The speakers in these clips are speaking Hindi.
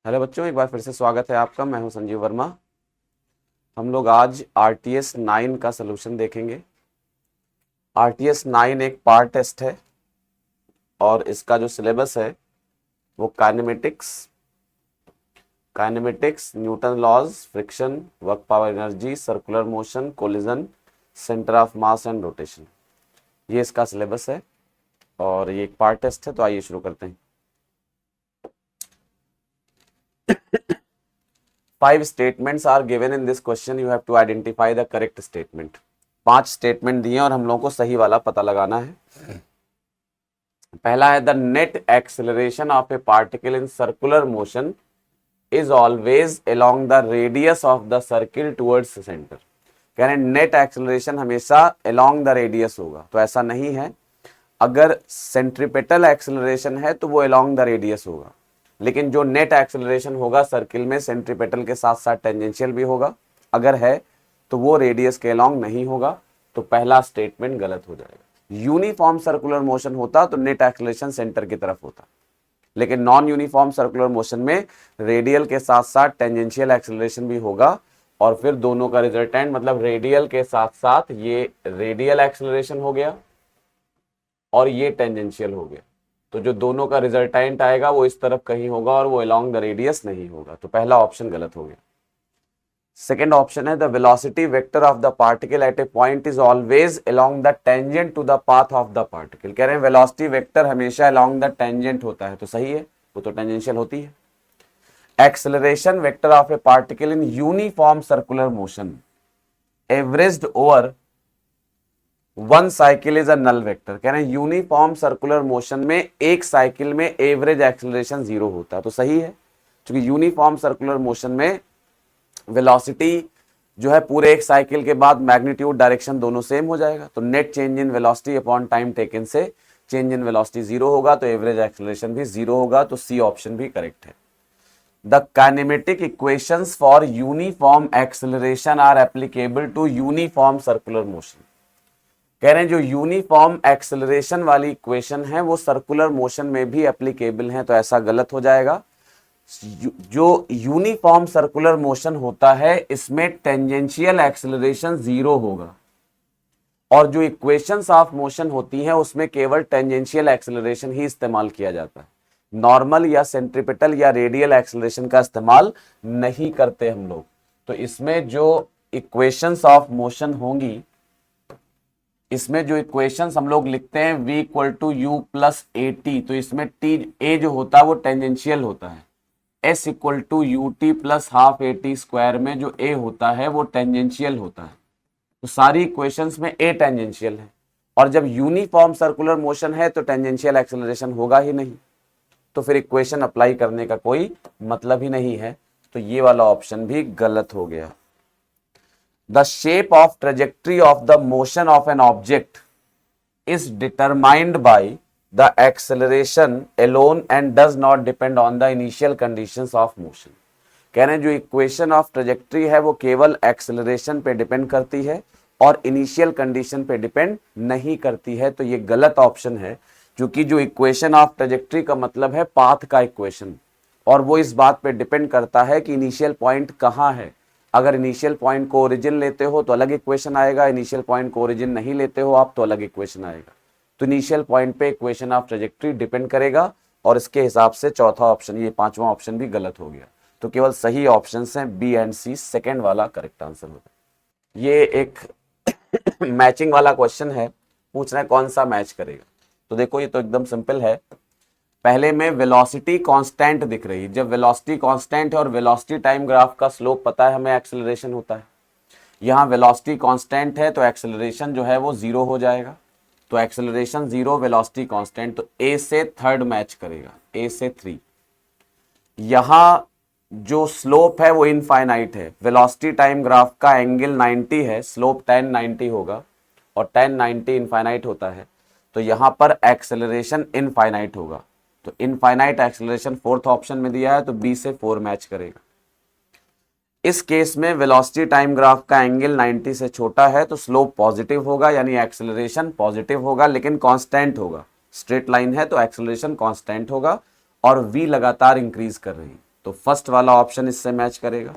हेलो बच्चों, एक बार फिर से स्वागत है आपका। मैं हूं संजीव वर्मा। हम लोग आज आरटीएस 9 का सलूशन देखेंगे। आरटीएस 9 एक पार्ट टेस्ट है और इसका जो सिलेबस है वो kinematics, Newton laws, friction, work power energy, circular motion, collision, centre of mass and rotation, ये इसका सिलेबस है और ये एक पार्ट टेस्ट है। तो आइए शुरू करते हैं। 5 statements are given in this question. You have to identify the correct statement. 5 statement दिए और हम लोगों को सही वाला पता लगाना है। पहला है the net acceleration of a particle in circular motion is always along the radius of the circle towards centre. कह रहे हैं नेट एक्सेलरेशन हमेशा अलोंग द रेडियस होगा, तो ऐसा नहीं है। अगर सेंट्रीपेटल एक्सेलरेशन है तो वो अलोंग द रेडियस होगा, लेकिन जो नेट एक्सेलरेशन होगा सर्किल में सेंट्रीपेटल के साथ साथ टेंजेंशियल भी होगा। अगर है तो वो रेडियस के अलोंग नहीं होगा, तो पहला स्टेटमेंट गलत हो जाएगा। यूनिफॉर्म सर्कुलर मोशन होता तो नेट एक्सेलरेशन सेंटर की तरफ होता, लेकिन नॉन यूनिफॉर्म सर्कुलर मोशन में रेडियल के साथ साथ टेंजेंशियल एक्सेलरेशन भी होगा और फिर दोनों का रिजल्टेंट मतलब रेडियल के साथ साथ ये रेडियल एक्सेलरेशन हो गया और ये टेंजेंशियल हो गया। तो जो दोनों का रिजल्टेंट आएगा वो इस तरफ कहीं होगा और वो अलोंग द रेडियस नहीं होगा, तो पहला ऑप्शन गलत हो गया। सेकेंड ऑप्शन है the velocity vector of the particle at a point is always along the tangent to the path of the particle. कह रहे हैं वेलोसिटी वेक्टर हमेशा अलोंग द टेंजेंट होता है, तो सही है, वो तो टेंजेंशियल होती है। Acceleration vector of a particle in uniform circular motion averaged over one cycle is a null vector. कह रहे हैं यूनिफॉर्म सर्कुलर मोशन में एक साइकिल में एवरेज एक्सेलरेशन 0 होता है, तो सही है, क्योंकि यूनिफॉर्म सर्कुलर मोशन में वेलोसिटी जो है पूरे एक साइकिल के बाद मैग्नीट्यूड डायरेक्शन दोनों सेम हो जाएगा, तो net change in velocity upon time taken से चेंज इन वेलोसिटी 0 होगा, तो एवरेज एक्सेलरेशन भी 0 होगा, तो सी ऑप्शन भी करेक्ट है। The kinematic equations for uniform acceleration are applicable to uniform circular motion. कह रहे हैं जो यूनिफॉर्म एक्सेलरेशन वाली इक्वेशन है वो सर्कुलर मोशन में भी एप्लीकेबल है, तो ऐसा गलत हो जाएगा। जो यूनिफॉर्म सर्कुलर मोशन होता है इसमें टेंजेंशियल एक्सेलरेशन 0 होगा और जो इक्वेशंस ऑफ मोशन होती हैं उसमें केवल टेंजेंशियल एक्सेलरेशन ही इस्तेमाल किया जाता है। नॉर्मल या सेंट्रीपिटल या रेडियल एक्सेलरेशन का इस्तेमाल नहीं करते हम लोग। तो इसमें जो इक्वेशंस ऑफ मोशन होंगी, इसमें जो इक्वेशंस हम लोग लिखते हैं v equal to you plus A T, तो इसमें t a जो होता है वो टेंजेंशियल होता है। s equal to U T plus half A T square में जो a होता है वो टेंजेंशियल होता है, तो सारी इक्वेशंस में a टेंजेंशियल है और जब यूनिफॉर्म सर्कुलर मोशन है तो टेंजेंशियल एक्सेलरेशन होगा ही नहीं, तो फिर इक्वेशन अप्लाई करने का कोई मतलब ही नहीं है, तो ये वाला ऑप्शन भी गलत हो गया। The shape of trajectory of the motion of an object is determined by the acceleration alone and does not depend on the initial conditions of motion। कह रहे हैं जो इक्वेशन ऑफ ट्रेजेक्ट्री है वो केवल एक्सेलरेशन पे डिपेंड करती है और इनिशियल कंडीशन पे डिपेंड नहीं करती है, तो ये गलत ऑप्शन है, क्योंकि जो इक्वेशन ऑफ ट्रेजेक्ट्री का मतलब है पाथ का इक्वेशन और वो इस बात पे डिपेंड करता है कि इनिशियल पॉइंट कहाँ है। अगर इनिशियल पॉइंट को ओरिजिन लेते हो तो अलग इक्वेशन आएगा, इनिशियल पॉइंट को ओरिजिन नहीं लेते हो आप तो अलग इक्वेशन आएगा। तो इनिशियल पॉइंट पे इक्वेशन ऑफ ट्रेजेक्ट्री डिपेंड करेगा और इसके हिसाब से चौथा ऑप्शन, ये पांचवा ऑप्शन भी गलत हो गया। तो केवल सही ऑप्शन हैं बी एंड सी, सेकेंड वाला करेक्ट आंसर होगा। ये एक मैचिंग वाला क्वेश्चन है, पूछ रहे हैं कौन सा मैच करेगा। तो देखो ये तो एकदम सिंपल है। पहले में वेलोसिटी कांस्टेंट दिख रही है, जब वेलोसिटी कांस्टेंट है और वेलोसिटी टाइम ग्राफ का स्लोप पता है हमें एक्सेलरेशन होता है। यहाँ वेलोसिटी कांस्टेंट है तो एक्सेलरेशन जो है वो 0 हो जाएगा, तो एक्सेलरेशन 0 वेलोसिटी कांस्टेंट, तो ए से थर्ड मैच करेगा, ए से 3। यहाँ जो स्लोप है वो इनफाइनाइट है, वेलोसिटी टाइम ग्राफ का एंगल 90 है, स्लोप 10 90 होगा और 10 90 इनफाइनाइट होता है, तो यहाँ पर एक्सेलरेशन इनफाइनाइट होगा, तो इनफाइनाइट एक्सेलरेशन फोर्थ ऑप्शन में दिया है, तो बी से 4 मैच करेगा। इस केस में वेलोसिटी टाइम ग्राफ का एंगल 90 से छोटा है तो स्लोप पॉजिटिव होगा, यानी एक्सेलरेशन पॉजिटिव होगा लेकिन कांस्टेंट होगा। स्ट्रेट लाइन है तो एक्सेलरेशन कांस्टेंट होगा और v लगातार इंक्रीज कर रही है, तो फर्स्ट वाला ऑप्शन इससे मैच करेगा।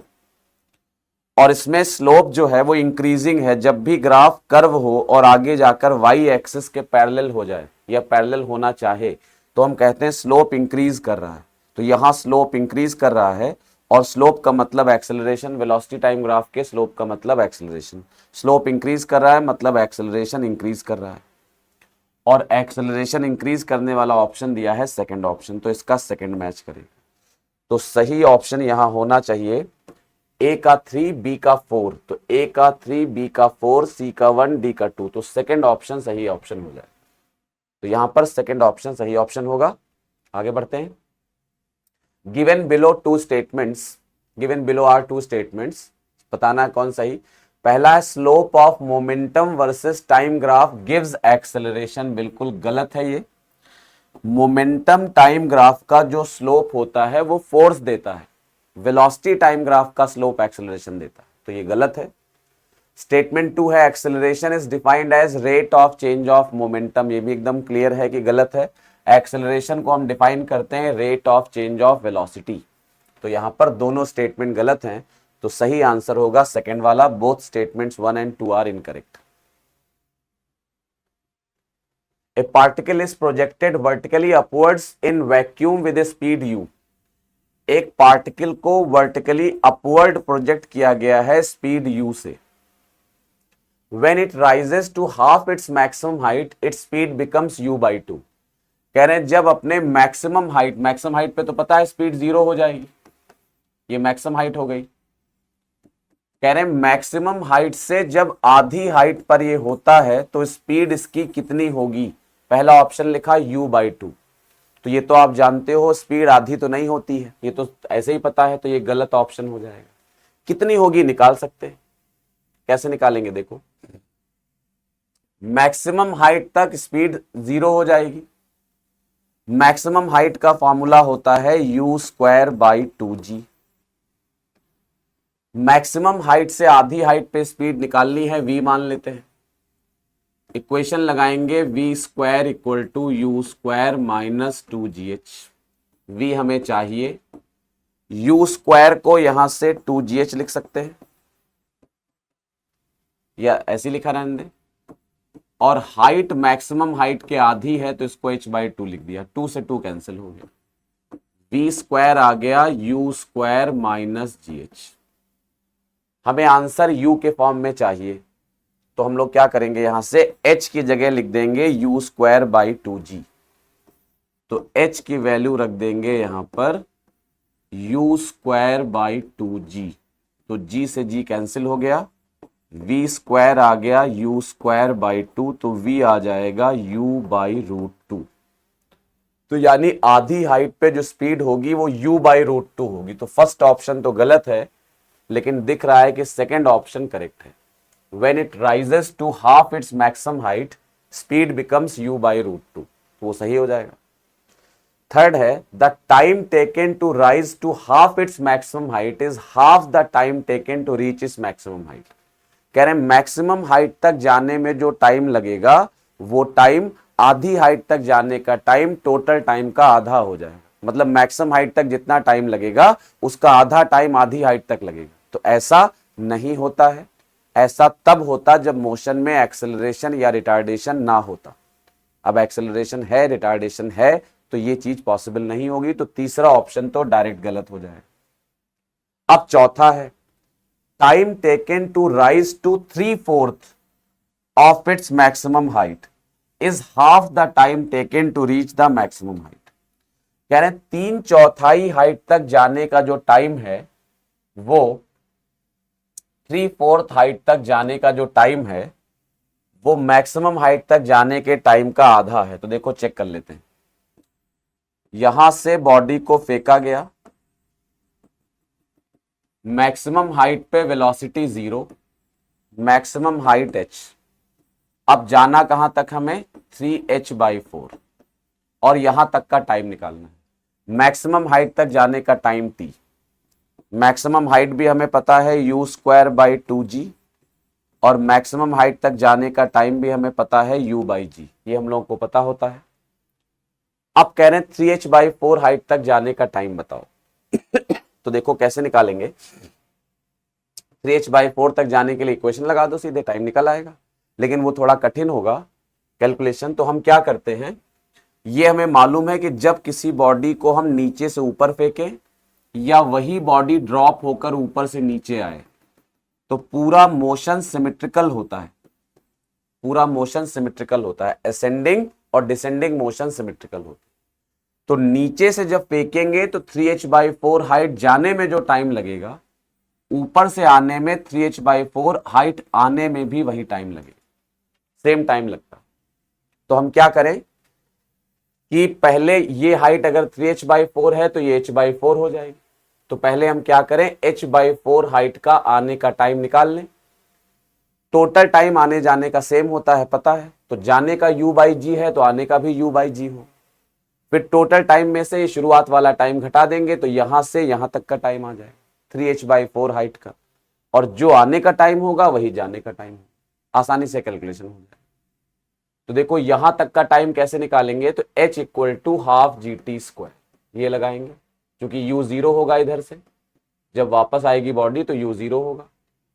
और इसमें स्लोप जो है वो इंक्रीजिंग है, जब भी ग्राफ कर्व हो और आगे जाकर वाई एक्सिस के पैरेलल हो जाए या पैरेलल होना चाहे तो हम कहते हैं स्लोप इंक्रीज कर रहा है। तो यहां स्लोप इंक्रीज कर रहा है और स्लोप का मतलब एक्सेलरेशन, वेलोसिटी टाइम ग्राफ के स्लोप का मतलब एक्सेलरेशन। स्लोप इंक्रीज कर रहा है मतलब एक्सेलरेशन इंक्रीज कर रहा है, और एक्सेलरेशन इंक्रीज करने वाला ऑप्शन दिया है सेकंड ऑप्शन, तो इसका सेकंड मैच करेगा। तो सही ऑप्शन यहां होना चाहिए ए का 3, बी का 4। तो ए का 3, बी का 4, सी का 1, डी का 2। तो सेकंड ऑप्शन सही ऑप्शन हो जाए। तो यहां पर सेकंड ऑप्शन सही ऑप्शन होगा। आगे बढ़ते हैं। Given below are two statements, बताना कौन सही। पहला है slope of momentum versus time graph gives acceleration, बिल्कुल गलत है ये। मोमेंटम टाइम ग्राफ का जो स्लोप होता है वो फोर्स देता है, वेलोसिटी टाइम ग्राफ का स्लोप एक्सेलरेशन देता है, तो ये गलत है। स्टेटमेंट 2 है acceleration is defined as rate of change of momentum, ये भी एकदम क्लियर है कि गलत है। एक्सेलरेशन को हम डिफाइन करते हैं rate of change of velocity. तो यहां पर दोनों स्टेटमेंट गलत हैं, तो सही आंसर होगा सेकंड वाला, both statements 1 and 2 are incorrect. A particle is projected vertically upwards in vacuum with a speed u। एक पार्टिकल को वर्टिकली अपवर्ड प्रोजेक्ट किया गया है स्पीड u से। When it rises to half its maximum height, its speed becomes u/2। कह रहे हैं जब अपने मैक्सिमम हाइट पे तो पता है स्पीड 0 हो जाएगी, ये मैक्सिमम हाइट हो गई। कह रहे हैं मैक्सिमम हाइट से जब आधी हाइट पर ये होता है तो स्पीड इसकी कितनी होगी। पहला ऑप्शन लिखा u/2, तो ये तो आप जानते हो स्पीड आधी तो नहीं होती है, ये तो ऐसे ही पता है, तो ये गलत ऑप्शन हो जाएगा। कितनी होगी निकाल सकते हैं, कैसे निकालेंगे देखो। मैक्सिमम हाइट तक स्पीड 0 हो जाएगी। मैक्सिमम हाइट का फॉर्मूला होता है u²/2g। मैक्सिमम हाइट से आधी हाइट पे स्पीड निकालनी है, v मान लेते हैं। इक्वेशन लगाएंगे v² = u² - 2gh। v हमें चाहिए, u² को यहां से 2gh लिख सकते हैं या ऐसे लिखा रहने दें, और हाइट मैक्सिमम हाइट के आधी है तो इसको h/2 लिख दिया, 2 से 2 कैंसिल हो गया, v² आ गया u² - gh। हमें आंसर u के फॉर्म में चाहिए, तो हम लोग क्या करेंगे, यहां से h की जगह लिख देंगे u²/2g। तो h की वैल्यू रख देंगे यहां पर u²/2g, तो g से g कैंसिल हो गया, v² आ गया u²/2, तो v आ जाएगा u/√2। तो यानी आधी हाइट पे जो स्पीड होगी वो u/√2 होगी। तो फर्स्ट ऑप्शन तो गलत है, लेकिन दिख रहा है कि सेकंड ऑप्शन करेक्ट है। When it rises to half its maximum height, speed becomes u/√2, तो वो सही हो जाएगा। थर्ड है the time taken to rise to half its maximum height is half the time taken to reach its maximum height. कह रहे हैं मैक्सिमम हाइट तक जाने में जो टाइम लगेगा वो टाइम आधी हाइट तक जाने का टाइम टोटल टाइम का आधा हो जाएगा। मतलब मैक्सिमम हाइट तक जितना टाइम लगेगा उसका आधा टाइम आधी हाइट तक लगेगा। तो ऐसा नहीं होता है, ऐसा तब होता जब मोशन में एक्सेलरेशन या रिटार्डेशन ना होता। अब एक्सेलरेशन है, रिटार्डेशन है, तो ये चीज पॉसिबल नहीं होगी, तो तीसरा ऑप्शन तो डायरेक्ट गलत हो जाएगा। अब चौथा है time taken to rise to 3/4 of its maximum height is half the time taken to reach the maximum height. कह रहे हैं 3/4 हाइट तक जाने का जो टाइम है वो 3/4 हाइट तक जाने का जो टाइम है वो मैक्सिमम हाइट तक जाने के टाइम का आधा है। तो देखो चेक कर लेते हैं, यहां से बॉडी को फेंका गया, मैक्सिमम हाइट पे वेलोसिटी 0, मैक्सिमम हाइट h। अब जाना कहां तक हमें 3h/4, और यहां तक का टाइम निकालना है। मैक्सिमम हाइट तक जाने का टाइम t, मैक्सिमम हाइट भी हमें पता है u²/2g, और मैक्सिमम हाइट तक जाने का टाइम भी हमें पता है u/g, ये हम लोगों को पता होता है। अब कह रहे हैं 3h/4 हाइट तक जाने का टाइम बताओ। तो देखो कैसे निकालेंगे, 3h/4 तक जाने के लिए इक्वेशन लगा दो, सीधे टाइम निकल आएगा, लेकिन वो थोड़ा कठिन होगा कैलकुलेशन। तो हम क्या करते हैं, ये हमें मालूम है कि जब किसी बॉडी को हम नीचे से ऊपर फेंकें या वही बॉडी ड्रॉप होकर ऊपर से नीचे आए तो पूरा मोशन सिमेट्रिकल होता है, पूरा मोशन सिमेट्रिकल होता है, असेंडिंग और डिसेंडिंग मोशन सिमेट्रिकल होता है। तो नीचे से जब फेंकेंगे तो 3h/4 हाइट जाने में जो टाइम लगेगा, ऊपर से आने में 3h/4 हाइट आने में भी वही टाइम लगेगा, सेम टाइम लगता। तो हम क्या करें कि पहले ये हाइट अगर 3h/4 है तो ये h/4 हो जाएगी। तो पहले हम क्या करें, h/4 हाइट का आने का टाइम निकाल लें। टोटल टाइम आने जाने का सेम होता है, पता है, तो जाने का u/g है तो आने का भी u/g हो। फिर टोटल टाइम में से शुरुआत वाला टाइम घटा देंगे तो यहां से यहां तक का टाइम आ जाएगा 3h/4 हाइट का, और जो आने का टाइम होगा वही जाने का टाइम होगा, आसानी से कैलकुलेशन हो जाएगा। तो देखो यहां तक का टाइम कैसे निकालेंगे, तो h = ½ GT², ये लगाएंगे, क्योंकि u 0 होगा इधर से, जब वापस आएगी बॉडी तो u 0 होगा,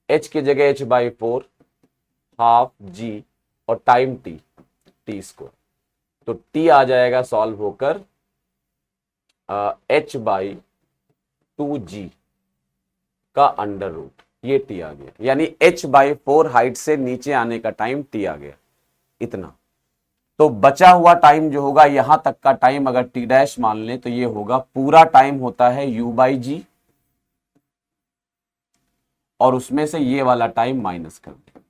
h की जगह h/4 ½ g और टाइम t², तो t आ जाएगा सॉल्व होकर h/2g का अंडर रूट, ये t आ गया, यानी h/4 हाइट से नीचे आने का टाइम t आ गया, इतना। तो बचा हुआ टाइम जो होगा यहां तक का टाइम अगर t' मान लें तो ये होगा, पूरा टाइम होता है u/g, और उसमें से ये वाला टाइम माइनस कर दें,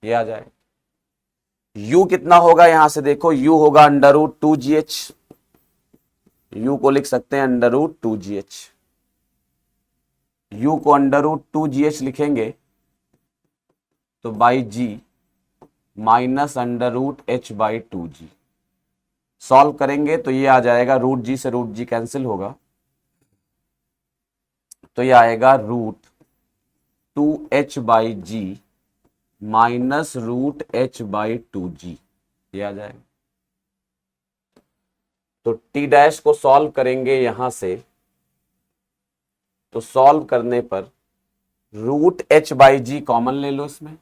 ये आ जाएगा। u कितना होगा, यहां से देखो u होगा √2gh, u को लिख सकते हैं √2gh, u को √2gh लिखेंगे तो by g minus √h/2g, solve करेंगे तो ये आ जाएगा, √g से √g कैंसिल होगा, तो ये आएगा √2h/g माइनस √h/2g, ये आ जाएगा। तो t' को सॉल्व करेंगे यहां से, तो सॉल्व करने पर √h/g कॉमन ले लो, इसमें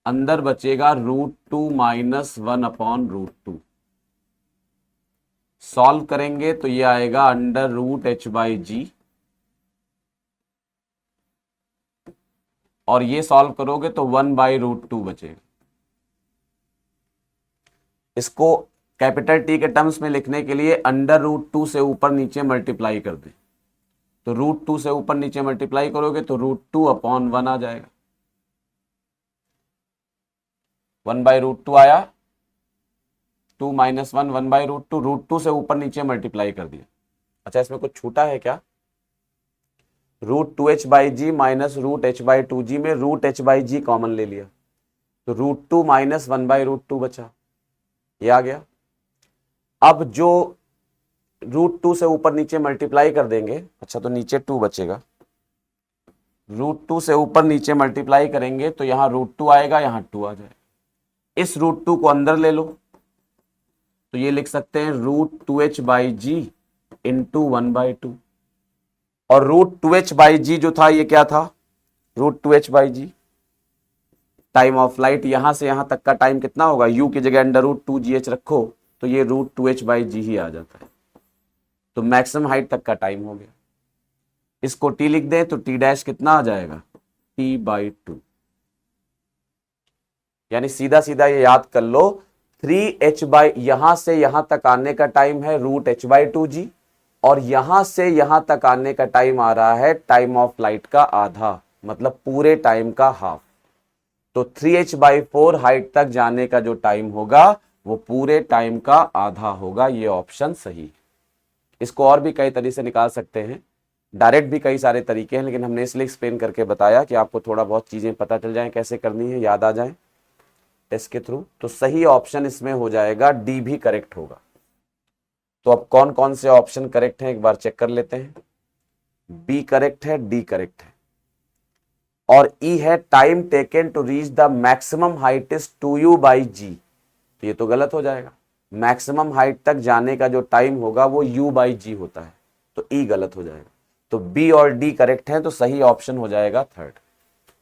अंदर बचेगा √2 - 1/√2, सॉल्व करेंगे तो ये आएगा √h/g, और ये सॉल्व करोगे तो 1/√2 बचेगा। इसको कैपिटल टी के टर्म्स में लिखने के लिए √2 से ऊपर नीचे मल्टीप्लाई कर दें, तो √2 से ऊपर नीचे मल्टीप्लाई करोगे तो √2/1 आ जाएगा, 1/√2 आया, 2 - 1 1/√2, √2 से ऊपर नीचे मल्टीप्लाई कर दिया। अच्छा, इसमें कुछ छूटा है क्या, √2h/g माइनस √h/2g में √h/g कॉमन ले लिया, तो √2 - 1/√2 बचा, ये आ गया। अब जो √2 से ऊपर नीचे मल्टीप्लाई कर देंगे, अच्छा तो नीचे 2 बचेगा, √2 से ऊपर नीचे मल्टीप्लाई करेंगे तो यहां √2 आएगा, यहां 2 आ जाएगा, इस √2 को अंदर ले लो, तो ये लिख सकते हैं √2h/g इंटू 1/2, और √2h/g जो था ये क्या था, √2h/g टाइम ऑफ फ्लाइट, यहां से यहां तक का टाइम कितना होगा, u की जगह √2gh रखो तो ये √2h/g ही आ जाता है, तो मैक्सिमम हाइट तक का टाइम हो गया। इसको t लिख दें तो t' कितना आ जाएगा, t/2, यानी सीधा सीधा ये याद कर लो, 3h यहां से यहां तक आने का टाइम है √h/2g, और यहां से यहां तक आने का टाइम आ रहा है टाइम ऑफ फ्लाइट का आधा, मतलब पूरे टाइम का हाफ। तो 3h/4 हाइट तक जाने का जो टाइम होगा वो पूरे टाइम का आधा होगा, ये ऑप्शन सही। इसको और भी कई तरीके से निकाल सकते हैं, डायरेक्ट भी कई सारे तरीके हैं, लेकिन हमने इसलिए एक्सप्लेन करके बताया कि आपको थोड़ा बहुत चीजें पता चल जाए कैसे करनी है, याद आ जाए टेस्ट के थ्रू। तो सही ऑप्शन इसमें हो जाएगा डी भी करेक्ट होगा। तो अब कौन कौन से ऑप्शन करेक्ट हैं एक बार चेक कर लेते हैं। बी करेक्ट है, डी करेक्ट है, और ई है time taken to reach the maximum height is 2u/g, तो ये तो गलत हो जाएगा, मैक्सिमम हाइट तक जाने का जो टाइम होगा वो u/g होता है, तो ई गलत हो जाएगा। तो बी और डी करेक्ट है, तो सही ऑप्शन हो जाएगा थर्ड।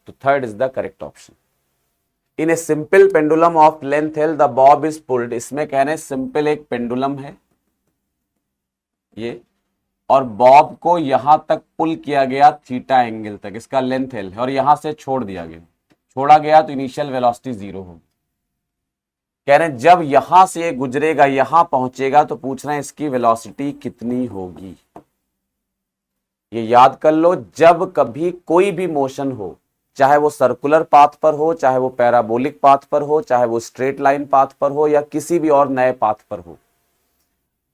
तो third is the correct option. In a simple pendulum of length L the Bob is pulled, इसमें कह रहे हैं सिंपल एक पेंडुलम है ये, और बॉब को यहां तक पुल किया गया थीटा एंगल तक, इसका लेंथ एल है, और यहां से छोड़ दिया गया, छोड़ा गया तो इनिशियल वेलोसिटी 0 होगी। कह रहे हैं जब यहां से गुजरेगा यहां पहुंचेगा, तो पूछ रहे हैं इसकी वेलोसिटी कितनी होगी। ये याद कर लो, जब कभी कोई भी मोशन हो, चाहे वो सर्कुलर पाथ पर हो, चाहे वो पैराबोलिक पाथ पर हो, चाहे वो स्ट्रेट लाइन पाथ पर हो, या किसी भी और नए पाथ पर हो,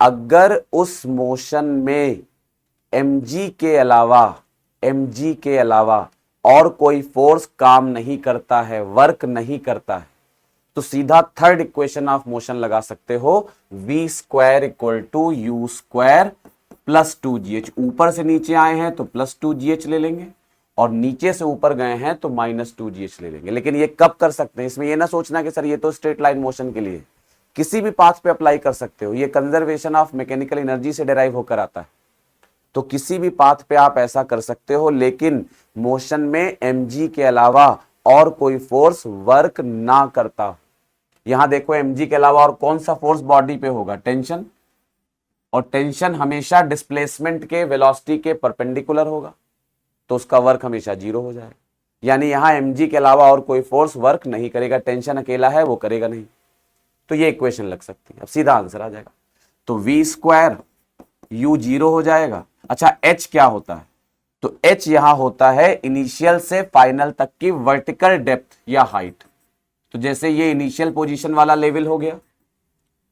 अगर उस मोशन में mg के अलावा और कोई फोर्स काम नहीं करता है, वर्क नहीं करता है, तो सीधा थर्ड इक्वेशन ऑफ मोशन लगा सकते हो, v² = u² प्लस 2gh। ऊपर से नीचे आए हैं तो प्लस 2gh ले लेंगे, और नीचे से ऊपर गए हैं तो माइनस 2gh ले लेंगे। लेकिन ये कब कर सकते हैं, इसमें ये ना सोचना कि सर ये तो स्ट्रेट लाइन मोशन के लिए, किसी भी पाथ पे अप्लाई कर सकते हो, ये कंजर्वेशन ऑफ मैकेनिकल एनर्जी से डिराइव होकर आता है, तो किसी भी पाथ पे आप ऐसा कर सकते हो, लेकिन मोशन में mg के अलावा और कोई फोर्स वर्क ना करता हो। यहां देखो mg के अलावा और कौन सा फोर्स बॉडी पे होगा, टेंशन, और टेंशन हमेशा डिस्प्लेसमेंट के वेलोसिटी के परपेंडिकुलर होगा, तो उसका वर्क हमेशा 0 हो जाएगा। यानी यहां mg के अलावा और कोई फोर्स वर्क नहीं करेगा, टेंशन अकेला है वो करेगा नहीं, तो ये इक्वेशन लग सकती है। अब सीधा आंसर आ जाएगा, तो v² u 0 हो जाएगा। अच्छा h क्या होता है, तो h यहां होता है इनिशियल से फाइनल तक की वर्टिकल डेप्थ या हाइट। तो जैसे ये इनिशियल पोजीशन वाला लेवल हो गया,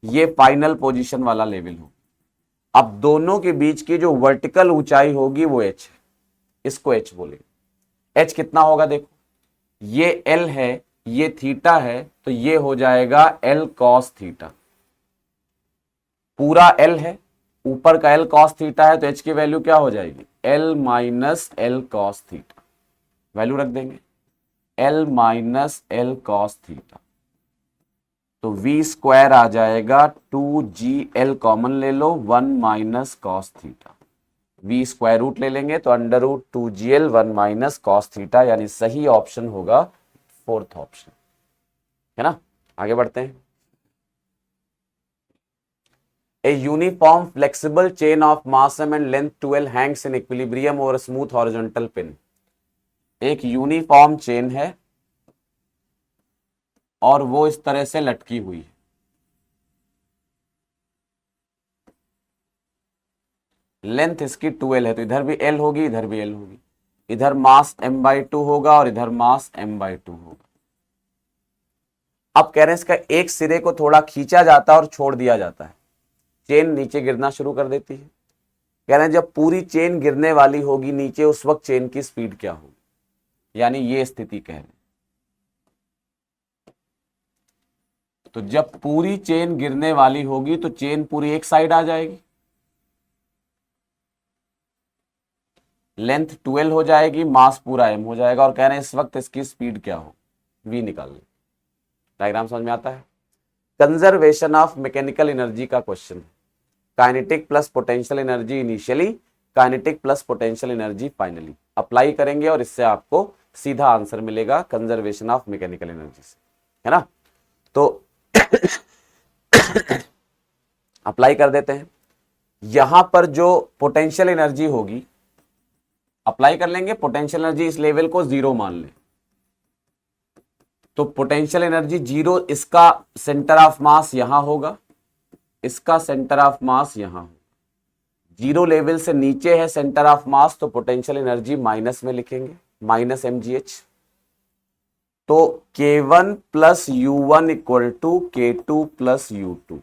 ये फाइनल पोजीशन वाला लेवल हो, अब दोनों के बीच की जो वर्टिकल ऊंचाई होगी वो h है, इसको h बोलेंगे। h कितना होगा, देखो ये l है, ये थीटा है, तो ये हो जाएगा l cos थीटा। पूरा l है, ऊपर का l cos थीटा है, तो h की वैल्यू क्या हो जाएगी, l minus l cos theta, value रख देंगे l minus l cos theta. तो v² आ जाएगा 2gl, कॉमन ले लो, 1 minus cos theta, v square root ले लेंगे तो √2gl 1 माइनस cos थीटा, यानी सही ऑप्शन होगा फोर्थ ऑप्शन, है ना। आगे बढ़ते हैं। A uniform flexible chain of mass m and length 12 hangs in equilibrium over a smooth horizontal pin। एक यूनिफॉर्म चेन है और वो इस तरह से लटकी हुई है, लेंथ इसकी 12 है, तो इधर भी l होगी, इधर भी l होगी, इधर मास m/2 होगा और इधर मास m/2 होगा। अब कह रहे हैं इसका एक सिरे को थोड़ा खींचा जाता है और छोड़ दिया जाता है, चेन नीचे गिरना शुरू कर देती है। कह रहे हैं जब पूरी चेन गिरने वाली होगी नीचे, उस वक्त चेन की स्पीड क्या होगी, यानी ये स्थिति कह रहे हैं। तो जब पूरी चेन गिरने वाली होगी तो चेन पूरी एक साइड आ जाएगी, लेंथ 12 हो जाएगी, मास पूरा m हो जाएगा, और कह रहे हैं इस वक्त इसकी स्पीड क्या हो, v निकाल लें। डायग्राम समझ में आता है। कंजर्वेशन ऑफ मैकेनिकल एनर्जी का क्वेश्चन है, kinetic plus potential energy initially, kinetic plus potential energy finally. Apply करेंगे और इससे आपको सीधा आंसर मिलेगा कंजर्वेशन ऑफ मैकेनिकल एनर्जी से, है ना। तो अप्लाई कर देते हैं। यहां पर जो पोटेंशियल एनर्जी होगी, अप्लाई कर लेंगे, पोटेंशियल एनर्जी इस लेवल को 0 मान लें, तो पोटेंशियल एनर्जी 0, इसका सेंटर ऑफ मास यहां होगा, इसका सेंटर ऑफ मास यहां होगा, 0 लेवल से नीचे है सेंटर ऑफ मास, तो पोटेंशियल एनर्जी माइनस में लिखेंगे, माइनस mgh। तो k1 plus u1 equal to k2 plus u2।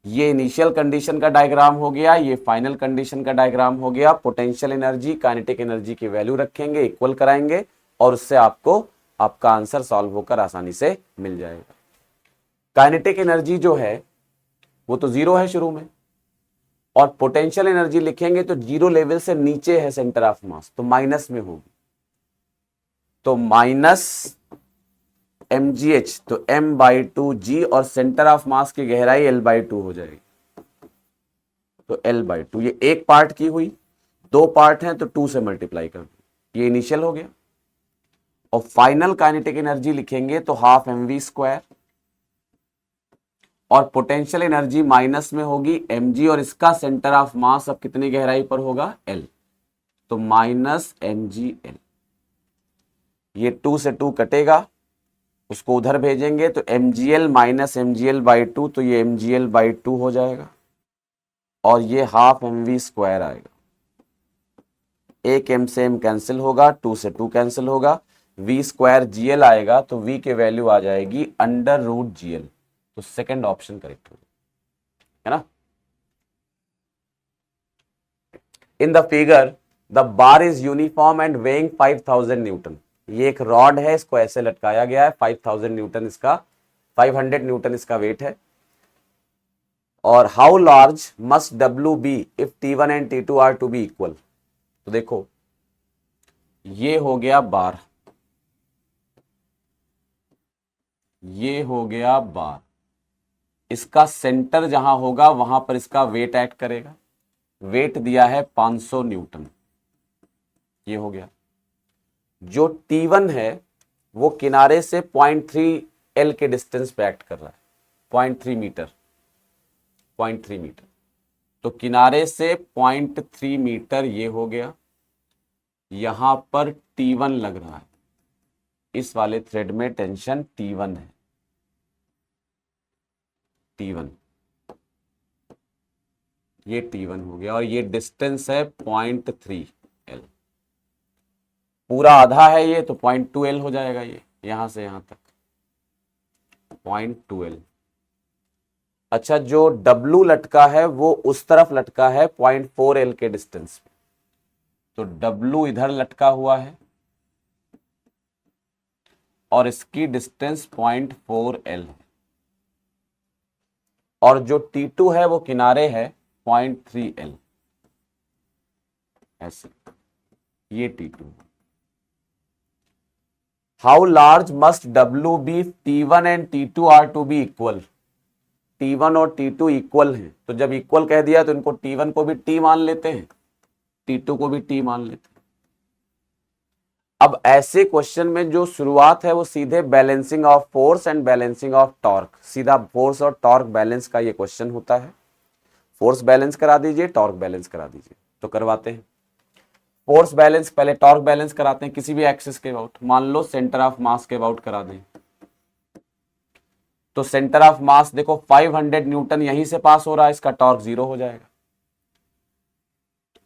ये इनिशियल कंडीशन का डायग्राम हो गया, ये फाइनल कंडीशन का डायग्राम हो गया। पोटेंशियल एनर्जी काइनेटिक एनर्जी की वैल्यू रखेंगे, इक्वल कराएंगे, और उससे आपको आपका आंसर सॉल्व होकर आसानी से मिल जाएगा। काइनेटिक एनर्जी जो है वो तो 0 है शुरू में, और पोटेंशियल एनर्जी लिखेंगे तो 0 लेवल से नीचे है सेंटर ऑफ मास, तो माइनस में होगी, तो माइनस mgh, तो m/2g और सेंटर ऑफ मास की गहराई l/2 हो जाएगी, तो l/2। ये एक पार्ट की हुई, दो पार्ट हैं तो 2 से मल्टीप्लाई कर दो, ये इनिशियल हो गया। और फाइनल काइनेटिक एनर्जी लिखेंगे तो हाफ mv², और पोटेंशियल एनर्जी माइनस में होगी mg, और इसका सेंटर ऑफ मास अब कितनी गहराई पर होगा, l, तो -mgl। ये 2 से 2 कटेगा, उसको उधर भेजेंगे तो mgl माइनस mgl/2, तो ये mgl/2 हो जाएगा, और ये हाफ mv² आएगा। एक m से m कैंसिल होगा, 2 से 2 कैंसिल होगा, v² gl आएगा, तो v के वैल्यू आ जाएगी √gl, तो सेकंड ऑप्शन करेक्ट है ना। इन the figure the bar is uniform and weighing 5000 Newton. ये एक रॉड है, इसको ऐसे लटकाया गया है, 5000 न्यूटन इसका, 500 न्यूटन इसका वेट है। और how large must W be if T1 and T2 are to be equal. तो देखो ये हो गया बार, ये हो गया बार, इसका सेंटर जहां होगा वहां पर इसका वेट एक्ट करेगा, वेट दिया है 500 न्यूटन, ये हो गया। जो T1 है वो किनारे से 0.3 L के डिस्टेंस पे एक्ट कर रहा है, 0.3 मीटर, 0.3 मीटर, तो किनारे से 0.3 मीटर ये हो गया। यहां पर T1 लग रहा है, इस वाले थ्रेड में टेंशन T1 है, T1, ये T1 हो गया, और ये डिस्टेंस है 0.3 L, पूरा आधा है ये, तो 0.2 L हो जाएगा, ये यहां से यहां तक 0.2 L। अच्छा, जो W लटका है वो उस तरफ लटका है 0.4 L के डिस्टेंस पे, तो W इधर लटका हुआ है और इसकी डिस्टेंस 0.4 L है, और जो T2 है वो किनारे है 0.3 L, ऐसे, ये T2। How large must W be T1 and T2 are to be equal. T1 और T2 इक्वल हैं, तो जब इक्वल कह दिया तो इनको T1 को भी T मान लेते हैं, T2 को भी T मान लेते हैं। अब ऐसे क्वेश्चन में जो शुरुआत है वो सीधे balancing of force and balancing of torque, सीधा फोर्स और टॉर्क बैलेंस का ये क्वेश्चन होता है। फोर्स बैलेंस करा दीजिए, टॉर्क बैलेंस करा दीजिए, तो करवाते हैं। फोर्स बैलेंस, पहले टॉर्क बैलेंस कराते हैं किसी भी एक्सिस के अबाउट, मान लो सेंटर ऑफ मास के अबाउट करा दें, तो सेंटर ऑफ मास देखो 500 न्यूटन यहीं से पास हो रहा है, इसका टॉर्क 0 हो जाएगा।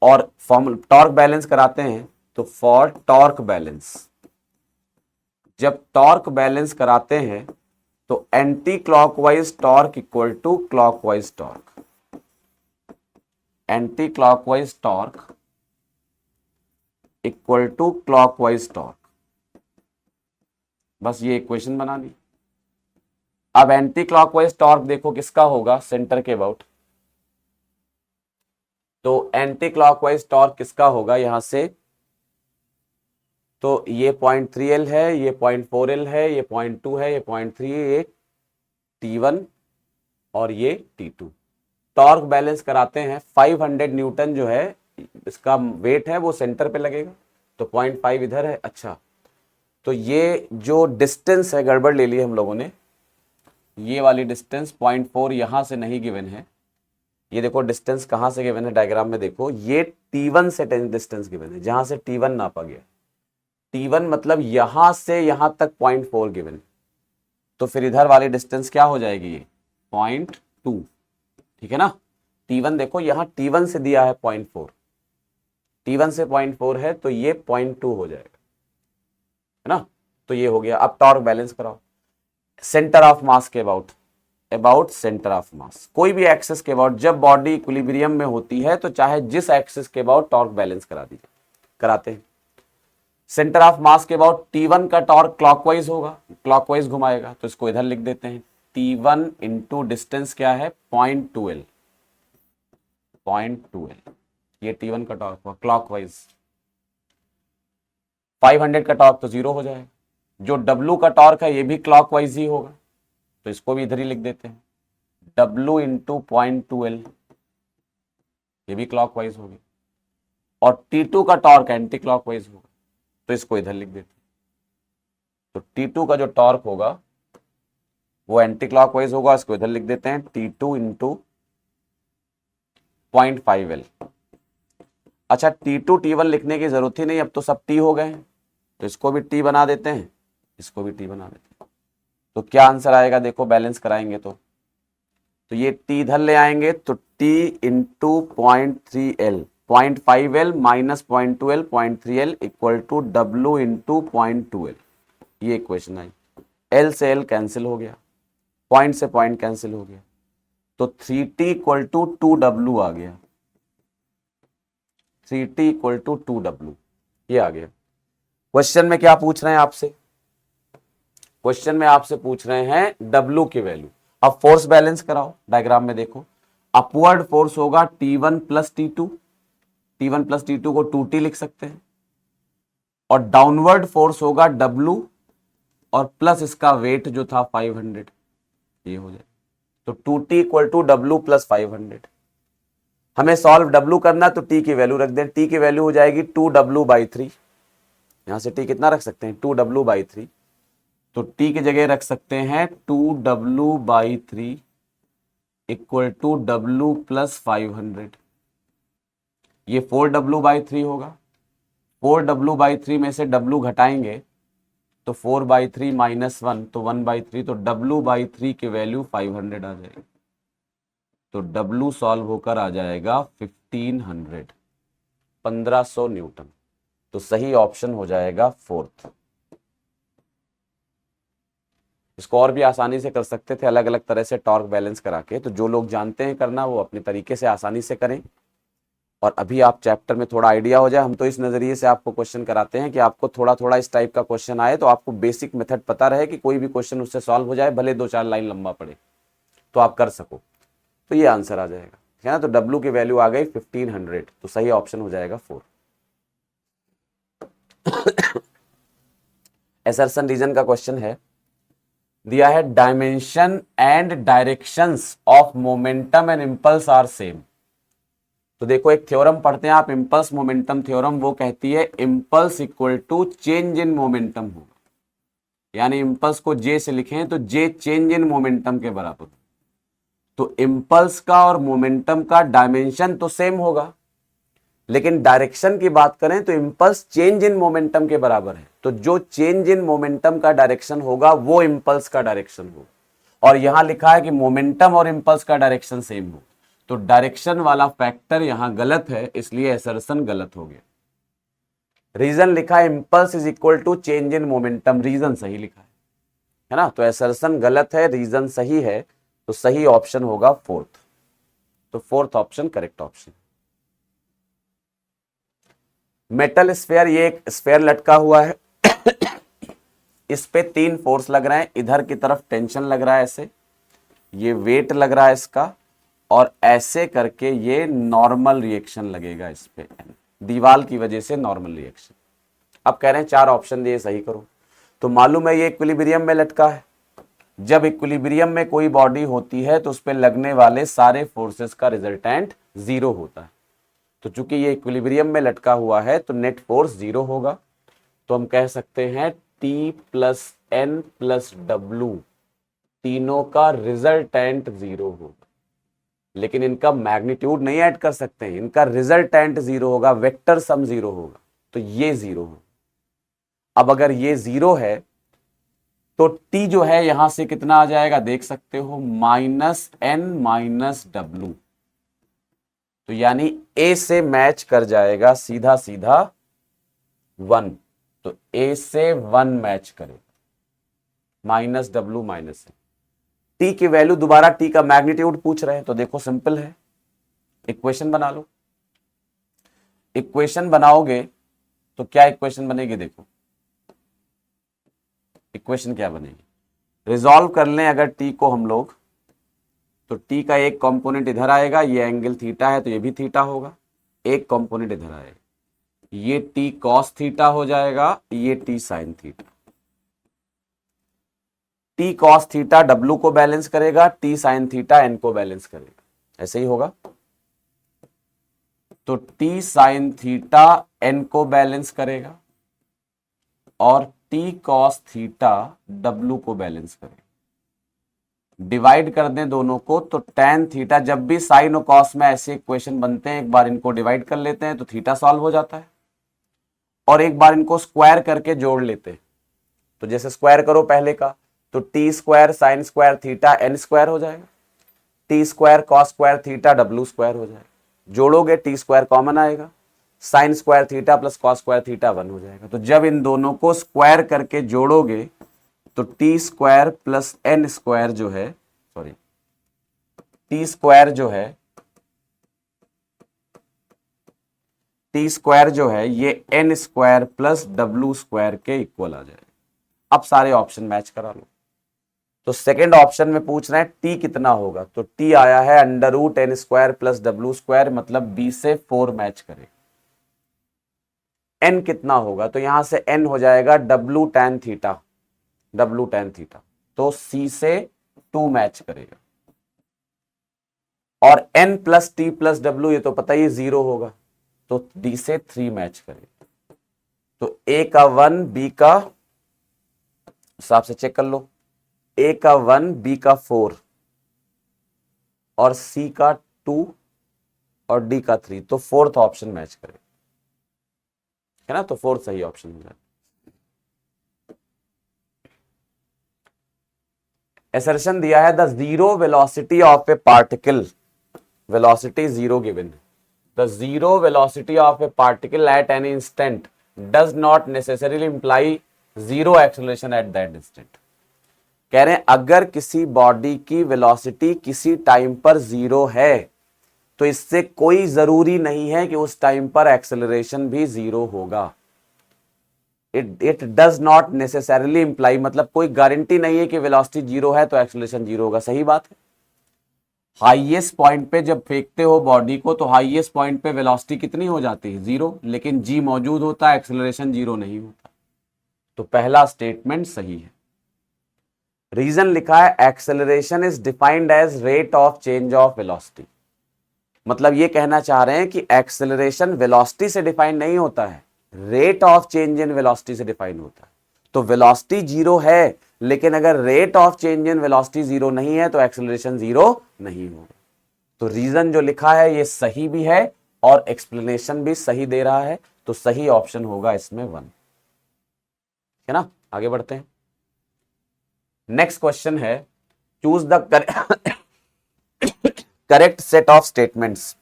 और फॉर्म टॉर्क बैलेंस कराते हैं, तो फॉर टॉर्क बैलेंस, जब टॉर्क बैलेंस कराते हैं तो anti clockwise torque equal to clockwise torque, anti clockwise torque equal to clockwise torque, बस ये इक्वेशन बना ली। अब एंटी क्लॉकवाइज टॉर्क देखो किसका होगा, सेंटर के अबाउट, तो एंटी क्लॉकवाइज टॉर्क किसका होगा यहां से, तो ये 0.3 L है, ये 0.4 L है, ये 0.2 है, ये 0.3, ये T1 और ये T2। टॉर्क बैलेंस कराते हैं, 500 न्यूटन जो है इसका वेट है वो सेंटर पे लगेगा, तो 0.5 इधर है। अच्छा, तो ये जो डिस्टेंस है गड़बड़ ले ली हम लोगों ने, ये वाली डिस्टेंस 0.4 यहां से नहीं गिवन है, ये देखो डिस्टेंस कहां से गिवन है, डायग्राम में देखो, ये T1 से डिस्टेंस गिवन है, जहां से T1 नापा गया, T1 मतलब यहां से यहां तक 0.4 गिवन, तो फिर इधर वाली डिस्टेंस क्या हो जाएगी, ये 0.2, ठीक है ना। T1 देखो यहां T1 से दिया है 0.4, T1 से 0.4 है, तो ये 0.2 हो जाएगा, है ना। तो ये हो गया। अब टॉर्क बैलेंस कराओ, सेंटर ऑफ मास के अबाउट, अबाउट सेंटर ऑफ मास, कोई भी एक्सिस के अबाउट, जब बॉडी इक्विलिब्रियम में होती है तो चाहे जिस एक्सिस के अबाउट टॉर्क बैलेंस करा दीजिए, कराते हैं। सेंटर ऑफ मास के अबाउट T1 का टॉर्क क्लॉकवाइज होगा, क्लॉकवाइज घुमाएगा, तो इसको इधर लिख देते हैं, T1 इंटू डिस्टेंस क्या है 0.2 L, 0.2 L, ये T1 का टॉर्क हुआ क्लॉकवाइज। 500 का टॉर्क तो 0 हो जाएगा, जो W का टॉर्क है ये भी क्लॉकवाइज ही होगा, तो इसको भी इधर ही लिख देते हैं, W इंटू 0.2L, ये भी क्लॉकवाइज होगी, और T2 का टॉर्क एंटी क्लॉकवाइज होगा, तो इसको इधर लिख देते हैं। तो T2 का जो टॉर्क होगा वो एंटी क्लॉकवाइज होगा, इसको इधर लिख देते हैं, T2 इंटू 0.5L। अच्छा, T2 T1 लिखने की जरूरत ही नहीं, अब तो सब T हो गए हैं, तो इसको भी T बना देते हैं, इसको भी T बना देते हैं। तो क्या आंसर आएगा, देखो बैलेंस कराएंगे तो ये T इधर ले आएंगे, तो T into 0.3L, 0.5L minus 0.2L, 0.3L equal to W into 0.2L, ये इक्वेशन आई। L से L कैंसिल हो गया, पॉइंट से पॉइंट कैंसिल हो गया, तो 3T इक्वल टू 2W आ गया, 3T इक्वल टू 2W, ये आ गया। क्वेश्चन में क्या पूछ रहे हैं आपसे, क्वेश्चन में आपसे पूछ रहे हैं W की वैल्यू। अब फोर्स बैलेंस कराओ, डायग्राम में देखो, अपवर्ड फोर्स होगा T1 plus T2, T1 plus T2 को 2T लिख सकते हैं, और डाउनवर्ड फोर्स होगा W और प्लस इसका वेट जो था 500, ये हो जाए, तो 2T equal to W plus 500। हमें सॉल्व W करना, तो T की वैल्यू रख दें, T की वैल्यू हो जाएगी 2W/3, यहां से T कितना रख सकते हैं, 2W/3, तो T की जगह रख सकते हैं 2W/3 equal to W plus 500, ये 4W/3 होगा, 4W/3 में से W घटाएंगे तो 4/3 माइनस 1, तो 1/3, तो W/3 की वैल्यू 500 आ जाएगी, तो W सॉल्व होकर आ जाएगा 1500 न्यूटन, तो सही ऑप्शन हो जाएगा फोर्थ। इसको और भी आसानी से कर सकते थे, अलग अलग तरह से टॉर्क बैलेंस करा के, तो जो लोग जानते हैं करना वो अपने तरीके से आसानी से करें, और अभी आप चैप्टर में थोड़ा आइडिया हो जाए। हम तो इस नज़रिए से आपको क्वेश्चन कराते हैं कि आपको थोड़ा थोड़ा इस टाइप का क्वेश्चन आए तो आपको बेसिक मेथड पता रहे कि कोई भी क्वेश्चन उससे सॉल्व हो जाए, भले 2-4 लाइन लंबा पड़े, तो आप कर सको, तो ये आंसर आ जाएगा, है ना। तो W की वैल्यू आ गई 1500, तो सही ऑप्शन हो जाएगा 4। एसर्शन रीजन का क्वेश्चन है, दिया है dimension and directions of momentum and impulse are same. तो देखो एक थ्योरम पढ़ते हैं आप, इंपल्स मोमेंटम थ्योरम, वो कहती है impulse equal to change in momentum होगा, यानी इंपल्स को J से लिखें तो J चेंज इन मोमेंटम के बराबर। तो इंपल्स का और मोमेंटम का डायमेंशन तो सेम होगा, लेकिन डायरेक्शन की बात करें तो इंपल्स चेंज इन मोमेंटम के बराबर है, तो जो चेंज इन मोमेंटम का डायरेक्शन होगा वो इंपल्स का डायरेक्शन होगा, और यहां लिखा है कि मोमेंटम और इंपल्स का डायरेक्शन सेम हो, तो डायरेक्शन वाला फैक्टर यहां गलत है, इसलिए असर्शन गलत हो गया। रीजन लिखा है impulse is equal to change in momentum, reason सही लिखा है ना, तो असर्शन गलत है, रीजन सही है, तो सही ऑप्शन होगा फोर्थ, तो fourth option correct option. Metal sphere, ये एक स्फेयर लटका हुआ है इस पे 3 फोर्स लग रहे हैं, इधर की तरफ टेंशन लग रहा है ऐसे, ये वेट लग रहा है इसका, और ऐसे करके ये नॉर्मल रिएक्शन लगेगा इस पे, दीवार की वजह से नॉर्मल रिएक्शन। अब कह रहे हैं 4 ऑप्शन दिए सही करो, तो मालूम है ये इक्विलिब्रियम में लटका है, जब इक्विलिब्रियम में कोई बॉडी होती है तो उस पर लगने वाले सारे फोर्सेस का रिजल्टेंट 0 होता है, तो चूंकि ये इक्विलिब्रियम में लटका हुआ है तो नेट फोर्स 0 होगा, तो हम कह सकते हैं T plus N plus W तीनों का रिजल्टेंट 0 होगा, लेकिन इनका मैग्नीट्यूड नहीं ऐड कर सकते हैं, इनका रिजल्टेंट 0 होगा, वेक्टर सम 0 होगा, तो ये 0 हो। अब अगर ये 0 है तो T जो है यहां से कितना आ जाएगा देख सकते हो, -N माइनस W, तो यानी A से मैच कर जाएगा सीधा सीधा 1, तो A से 1 मैच करेगा, -W माइनस T की वैल्यू, दोबारा T का मैग्नीट्यूड पूछ रहे हैं, तो देखो सिंपल है, इक्वेशन बना लो। इक्वेशन बनाओगे तो क्या इक्वेशन बनेगी, देखो इक्वेशन क्या बनेगी, रिजॉल्व कर लें अगर T को हम लोग, तो T का एक कंपोनेंट इधर आएगा, ये एंगल थीटा है तो ये भी थीटा होगा, एक कंपोनेंट इधर आएगा, ये T कॉस थीटा हो जाएगा, ये T sine theta, T cos theta W को बैलेंस करेगा, टी साइन थीटा एन को बैलेंस करेगा। ऐसे ही होगा। तो टी साइन थीटा एन को बैलेंस करेगा और टी कॉस थीटा डब्लू को बैलेंस करेगा। डिवाइड कर दें दोनों को तो टेन थीटा, जब भी साइन और कॉस में ऐसे इक्वेशन बनते हैं एक बार इनको डिवाइड कर लेते हैं तो थीटा सॉल्व हो जाता है, और एक बार इनको स्क्वायर करके जोड़ लेते हैं। तो जैसे स्क्वायर करो पहले का तो T square sine square theta N square हो जाएगा, T square cos square theta W square हो जाएगा। जोड़ोगे टी स्क्वायर कॉमन आएगा, sine square theta plus cos square theta 1 हो जाएगा। तो जब इन दोनों को स्क्वायर करके जोड़ोगे तो T square plus N square जो है, सॉरी टी स्क्वायर जो है ये N square plus W square के इक्वल आ जाएगा। अब सारे ऑप्शन मैच करा लो। तो सेकेंड ऑप्शन में पूछ रहे हैं टी कितना होगा, तो टी आया है under root N square plus W square, मतलब बी से 4 मैच करेगा। एन कितना होगा, तो यहां से एन हो जाएगा डब्लू टैन थीटा, तो सी से 2 मैच करेगा। और N plus T plus W ये तो पता ही 0 होगा, तो डी से 3 मैच करेगा। तो ए का 1 बी का हिसाब से चेक कर लो, ए का 1 बी का 4 और सी का 2 और डी का 3, तो फोर्थ ऑप्शन मैच करेगा, है ना। तो फोर्थ सही ऑप्शन हो जाए। असर्शन दिया है the zero velocity of a particle, velocity 0 given, the zero velocity of a particle at any instant does not necessarily imply zero acceleration at that instant. कह रहे हैं अगर किसी बॉडी की वेलोसिटी किसी टाइम पर 0 है तो इससे कोई जरूरी नहीं है कि उस टाइम पर एक्सेलरेशन भी 0 होगा। It does not necessarily imply, मतलब कोई गारंटी नहीं है कि वेलोसिटी 0 है तो एक्सेलरेशन 0 होगा। सही बात है। हाईएस्ट पॉइंट पे जब फेंकते हो बॉडी को तो हाईएस्ट पॉइंट पे वेलोसिटी कितनी हो जाती है 0, लेकिन जी मौजूद होता है, एक्सेलरेशन 0 नहीं होता। तो पहला स्टेटमेंट सही है। रीजन लिखा है acceleration is defined as rate of change of velocity, मतलब ये कहना चाह रहे हैं कि एक्सेलरेशन वेलोसिटी से डिफाइन नहीं होता है, rate of change in velocity से डिफाइन होता है। तो वेलोसिटी 0 है, लेकिन अगर rate of change in velocity 0 नहीं है तो एक्सेलरेशन 0 नहीं होगा। तो रीजन जो लिखा है ये सही भी है और एक्सप्लेनेशन भी सही दे रहा है, तो सही ऑप्शन होगा इसमें 1, है ना। आगे बढ़ते हैं। नेक्स्ट क्वेश्चन है choose the correct set of statements,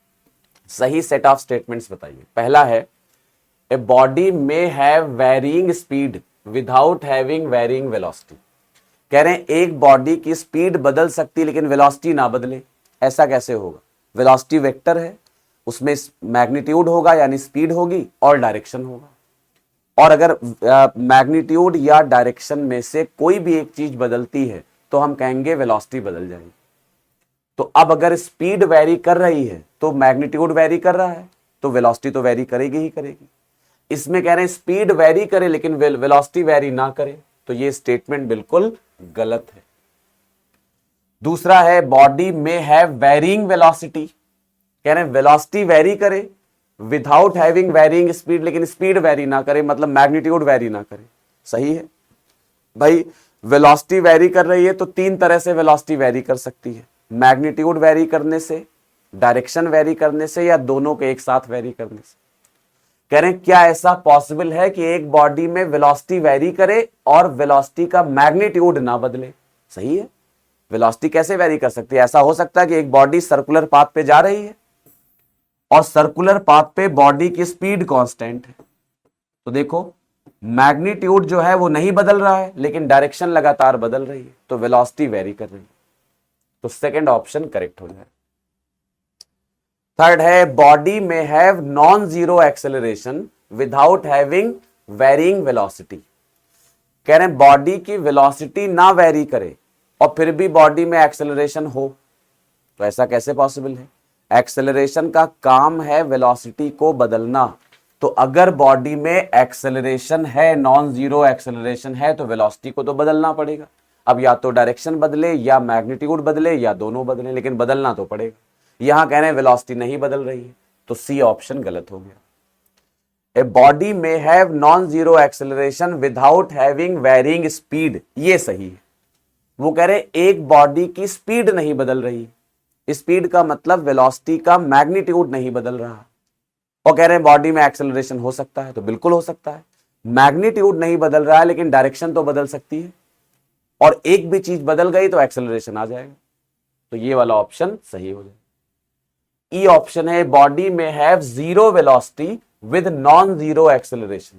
सही सेट ऑफ स्टेटमेंट्स बताइए। पहला है a body may have varying speed without having varying velocity. कह रहे हैं एक बॉडी की स्पीड बदल सकती लेकिन वेलोसिटी ना बदले, ऐसा कैसे होगा। वेलोसिटी वेक्टर है, उसमें मैग्नीट्यूड होगा यानी स्पीड होगी और डायरेक्शन होगा, और अगर मैग्नीट्यूड या डायरेक्शन में से कोई भी एक चीज बदलती है तो हम कहेंगे वेलोसिटी बदल जाएगी। तो अब अगर स्पीड वेरी कर रही है तो मैग्नीट्यूड वेरी कर रहा है तो वेलोसिटी तो वेरी करेगी ही करेगी। इसमें कह रहे हैं स्पीड वेरी करे लेकिन वेलोसिटी वेरी ना करे, तो ये स्टेटमेंट बिल्कुल गलत है। दूसरा है body may have varying velocity, कह रहे हैं वेलोसिटी वेरी करे विदाउट हैविंग वेरिंग स्पीड, लेकिन स्पीड वेरी ना करे, मतलब मैग्नीट्यूड वेरी ना करे। सही है भाई, वेलोसिटी वेरी कर रही है तो 3 तरह से वेलोसिटी वेरी कर सकती है, मैग्नीट्यूड वेरी करने से, डायरेक्शन वेरी करने से, या दोनों के एक साथ वेरी करने से। कह रहे हैं क्या ऐसा पॉसिबल है कि एक बॉडी में वेलोसिटी वेरी करे और वेलोसिटी का मैग्नीट्यूड ना बदले। सही है, वेलोसिटी कैसे वेरी कर सकती है। ऐसा हो सकता है कि एक बॉडी सर्कुलर पाथ पे जा रही है और सर्कुलर पाथ पे बॉडी की स्पीड कांस्टेंट है, तो देखो मैग्नीट्यूड जो है वो नहीं बदल रहा है लेकिन डायरेक्शन लगातार बदल रही है, तो वेलोसिटी वेरी कर रही है। तो सेकंड ऑप्शन करेक्ट हो जाए। थर्ड है body may have non zero acceleration without having varying velocity. कह रहे हैं बॉडी की वेलोसिटी ना वेरी करे और फिर भी बॉडी में एक्सेलरेशन हो, तो ऐसा कैसे पॉसिबल है। एक्सेलरेशन का काम है वेलोसिटी को बदलना, तो अगर बॉडी में एक्सेलरेशन है, नॉन जीरो एक्सेलरेशन है, तो वेलोसिटी को तो बदलना पड़ेगा। अब या तो डायरेक्शन बदले या मैग्नीट्यूड बदले या दोनों बदले, लेकिन बदलना तो पड़ेगा। यहां कह रहे हैं वेलोसिटी नहीं बदल रही है, तो सी ऑप्शन गलत हो गया। A body may have non zero acceleration without having varying speed, ये सही है। वो कह रहे एक बॉडी की स्पीड नहीं बदल रही, स्पीड का मतलब वेलोसिटी का मैग्नीट्यूड नहीं बदल रहा, और कह रहे हैं बॉडी में एक्सेलरेशन हो सकता है, तो बिल्कुल हो सकता है। मैग्नीट्यूड नहीं बदल रहा है लेकिन डायरेक्शन तो बदल सकती है, और एक भी चीज बदल गई तो एक्सेलरेशन आ जाएगा, तो ये वाला ऑप्शन सही हो जाएगा। ई ऑप्शन है body may have zero velocity with non zero acceleration.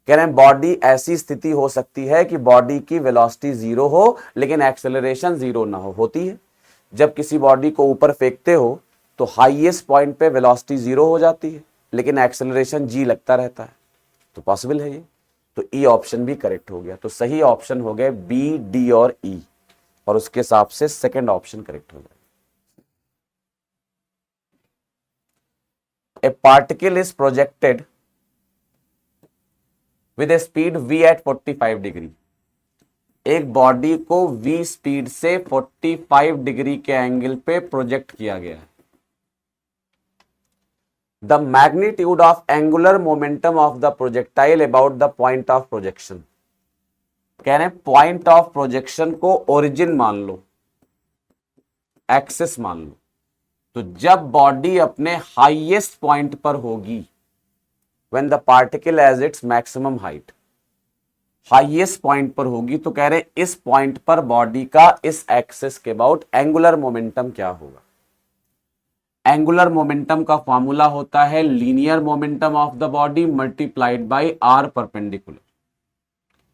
कह रहे हैं बॉडी ऐसी स्थिति हो सकती है कि बॉडी की वेलोसिटी जीरो हो लेकिन एक्सेलरेशन जीरो ना हो। होती है, जब किसी बॉडी को ऊपर फेंकते हो तो हाईएस्ट पॉइंट पे वेलोसिटी जीरो हो जाती है लेकिन एक्सेलरेशन जी लगता रहता है, तो पॉसिबल है ये। तो ई ऑप्शन भी करेक्ट हो गया, तो सही ऑप्शन हो गए बी, डी और ई, और उसके हिसाब से सेकंड ऑप्शन करेक्ट हो जाएगा। A particle is projected with a speed v at 45 degree. एक बॉडी को v स्पीड से 45 डिग्री के एंगल पे प्रोजेक्ट किया गया है। The magnitude of angular momentum of the projectile about the point of projection. कह रहे हैं पॉइंट ऑफ प्रोजेक्शन को ओरिजिन मान लो, एक्सिस मान लो, तो जब बॉडी अपने हाईएस्ट पॉइंट पर होगी, when the particle as its maximum height, highest point पर होगी, तो कह रहे इस पॉइंट पर बॉडी का इस एक्सिस के अबाउट एंगुलर मोमेंटम क्या होगा। एंगुलर मोमेंटम का फॉर्मूला होता है linear momentum of the body multiplied by R perpendicular,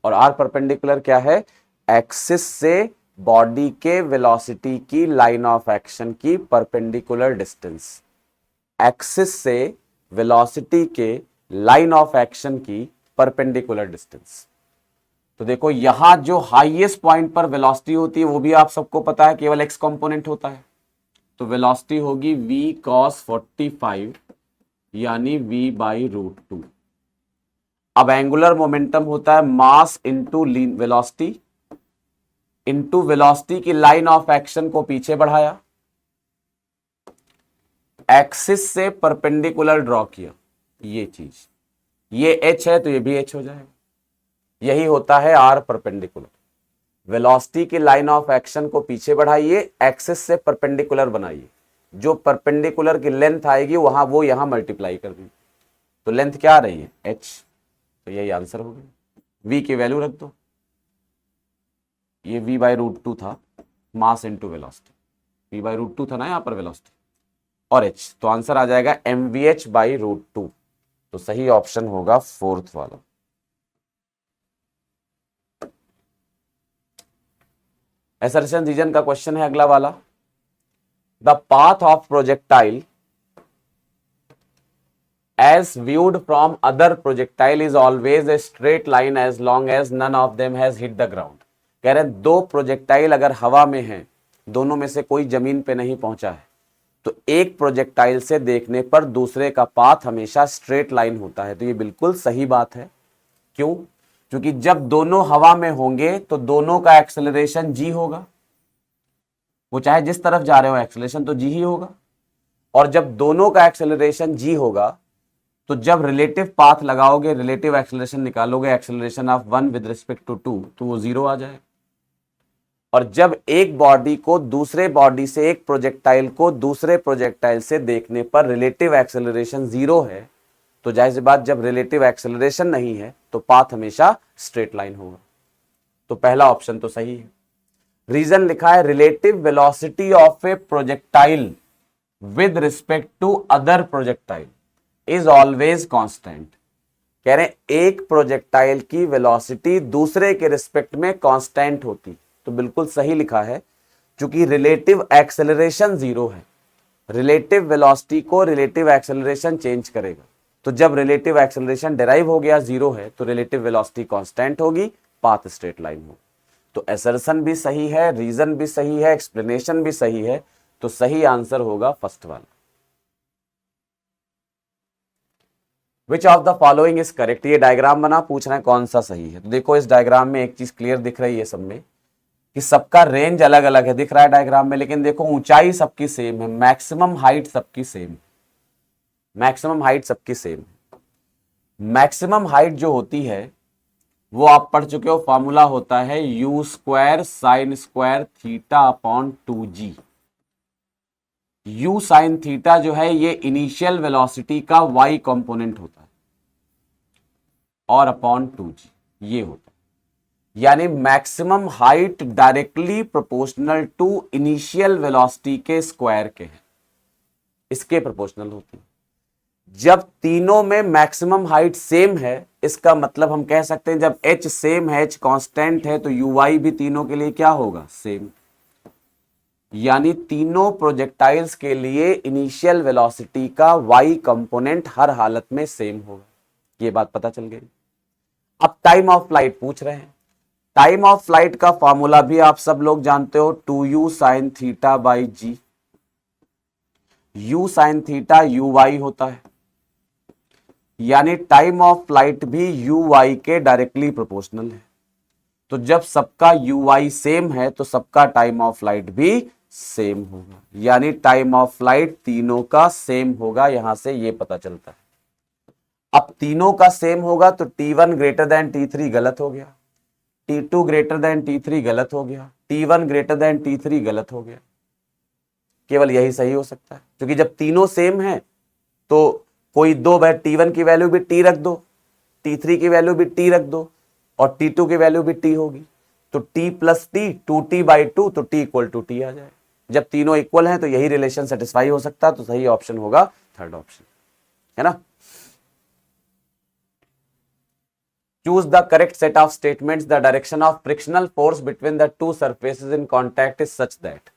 और आर परपेंडिकुलर क्या है, एक्सिस से बॉडी के वेलोसिटी की लाइन ऑफ एक्शन की परपेंडिकुलर डिस्टेंस, एक्सिस से वेलोसिटी के लाइन ऑफ एक्शन की परपेंडिकुलर डिस्टेंस। तो देखो यहां जो हाईएस्ट पॉइंट पर वेलोसिटी होती है वो भी आप सबको पता है केवल एक्स कंपोनेंट होता है, तो वेलोसिटी होगी v cos 45 यानी v बाई रूट टू। अब एंगुलर मोमेंटम होता है मास इंटू वेलोसिटी, इंटू वेलोसिटी की लाइन ऑफ एक्शन को पीछे बढ़ाया, एक्सिस से परपेंडिकुलर ड्रॉ किया, ये चीज, ये h है तो ये भी h हो जाएगा। यही होता है आर परपेंडिकुलर। वेलोसिटी की लाइन ऑफ एक्शन को पीछे बढ़ाइए, एक्सिस से परपेंडिकुलर बनाइए, जो परपेंडिकुलर की लेंथ आएगी वहां वो यहां मल्टीप्लाई कर दी, तो लेंथ क्या आ रही है h, तो यही आंसर हो गया। v की वैल्यू रख दो, ये v बाई रूट टू था, mass into velocity, v by root two था ना यहाँ पर वेलोसिटी, और h, तो आंसर आ जाएगा mvh बाई रूट टू, तो सही ऑप्शन होगा फोर्थ वाला। असर्शन रीजन का क्वेश्चन है अगला वाला। The path of projectile as viewed from other projectile is always a straight line as long as none of them has hit the ground। कह रहे हैं दो प्रोजेक्टाइल अगर हवा में हैं, दोनों में से कोई जमीन पे नहीं पहुंचा है, तो एक प्रोजेक्टाइल से देखने पर दूसरे का पाथ हमेशा स्ट्रेट लाइन होता है, तो ये बिल्कुल सही बात है। क्यों? क्योंकि जब दोनों हवा में होंगे तो दोनों का एक्सेलरेशन जी होगा, वो चाहे जिस तरफ जा रहे हो एक्सेलरेशन तो जी ही होगा, और जब दोनों का एक्सेलरेशन जी होगा तो जब रिलेटिव पाथ लगाओगे, रिलेटिव एक्सेलरेशन निकालोगे, acceleration of 1 with respect to 2, तो वो जीरो आ जाए। और जब एक बॉडी को दूसरे बॉडी से, एक प्रोजेक्टाइल को दूसरे प्रोजेक्टाइल से देखने पर रिलेटिव एक्सेलरेशन जीरो है, तो जाहिर सी बात जब रिलेटिव एक्सेलरेशन नहीं है तो पाथ हमेशा स्ट्रेट लाइन होगा, तो पहला ऑप्शन तो सही है। रीजन लिखा है relative velocity of a projectile with respect to other projectile is always constant. कह रहे हैं एक प्रोजेक्टाइल की वेलोसिटी दूसरे के रिस्पेक्ट में कांस्टेंट होती, तो बिल्कुल सही लिखा है, क्योंकि रिलेटिव एक्सेलरेशन जीरो है, रिलेटिव वेलोसिटी को रिलेटिव एक्सेलरेशन चेंज करेगा, तो जब रिलेटिव एक्सेलरेशन डिराइव हो गया जीरो है तो रिलेटिव वेलोसिटी कांस्टेंट होगी, पाथ स्ट्रेट लाइन होगी। तो असर्शन भी सही है, रीजन भी सही है, एक्सप्लेनेशन भी सही है, तो सही आंसर होगा फर्स्ट वाला। Which of the following is correct. ये डायग्राम बना, पूछ रहे हैं कौन सा सही है। तो देखो इस डायग्राम में एक चीज क्लियर दिख रही है सब में कि सबका रेंज अलग अलग है, दिख रहा है डायग्राम में, लेकिन देखो ऊंचाई सबकी सेम है, मैक्सिमम हाइट सबकी सेम है, मैक्सिमम हाइट सबकी सेम है। मैक्सिमम हाइट जो होती है वो आप पढ़ चुके हो, फॉर्मूला होता है U square sine square theta upon 2g। U sine theta जो है ये इनिशियल वेलोसिटी का y कंपोनेंट होता है और अपॉन 2g ये होता है, यानी maximum height directly proportional to initial velocity के स्क्वायर के है, इसके प्रोपोर्शनल होती है। जब तीनों में मैक्सिमम हाइट सेम है, इसका मतलब हम कह सकते हैं जब h सेम है, h कांस्टेंट है, तो ui भी तीनों के लिए क्या होगा, सेम। यानी तीनों प्रोजेक्टाइल्स के लिए इनिशियल वेलोसिटी का y कंपोनेंट हर हालत में सेम होगा, ये बात पता चल गई। अब टाइम ऑफ फ्लाइट पूछ रहे हैं। टाइम ऑफ फ्लाइट का फॉर्मूला भी आप सब लोग जानते हो, 2u sine theta by g। u sine theta uy होता है, यानी टाइम ऑफ फ्लाइट भी uy के डायरेक्टली प्रोपोर्शनल है। तो जब सबका uy सेम है तो सबका टाइम ऑफ फ्लाइट भी सेम होगा, यानी टाइम ऑफ फ्लाइट तीनों का सेम होगा, यहां से ये पता चलता है। अब तीनों का सेम होगा तो T1 ग्रेटर देन T3 गलत हो गया, T2 ग्रेटर देन T3 गलत हो गया, T1 ग्रेटर देन T3 गलत हो गया, केवल यही सही हो सकता है। क्योंकि जब तीनों सेम है तो कोई दो बार T1 की वैल्यू भी T रख दो, T3 की वैल्यू भी T रख दो और T2 की वैल्यू भी T होगी, तो T plus T 2T by 2, तो T इक्वल टू T आ जाए। जब तीनों इक्वल हैं तो यही रिलेशन सेटिस्फाई हो सकता है, तो सही ऑप्शन होगा थर्ड ऑप्शन, है ना। Choose the correct set of statements, the direction of frictional force between the two surfaces in contact is such that.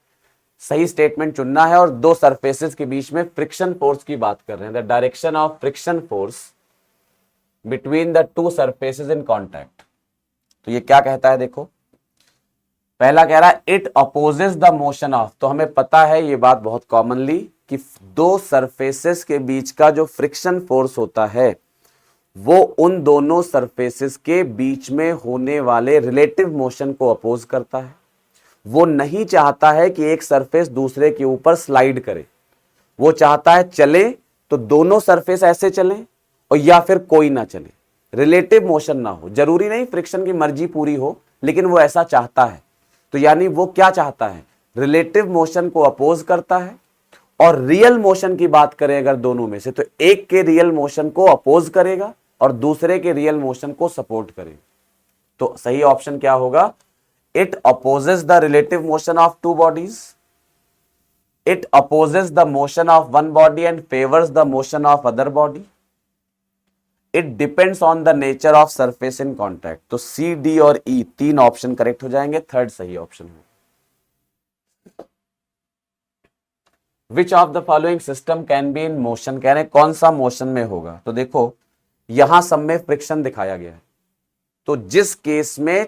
सही स्टेटमेंट चुनना है और दो सरफेसेस के बीच में फ्रिक्शन फोर्स की बात कर रहे हैं। The direction of friction force between the two surfaces in contact, तो ये क्या कहता है, देखो पहला कह रहा है it opposes the motion of. तो हमें पता है ये बात बहुत कॉमनली कि दो सरफेसेस के बीच का जो फ्रिक्शन फोर्स होता है वो उन दोनों सरफेसेस के बीच में होने वाले रिलेटिव मोशन को अपोज करता है। वो नहीं चाहता है कि एक सरफेस दूसरे के ऊपर स्लाइड करे, वो चाहता है चले तो दोनों सरफेस ऐसे चलें और या फिर कोई ना चले, रिलेटिव मोशन ना हो। जरूरी नहीं फ्रिक्शन की मर्जी पूरी हो, लेकिन वो ऐसा चाहता है। तो यानी वो क्या चाहता है, रिलेटिव मोशन को अपोज करता है। और रियल मोशन की बात करें अगर दोनों में से, तो एक के रियल मोशन को अपोज करेगा और दूसरे के रियल मोशन को सपोर्ट करेगा। तो सही ऑप्शन क्या होगा, it opposes the relative motion of two bodies, it opposes the motion of one body and favours the motion of other body, it depends on the nature of surface in contact. तो सी, डी और ई तीन ऑप्शन करेक्ट हो जाएंगे, थर्ड सही ऑप्शन होगा। Which of the following system can be in motion, कह रहे कौन सा मोशन में होगा। तो देखो यहां सब में फ्रिक्शन दिखाया गया है, तो जिस केस में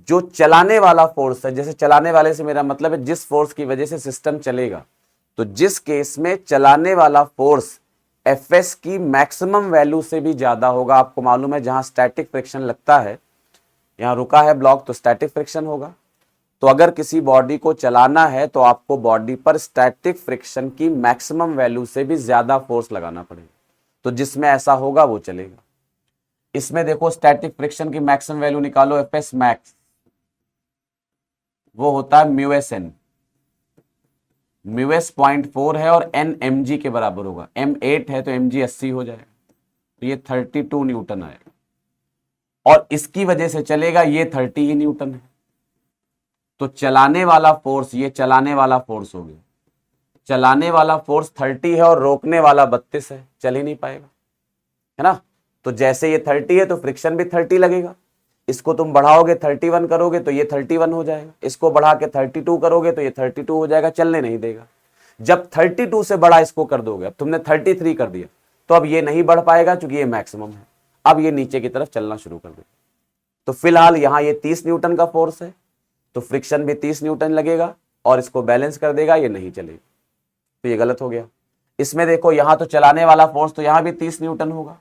जो चलाने वाला फोर्स है, जैसे चलाने वाले से मेरा मतलब है जिस फोर्स की वजह से सिस्टम चलेगा, तो जिस केस में चलाने वाला फोर्स Fs की मैक्सिमम वैल्यू से भी ज्यादा होगा, आपको मालूम है जहां स्टैटिक फ्रिक्शन लगता है, यहां रुका है ब्लॉक तो स्टैटिक फ्रिक्शन होगा। तो अगर किसी बॉडी को चलाना है तो आपको बॉडी पर स्टैटिक फ्रिक्शन की मैक्सिमम वैल्यू से भी ज्यादा फोर्स लगाना पड़ेगा, तो जिसमें ऐसा होगा वो चलेगा। इसमें देखो स्टैटिक फ्रिक्शन की मैक्सिमम वैल्यू निकालो, Fs मैक्स वो होता है म्यूएस एन, म्यूएस 0.4 है और एन mg के बराबर होगा, m 8 है तो mg 80 हो जाएगा, तो ये 32 न्यूटन आएगा और इसकी वजह से चलेगा, ये 30 ही न्यूटन है। तो चलाने वाला फोर्स, ये चलाने वाला फोर्स हो गया, चलाने वाला फोर्स 30 है और रोकने वाला 32 है, चल ही नहीं पाएगा, है ना। तो जैसे ये 30 है तो फ्रिक्शन भी 30 लगेगा, इसको तुम बढ़ाओगे 31 करोगे तो ये 31 हो जाएगा, इसको बढ़ा के 32 करोगे तो ये 32 हो जाएगा, चलने नहीं देगा। जब 32 से बड़ा इसको कर दोगे, अब तुमने 33 कर दिया, तो अब ये नहीं बढ़ पाएगा क्योंकि ये मैक्सिमम है, अब ये नीचे की तरफ चलना शुरू कर देगा। तो फिलहाल यहां ये 30 न्यूटन का फोर्स है, तो फ्रिक्शन भी 30 न्यूटन लगेगा और इसको बैलेंस कर देगा, ये नहीं चलेगा, तो ये गलत हो गया। इसमें देखो यहां तो चलाने वाला फोर्स तो यहां भी 30 न्यूटन होगा,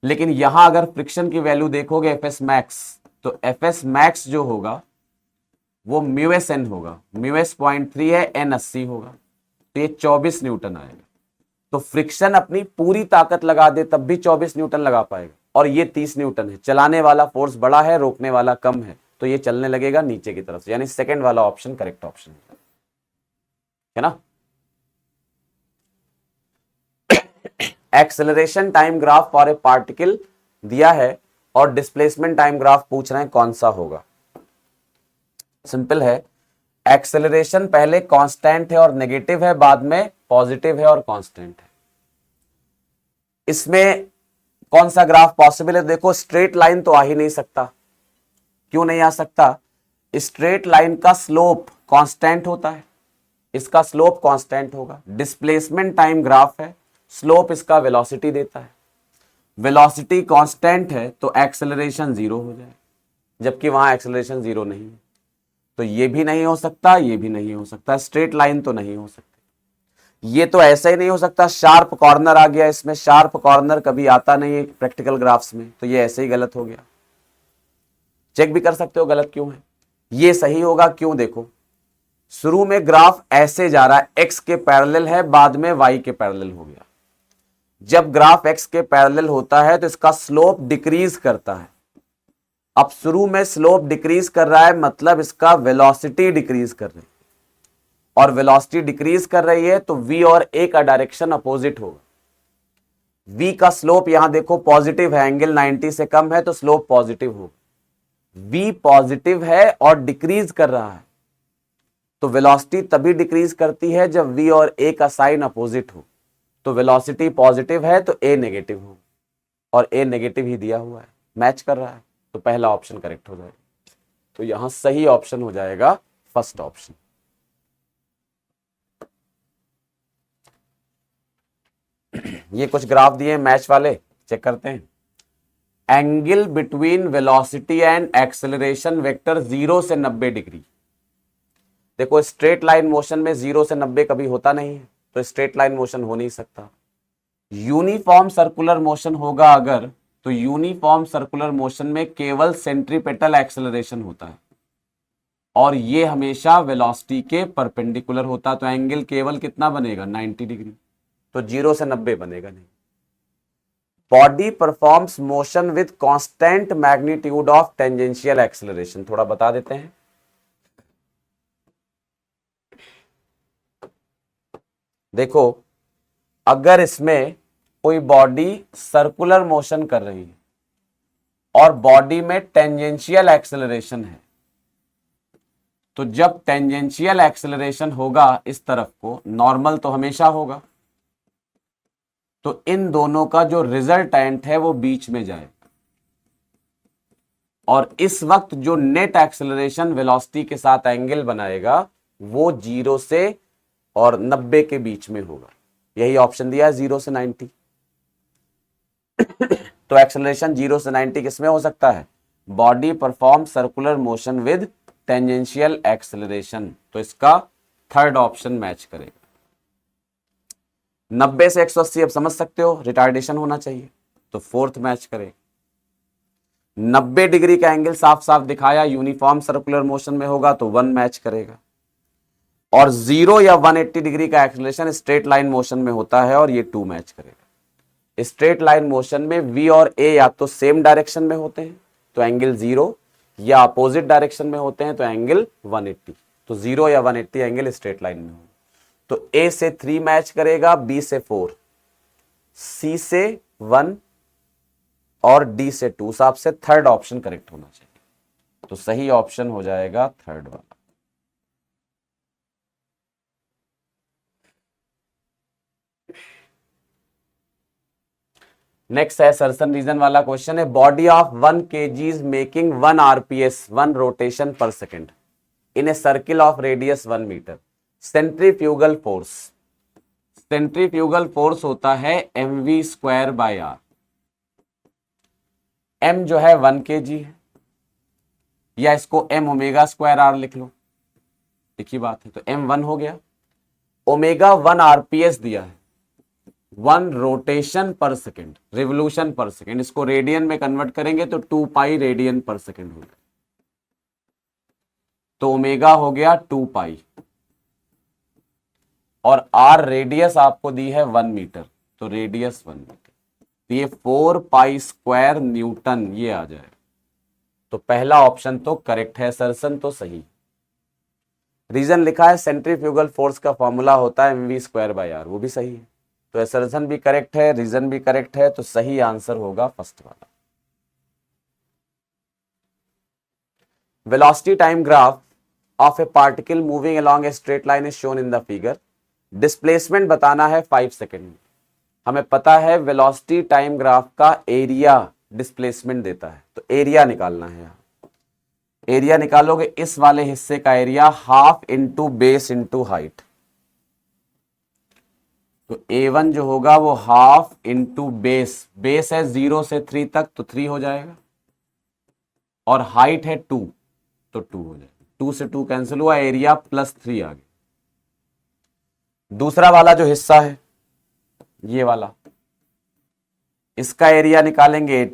लेकिन यहां अगर फ्रिक्शन की वैल्यू देखोगे Fs मैक्स, तो Fs मैक्स जो होगा वो म्यू एस एन होगा, म्यू एस 0.3 है, एन 80 होगा, तो ये 24 न्यूटन आएगा। तो फ्रिक्शन अपनी पूरी ताकत लगा दे तब भी 24 न्यूटन लगा पाएगा, और ये 30 न्यूटन है। चलाने वाला फोर्स बड़ा है, रोकने वाला कम है, तो ये चलने लगेगा नीचे की तरफ से, यानी सेकंड वाला ऑप्शन करेक्ट ऑप्शन है ना। Acceleration time graph for a particle दिया है और डिस्प्लेसमेंट टाइम ग्राफ पूछ रहे हैं, कौन सा होगा। सिंपल है, एक्सेलरेशन पहले कांस्टेंट है और नेगेटिव है, बाद में पॉजिटिव है और कांस्टेंट है। इसमें कौन सा ग्राफ पॉसिबल है? देखो स्ट्रेट लाइन तो आ ही नहीं सकता। क्यों नहीं आ सकता? स्ट्रेट लाइन का स्लोप कांस्टेंट होता है, इसका स्लोप कांस्टेंट होगा। डिस्प्लेसमेंट टाइम ग्राफ है, स्लोप इसका वेलोसिटी देता है, वेलोसिटी कांस्टेंट है तो एक्सेलरेशन जीरो हो जाए, जबकि वहां एक्सेलरेशन जीरो नहीं है। तो ये भी नहीं हो सकता, ये भी नहीं हो सकता, स्ट्रेट लाइन तो नहीं हो सकती। ये तो ऐसा ही नहीं हो सकता, शार्प कॉर्नर आ गया इसमें, शार्प कॉर्नर कभी आता नहीं है प्रैक्टिकल ग्राफ्स में, तो ये ऐसे ही गलत हो गया। चेक भी कर सकते हो गलत क्यों है। ये सही होगा क्यों? देखो शुरू में ग्राफ ऐसे जा रहा है, एक्स के पैरेलल है, बाद में वाई के पैरेलल हो गया। जब ग्राफ एक्स के पैरेलल होता है तो इसका स्लोप डिक्रीज करता है। अब शुरू में स्लोप डिक्रीज कर रहा है, मतलब इसका वेलोसिटी डिक्रीज कर रही है, और वेलोसिटी डिक्रीज कर रही है तो v और a का डायरेक्शन अपोजिट होगा। v का स्लोप यहां देखो पॉजिटिव है, एंगल 90 से कम है तो स्लोप पॉजिटिव होगा। v पॉजिटिव है और डिक्रीज कर रहा है, तो वेलोसिटी तभी डिक्रीज करती है जब v और a का साइन अपोजिट हो। तो वेलोसिटी पॉजिटिव है तो a नेगेटिव हो, और a नेगेटिव ही दिया हुआ है, मैच कर रहा है, तो पहला ऑप्शन करेक्ट हो जाएगा। तो यहां सही ऑप्शन हो जाएगा फर्स्ट ऑप्शन। ये कुछ ग्राफ दिए मैच वाले, चेक करते हैं। Angle between velocity and acceleration vector 0 से 90 डिग्री। देखो स्ट्रेट लाइन मोशन में 0 से 90 कभी होता नहीं है, तो स्ट्रेट लाइन मोशन हो नहीं सकता। यूनिफॉर्म सर्कुलर मोशन होगा अगर, तो यूनिफॉर्म सर्कुलर मोशन में केवल सेंट्रीपेटल एक्सेलरेशन होता है, और ये हमेशा वेलोसिटी के परपेंडिकुलर होता है, तो एंगल केवल कितना बनेगा? 90 डिग्री, तो 0 से 90 बनेगा नहीं। Body performs motion with constant magnitude of tangential acceleration, थोड़ा बता देते हैं। देखो अगर इसमें कोई बॉडी सर्कुलर मोशन कर रही है और बॉडी में टेंजेंशियल एक्सेलरेशन है, तो जब टेंजेंशियल एक्सेलरेशन होगा इस तरफ को, नॉर्मल तो हमेशा होगा, तो इन दोनों का जो रिजल्टेंट है वो बीच में जाएगा, और इस वक्त जो नेट एक्सेलरेशन वेलोसिटी के साथ एंगल बनाएगा वो 0 से और 90 के बीच में होगा। यही ऑप्शन दिया है 0 से 90। तो एक्सेलरेशन 0 से 90 किसमें हो सकता है? Body perform circular motion with tangential acceleration, तो इसका थर्ड ऑप्शन मैच करेगा। 90 से 180 अब समझ सकते हो रिटार्डेशन होना चाहिए, तो फोर्थ मैच करेगा। 90 डिग्री का एंगल साफ साफ दिखाया, यूनिफॉर्म सर्कुलर मोशन में होगा तो 1 मैच करेगा, और 0 या 180 डिग्री का एक्सेलरेशन स्ट्रेट लाइन मोशन में होता है और ये 2 मैच करेगा। स्ट्रेट लाइन मोशन में v और a या तो सेम डायरेक्शन में होते हैं तो एंगल 0, या अपोजिट डायरेक्शन में होते हैं तो एंगल 180, तो 0 या 180 एंगल स्ट्रेट लाइन में हो। तो a से 3 मैच करेगा, b से 4, c से 1 और d से 2, हिसाब से थर्ड ऑप्शन करेक्ट होना चाहिए, तो सही ऑप्शन हो जाएगा थर्ड वाला। नेक्स्ट है सर्सन रीजन वाला क्वेश्चन है, body of 1 kg making 1 rps 1 rotation per second in a circle of radius 1 metre. Centrifugal force, centrifugal force होता है mv²/r। m जो है 1 kg है, या इसको m ω² लिख लो, एक ही बात है, तो m 1 हो गया। ओमेगा 1 rps दिया है, 1 rotation per second, revolution per second, इसको रेडियन में कन्वर्ट करेंगे तो 2 पाई रेडियन पर सेकेंड होगा। तो ओमेगा हो गया 2 पाई, और आर रेडियस आपको दी है 1 मीटर, तो रेडियस 1 मीटर, तो ये 4 पाई स्क्वायर न्यूटन ये आ जाए। तो पहला ऑप्शन तो करेक्ट है, असर्शन तो सही। रीजन लिखा है सेंट्रीफ्यूगल फोर्स का फॉर्मूला होता है mv स्क्वायर बाय आर, वो भी सही है। तो असर्शन भी करेक्ट है, रीजन भी करेक्ट है, तो सही आंसर होगा फर्स्ट वाला। Velocity time graph of a particle moving along a straight line is shown in the figure. Displacement बताना है 5 सेकेंड में। हमें पता है वेलोसिटी टाइम ग्राफ का एरिया डिस्प्लेसमेंट देता है, तो एरिया निकालना है। यहां एरिया निकालोगे, इस वाले हिस्से का area half into base into height, तो A1 जो होगा वो हाफ इंटू बेस, बेस है 0 से 3 तक तो 3 हो जाएगा, और हाइट है 2 तो 2 हो जाएगा। 2 से 2 कैंसिल हुआ, एरिया +3 आ गया। दूसरा वाला जो हिस्सा है ये वाला, इसका एरिया निकालेंगे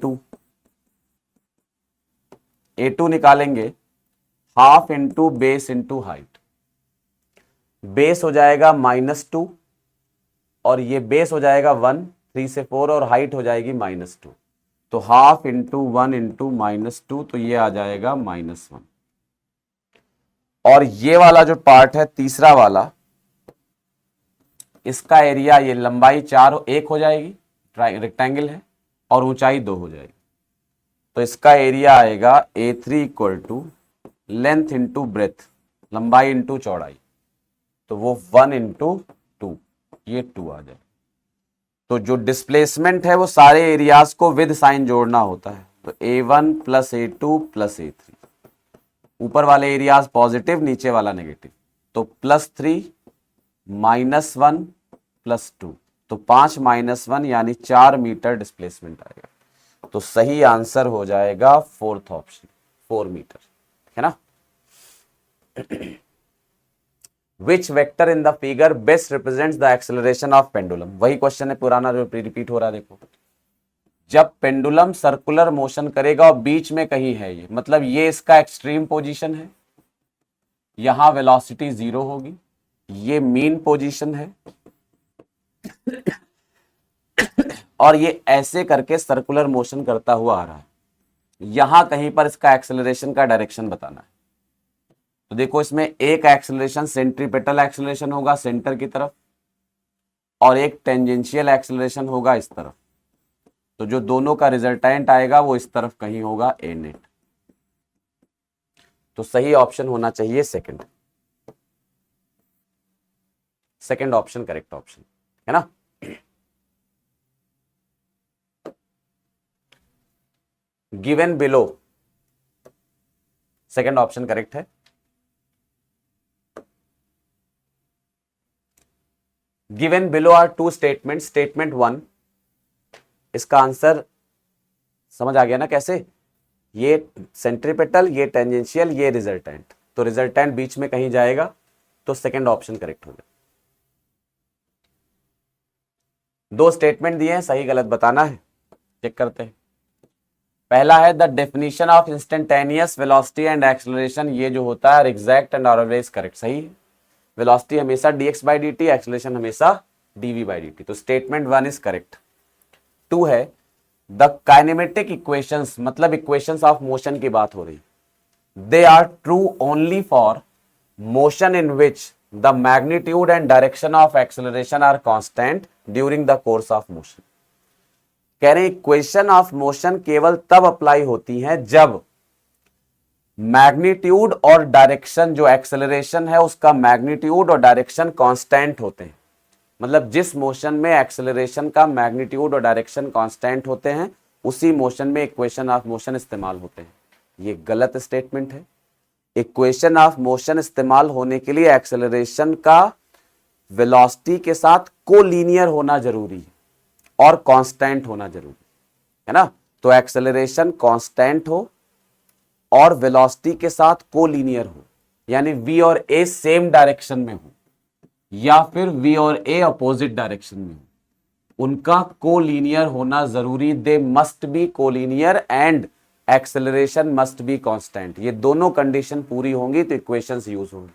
A2 निकालेंगे half into base into height. Base हो जाएगा -2 और ये बेस हो जाएगा 1, 3 से 4, और हाइट हो जाएगी -2, तो हाफ इंटू 1 इंटू -2, तो ये आ जाएगा -1। और ये वाला जो पार्ट है तीसरा वाला, इसका एरिया, ये लंबाई 1 हो जाएगी, रेक्टेंगल है, और ऊंचाई 2 हो जाएगी, तो इसका एरिया आएगा A3 equal to length into breadth, लंबाई इंटू चौड़ाई, तो वो 1 इंटू 2, ये 2 आ जाए। तो जो डिस्प्लेसमेंट है वो सारे एरियाज को विद साइन जोड़ना होता है, तो A1 + A2 + A3, ऊपर वाले एरियाज पॉजिटिव, नीचे वाला नेगेटिव, तो +3 -1 +2, तो 5 - 1 यानी 4 मीटर डिस्प्लेसमेंट आएगा। तो सही आंसर हो जाएगा फोर्थ ऑप्शन, 4 मीटर, है ना। Which vector in the figure best represents the acceleration of pendulum. वही क्वेश्चन है पुराना जो रिपीट हो रहा है। देखो, जब पेंडुलम सर्कुलर मोशन करेगा और बीच में कहीं है ये, मतलब ये इसका एक्सट्रीम पोजीशन है, यहां वेलोसिटी 0 होगी, ये मीन पोजीशन है, और ये ऐसे करके सर्कुलर मोशन करता हुआ आ रहा है। यहां कहीं पर इसका एक्सेलरेशन का डायरेक्शन बताना है। तो देखो, इसमें एक एक्सेलरेशन सेंट्रीपेटल एक्सेलरेशन होगा सेंटर की तरफ, और एक टेंजेंशियल एक्सेलरेशन होगा इस तरफ। तो जो दोनों का रिजल्टेंट आएगा वो इस तरफ कहीं होगा ए नेट। तो सही ऑप्शन होना चाहिए सेकंड ऑप्शन करेक्ट ऑप्शन, है ना। Given below, second option correct है। Given below are 2 statement. Statement 1, इसका आंसर समझ आ गया ना कैसे, ये सेंट्रीपेटल, ये टेंजेंशियल, ये रिजल्टेंट, तो रिजल्टेंट बीच में कहीं जाएगा, तो सेकंड ऑप्शन करेक्ट हो गया। 2 स्टेटमेंट दिए हैं, सही गलत बताना है, चेक करते हैं। पहला है the definition of instantaneous velocity and acceleration, ये जो होता है एग्जैक्ट एंड ऑलवेज करेक्ट, सही है। वेलोसिटी हमेशा dx/dt, एक्सेलरेशन हमेशा dv/dt, तो स्टेटमेंट 1 इज करेक्ट। 2 है द काइनेमेटिक इक्वेशंस, मतलब इक्वेशंस ऑफ मोशन की बात हो रही, they are true only for motion in which the magnitude and direction of acceleration are constant during the course of motion. कह रहे हैं इक्वेशन ऑफ मोशन केवल तब अप्लाई होती हैं जब मैग्नीट्यूड और डायरेक्शन, जो एक्सेलरेशन है उसका मैग्नीट्यूड और डायरेक्शन कांस्टेंट होते हैं। मतलब जिस मोशन में एक्सेलरेशन का मैग्नीट्यूड और डायरेक्शन कांस्टेंट होते हैं, उसी मोशन में इक्वेशन ऑफ मोशन इस्तेमाल होते हैं। ये गलत स्टेटमेंट है। इक्वेशन ऑफ मोशन इस्तेमाल होने के लिए एक्सेलरेशन का वेलोसिटी के साथ कोलिनियर होना जरूरी है और कांस्टेंट होना जरूरी है ना। तो एक्सेलरेशन कांस्टेंट हो और वेलोसिटी के साथ कोलिनियर हो, यानी v और a सेम डायरेक्शन में हो, या फिर v और a अपोजिट डायरेक्शन में हो, उनका कोलिनियर होना जरूरी। They must be collinear and acceleration must be constant. ये दोनों कंडीशन पूरी होंगी तो इक्वेशंस यूज होंगी।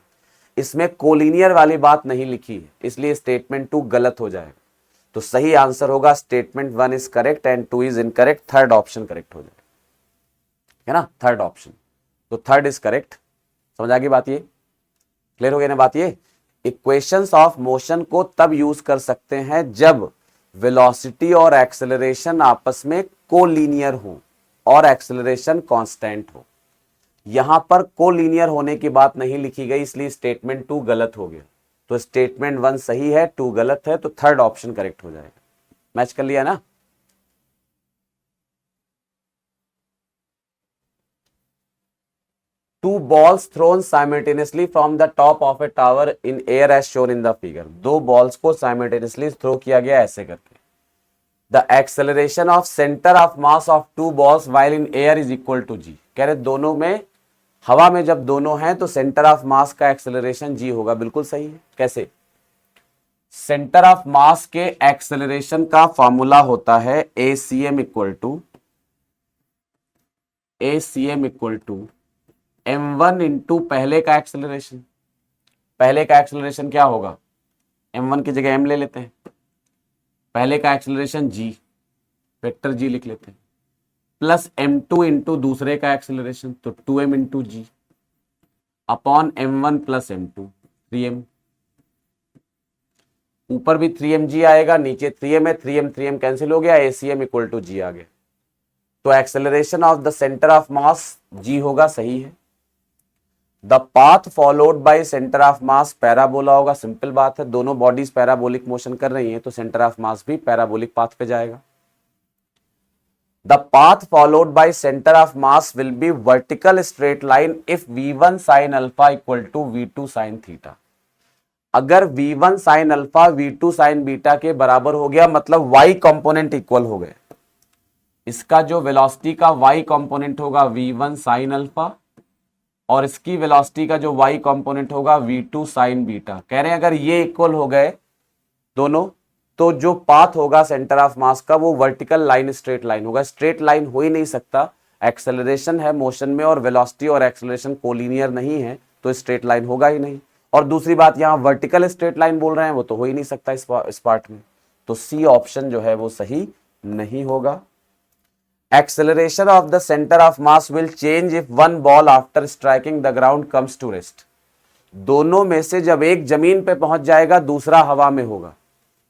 इसमें कोलिनियर वाली बात नहीं लिखी है, इसलिए स्टेटमेंट 2 गलत हो जाएगा। तो सही आंसर होगा statement 1 is correct and 2 is incorrect. Third option correct हो जाएगा, है ना, थर्ड ऑप्शन। तो थर्ड इज करेक्ट। समझ आ गई बात? ये क्लियर हो गया ना बात? ये इक्वेशंस ऑफ मोशन को तब यूज कर सकते हैं जब वेलोसिटी और एक्सेलरेशन आपस में कोलिनियर हो और एक्सेलरेशन कांस्टेंट हो। यहां पर कोलिनियर होने की बात नहीं लिखी गई, इसलिए स्टेटमेंट 2 गलत हो गया। तो स्टेटमेंट 1 सही है, 2 गलत है, तो थर्ड ऑप्शन करेक्ट हो जाएगा। मैच कर लिया ना? Two balls thrown simultaneously from the top of a tower in air as shown in the figure। दो बॉल्स को साइमल्टेनियसली थ्रो किया गया ऐसे करके। The acceleration of center of mass of two balls while in air is equal to g। कह रहे दोनों में, हवा में जब दोनों हैं तो सेंटर ऑफ मास का एक्सेलरेशन g होगा। बिल्कुल सही है। कैसे? सेंटर ऑफ मास के एक्सेलरेशन का फॉर्मूला होता है ACM equal to m1 into पहले का एक्सेलरेशन। पहले का एक्सेलरेशन क्या होगा? m1 की जगह m ले लेते हैं। पहले का एक्सेलरेशन g, वेक्टर g लिख लेते हैं, प्लस m2 इंटू दूसरे का एक्सेलरेशन, तो 2m into g upon m1 plus m2, 3m। ऊपर भी 3mg आएगा, नीचे 3m है, 3m कैंसिल हो गया, ACM इक्वल टू g आ गया। तो acceleration of the centre of mass g होगा। सही है। The path followed by centre of mass parabola होगा। सिंपल बात है, दोनों बॉडीज पैराबोलिक मोशन कर रही हैं तो सेंटर ऑफ मास भी पैराबोलिक पाथ पे जाएगा। The path followed by centre of mass will be vertical straight line if v1 sin alpha equal to v2 sin theta. अगर v1 sin alpha v2 sin beta के बराबर हो गया, मतलब y कंपोनेंट इक्वल हो गए। इसका जो वेलोसिटी का y कंपोनेंट होगा v1 sin अल्फा, और इसकी वेलोसिटी का जो y कंपोनेंट होगा v2 sin बीटा। कह रहे हैं अगर ये इक्वल हो गए दोनों, तो जो पाथ होगा सेंटर ऑफ मास का वो वर्टिकल लाइन, स्ट्रेट लाइन होगा। स्ट्रेट लाइन हो ही नहीं सकता, एक्सेलरेशन है मोशन में और वेलोसिटी और एक्सेलरेशन कोलिनियर नहीं है, तो स्ट्रेट लाइन होगा ही नहीं। और दूसरी बात, यहां वर्टिकल स्ट्रेट लाइन बोल रहे हैं, वो तो हो ही नहीं सकता इस पार्ट में। तो सी ऑप्शन जो है वो सही नहीं होगा। Acceleration of the center of mass will change if one ball after striking the ground comes to rest। दोनों में से जब एक जमीन पे पहुंच जाएगा, दूसरा हवा में होगा,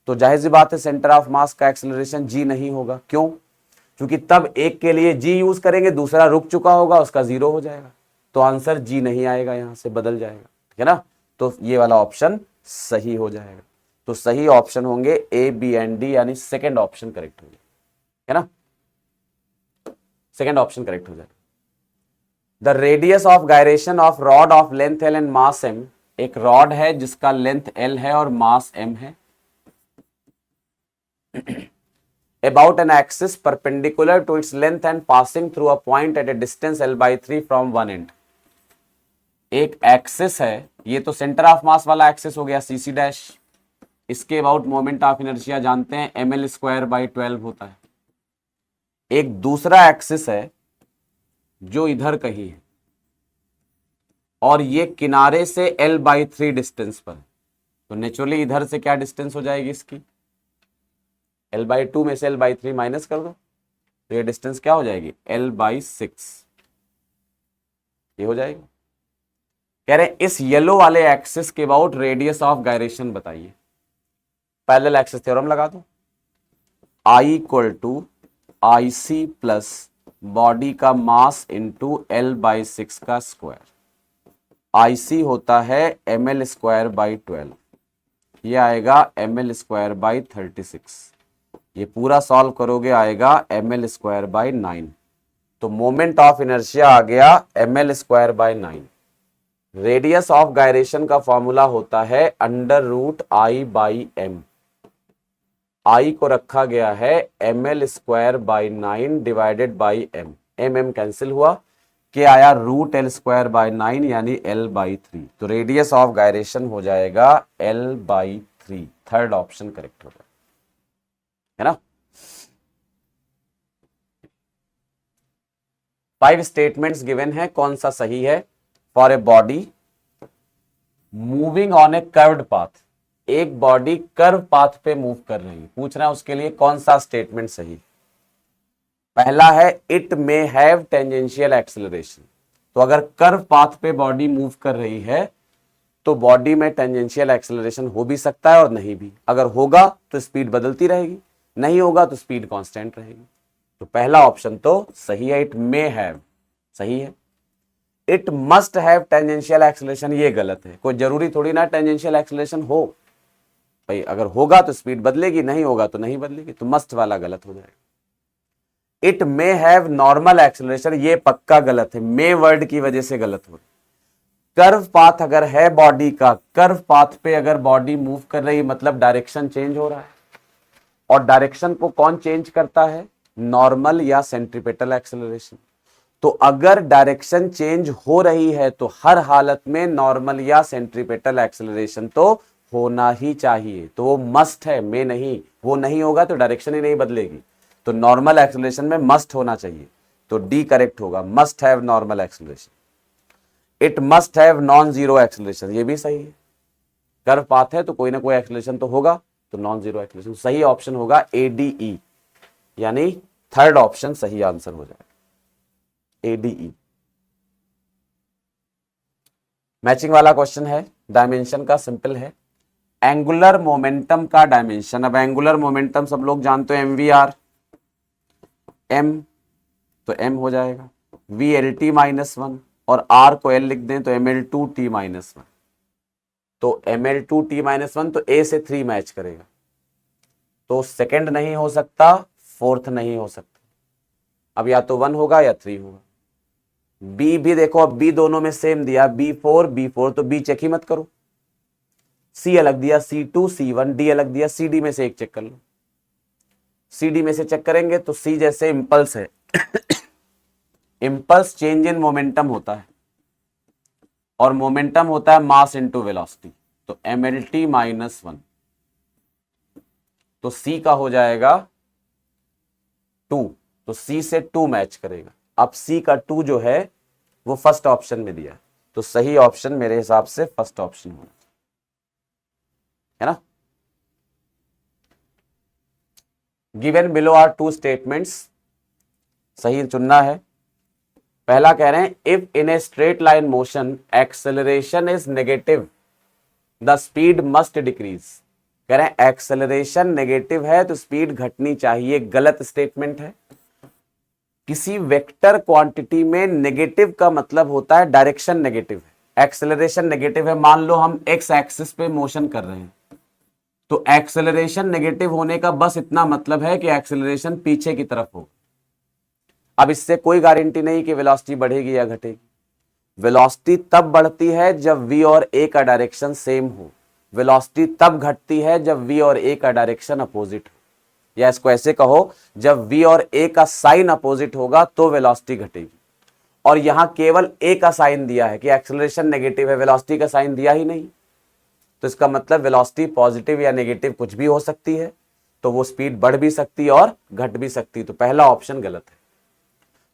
तो जाहिर सी बात है सेंटर ऑफ मास का एक्सेलरेशन g नहीं होगा। क्यों? क्योंकि तब एक के लिए g यूज करेंगे, दूसरा रुक चुका होगा, उसका 0 हो जाएगा। तो आंसर g नहीं आएगा, यहां से बदल जाएगा, ठीक है ना। तो ये वाला ऑप्शन सही हो जाएगा। तो सही ऑप्शन होंगे A, B एंड D, यानी सेकेंड ऑप्शन करेक्ट हो जाएगा, है ना। सेकेंड ऑप्शन करेक्ट हो जाएगा। The radius of gyration of rod of length L and mass M। एक रॉड है जिसका लेंथ L है और मास M है। About an axis perpendicular to its length and passing through a point at a distance L/3 from one end. एक एक्सिस है, ये तो सेंटर ऑफ मास वाला एक्सिस हो गया CC डैश। इसके अबाउट मोमेंट ऑफ इनर्शिया जानते हैं mL²/12 होता है। एक दूसरा एक्सिस है जो इधर कहीं है और ये किनारे से L/3 डिस्टेंस पर, तो नेचुरली इधर से क्या डिस्टेंस हो जाएगी इसकी, L/2 में से L/3 माइनस कर दो, तो ये डिस्टेंस क्या हो जाएगी, L/6 ये हो जाएगी। कह रहे हैं इस येलो वाले एक्सिस के अबाउट रेडियस ऑफ गायरेशन बताइए। पैरेलल एक्सिस थ्योरम लगा दो। I equal to IC plus body का मास इंटू L/6 का स्क्वायर। IC होता है mL²/12, ये आएगा mL²/36। ये पूरा सॉल्व करोगे आएगा mL²/9। तो मोमेंट ऑफ इनर्शिया आ गया mL²/9। रेडियस ऑफ गायरेशन का फॉर्मूला होता है √I/m। I को रखा गया है mL²/9 divided by m। m cancel हुआ, के आया √L²/9 यानी L/3। तो रेडियस ऑफ गायरेशन हो जाएगा L/3। थर्ड ऑप्शन करेक्ट होगा, है ना। 5 स्टेटमेंट्स गिवन है, कौन सा सही है? For a body moving on A curved path, एक बॉडी कर्व पाथ पे मूव कर रही है, पूछ रहा है उसके लिए कौन सा स्टेटमेंट सही? पहला है it may have tangential acceleration, तो अगर कर्व पाथ पे बॉडी मूव कर रही है तो बॉडी में टेंजेंशियल एक्सेलरेशन हो भी सकता है और नहीं भी। अगर होगा तो स्पीड बदलती रहेगी, नहीं होगा तो स्पीड कांस्टेंट रहेगी। तो पहला ऑप्शन तो सही है, इट मे हैव सही है। It must have tangential acceleration, ये गलत है। कोई जरूरी थोड़ी ना टेंजेंशियल एक्सेलरेशन हो भाई, अगर होगा तो स्पीड बदलेगी, नहीं होगा तो नहीं बदलेगी, तो मस्ट वाला गलत हो जाएगा। It may have normal acceleration, ये पक्का गलत है, मे वर्ड की वजह से गलत हो रही। कर्व पाथ अगर है बॉडी का, कर्व पाथ पे अगर बॉडी मूव कर रही मतलब डायरेक्शन चेंज हो रहा है, और डायरेक्शन को कौन चेंज करता है? नॉर्मल या सेंट्रीपेटल एक्सेलरेशन। तो अगर डायरेक्शन चेंज हो रही है तो हर हालत में नॉर्मल या सेंट्रीपेटल एक्सेलरेशन तो होना ही चाहिए, तो वो मस्ट है, में नहीं। वो नहीं होगा तो डायरेक्शन ही नहीं बदलेगी, तो नॉर्मल एक्सेलरेशन में मस्ट होना चाहिए, तो डी करेक्ट होगा, must have normal acceleration. It must have non zero acceleration, ये भी सही है, कर्व पाथ है तो कोई ना कोई एक्सेलरेशन तो होगा, तो नॉन जीरो एक्सेलरेशन। सही ऑप्शन होगा एडीई, यानी थर्ड ऑप्शन सही आंसर हो जाएगा, एडीई। मैचिंग वाला क्वेश्चन है, डायमेंशन का, सिंपल है। एंगुलर मोमेंटम का डायमेंशन, अब एंगुलर मोमेंटम सब लोग जानते हो एम वी आर, एम तो एम हो जाएगा V L T minus one, और आर को एल लिख दें तो M L two T minus one. तो M L two T minus one, तो ए से 3 मैच करेगा, तो सेकंड नहीं हो सकता, फोर्थ नहीं हो सकता, अब या तो 1 होगा या 3 होगा। बी भी देखो, अब बी दोनों में सेम दिया, बी4 तो बी चेक ही मत करो। सी अलग दिया, C2 C1, डी अलग दिया, सी डी में से एक चेक कर लो। सी डी में से चेक करेंगे तो सी जैसे इंपल्स है इंपल्स चेंज इन मोमेंटम होता है, और मोमेंटम होता है मास इनटू वेलोसिटी, तो mlt माइनस 1, तो सी का हो जाएगा 2, तो सी से 2 मैच करेगा। अब सी का 2 जो है वो फर्स्ट ऑप्शन में दिया, तो सही ऑप्शन मेरे हिसाब से फर्स्ट ऑप्शन होगा, है ना। गिवन बिलो आर 2 स्टेटमेंट्स, सही चुनना है। पहला कह रहे हैं if in a straight line motion acceleration is negative the speed must decrease. कह रहे हैं एक्सेलरेशन नेगेटिव है तो स्पीड घटनी चाहिए, गलत स्टेटमेंट है। किसी वेक्टर क्वांटिटी में नेगेटिव का मतलब होता है डायरेक्शन नेगेटिव है, एक्सेलरेशन नेगेटिव है। मान लो हम एक्स एक्सिस पे मोशन कर रहे हैं, तो एक्सेलरेशन नेगेटिव होने का बस इतना मतलब है कि एक्सेलरेशन पीछे की तरफ हो। अब इससे कोई गारंटी नहीं कि वेलोसिटी बढ़ेगी या घटेगी। वेलोसिटी तब बढ़ती है जब v और a का डायरेक्शन सेम हो, वेलोसिटी तब घटती है जब v और a का डायरेक्शन अपोजिट हो, या इसको ऐसे कहो, जब v और a का साइन अपोजिट होगा तो वेलोसिटी घटेगी। और यहां केवल a का साइन दिया है कि एक्सेलरेशन नेगेटिव है, वेलोसिटी का साइन दिया ही नहीं, तो इसका मतलब वेलोसिटी पॉजिटिव या नेगेटिव कुछ भी हो सकती है, तो वो स्पीड बढ़ भी सकती है और घट भी सकती है, तो पहला ऑप्शन गलत है।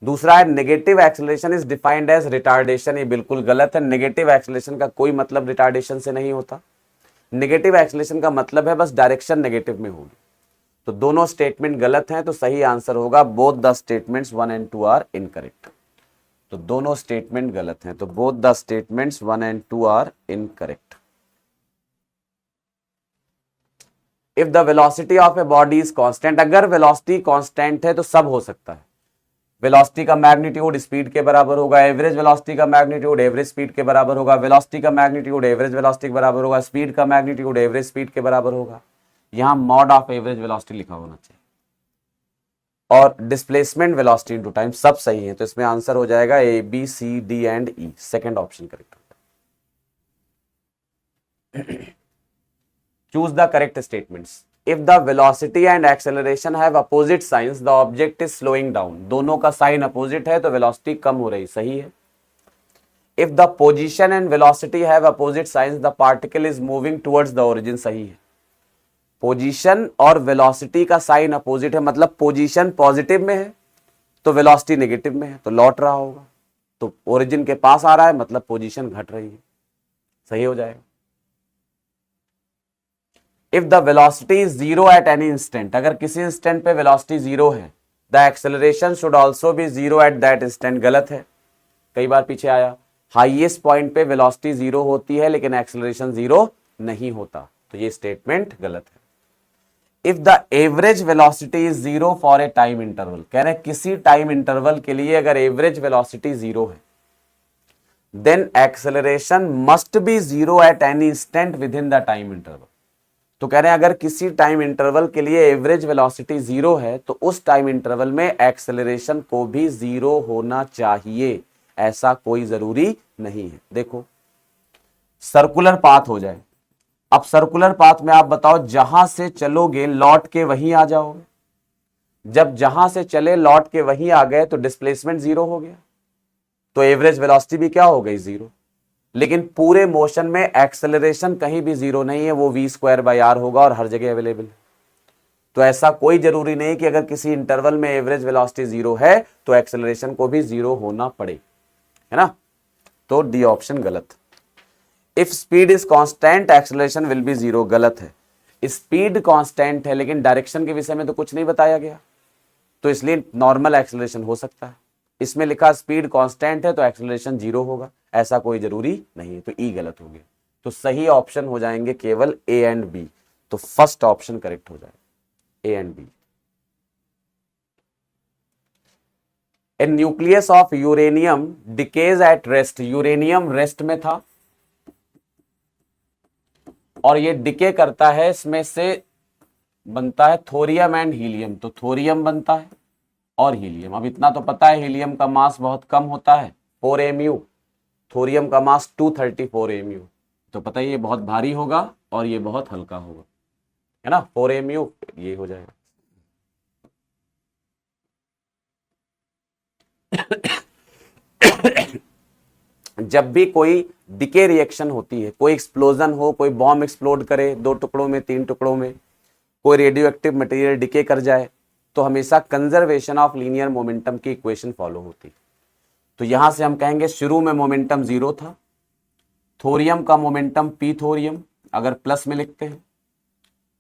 दूसरा है negative acceleration is defined as retardation, ये बिल्कुल गलत है। नेगेटिव एक्सेलरेशन का कोई मतलब रिटार्डेशन से नहीं होता, नेगेटिव एक्सेलरेशन का मतलब है बस डायरेक्शन नेगेटिव में होगी। तो दोनों स्टेटमेंट गलत हैं, तो सही आंसर होगा both the statements 1 and 2 are incorrect. तो दोनों स्टेटमेंट गलत हैं, तो both the statements 1 and 2 are incorrect. If the velocity of a body is constant, अगर वेलोसिटी कांस्टेंट है तो सब हो सकता है। वेलोसिटी का मैग्नीट्यूड स्पीड के बराबर होगा, एवरेज वेलोसिटी का मैग्नीट्यूड एवरेज स्पीड के बराबर होगा, वेलोसिटी का मैग्नीट्यूड एवरेज वेलोसिटी के बराबर होगा, स्पीड का मैग्नीट्यूड एवरेज स्पीड के बराबर होगा। यहां मॉड ऑफ एवरेज वेलोसिटी लिखा होना चाहिए, और डिस्प्लेसमेंट वेलोसिटी इनटू टाइम, सब सही है, तो इसमें आंसर हो जाएगा A B C D and E, second option correct होगा। Choose the correct statements. If the velocity and acceleration have opposite signs, the object is slowing down. दोनों का साइन अपोजिट है तो वेलोसिटी कम हो रही, सही है। If the position and velocity have opposite signs, the particle is moving towards the origin, सही है। पोजीशन और वेलोसिटी का साइन अपोजिट है, मतलब पोजीशन पॉजिटिव में है तो वेलोसिटी नेगेटिव में है तो लौट रहा होगा, तो ओरिजिन के पास आ रहा है मतलब पोजीशन घट रही है, सही हो जाएगा। If the velocity is zero at any instant, अगर किसी इंस्टेंट पे वेलोसिटी जीरो है, the acceleration should also be zero at that instant, गलत है, कई बार पीछे आया। हाईएस्ट पॉइंट पे वेलोसिटी जीरो होती है लेकिन एक्सेलरेशन जीरो नहीं होता, तो ये स्टेटमेंट गलत है। If the average velocity is zero for a time interval, कह रहे हैं किसी टाइम इंटरवल के लिए अगर एवरेज वेलोसिटी जीरो है, then acceleration must be zero at any instant within the time interval. तो कह रहे हैं अगर किसी टाइम इंटरवल के लिए एवरेज वेलोसिटी जीरो है तो उस टाइम इंटरवल में एक्सेलरेशन को भी जीरो होना चाहिए, ऐसा कोई जरूरी नहीं है। देखो सर्कुलर पाथ हो जाए, अब सर्कुलर पाथ में आप बताओ जहां से चलोगे लौट के वहीं आ जाओगे, जब जहां से चले लौट के वहीं आ गए तो डिस्प्लेसमेंट जीरो हो गया, तो एवरेज वेलोसिटी भी क्या हो गई जीरो। लेकिन पूरे मोशन में एक्सेलरेशन कहीं भी जीरो नहीं है, वो v²/r होगा और हर जगह अवेलेबल है। तो ऐसा कोई जरूरी नहीं कि अगर किसी इंटरवल में एवरेज वेलोसिटी जीरो है तो एक्सेलरेशन को भी जीरो होना पड़े, है ना। तो डी ऑप्शन गलत। If speed is constant acceleration will be zero, गलत है। स्पीड कांस्टेंट है लेकिन डायरेक्शन के विषय में तो कुछ नहीं बताया गया, तो इसलिए नॉर्मल एक्सेलरेशन हो सकता है। इसमें लिखा स्पीड कांस्टेंट है तो एक्सेलरेशन जीरो होगा, ऐसा कोई जरूरी नहीं है, तो ई गलत हो गया। तो सही ऑप्शन हो जाएंगे केवल ए एंड बी, तो फर्स्ट ऑप्शन करेक्ट हो जाएगा, A and B. A nucleus of uranium decays at rest, uranium rest में था और ये डिके करता है, इसमें से बनता है थोरियम एंड हीलियम, तो थोरियम बनता है और हीलियम। अब इतना तो पता है हीलियम का मास बहुत कम होता है 4 mu, थोरियम का मास 234 mu, तो पता है ये बहुत भारी होगा और ये बहुत हल्का होगा, है ना, 4 mu ये हो जाएगा। जब भी कोई डिके रिएक्शन होती है, कोई एक्सप्लोजन हो, कोई बॉम्ब एक्सप्लोड करे 2 टुकड़ों में 3 टुकड़ों में, कोई रेडियो एक्टिव मटेरियल डिके कर जाए, तो हमेशा कंजर्वेशन ऑफ लीनियर मोमेंटम की इक्वेशन फॉलो होती। तो यहां से हम कहेंगे शुरू में मोमेंटम जीरो था, थोरियम का मोमेंटम पी थोरियम अगर प्लस में लिखते हैं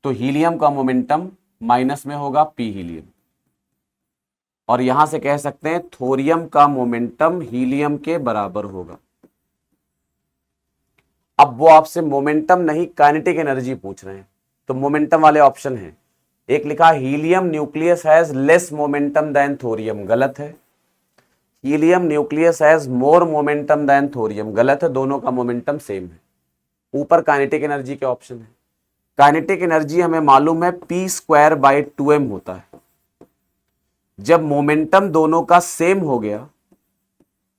तो हीलियम का मोमेंटम माइनस में होगा पी हीलियम, और यहां से कह सकते हैं थोरियम का मोमेंटम हीलियम के बराबर होगा। अब वो आपसे मोमेंटम नहीं काइनेटिक एनर्जी पूछ रहे हैं, तो मोमेंटम वाले ऑप्शन हैं। एक लिखा helium nucleus has less momentum than thorium, गलत है। Helium nucleus has more momentum than thorium, गलत है, दोनों का मोमेंटम सेम है। ऊपर काइनेटिक एनर्जी के ऑप्शन है, काइनेटिक एनर्जी हमें मालूम है p²/2m होता है। जब मोमेंटम दोनों का सेम हो गया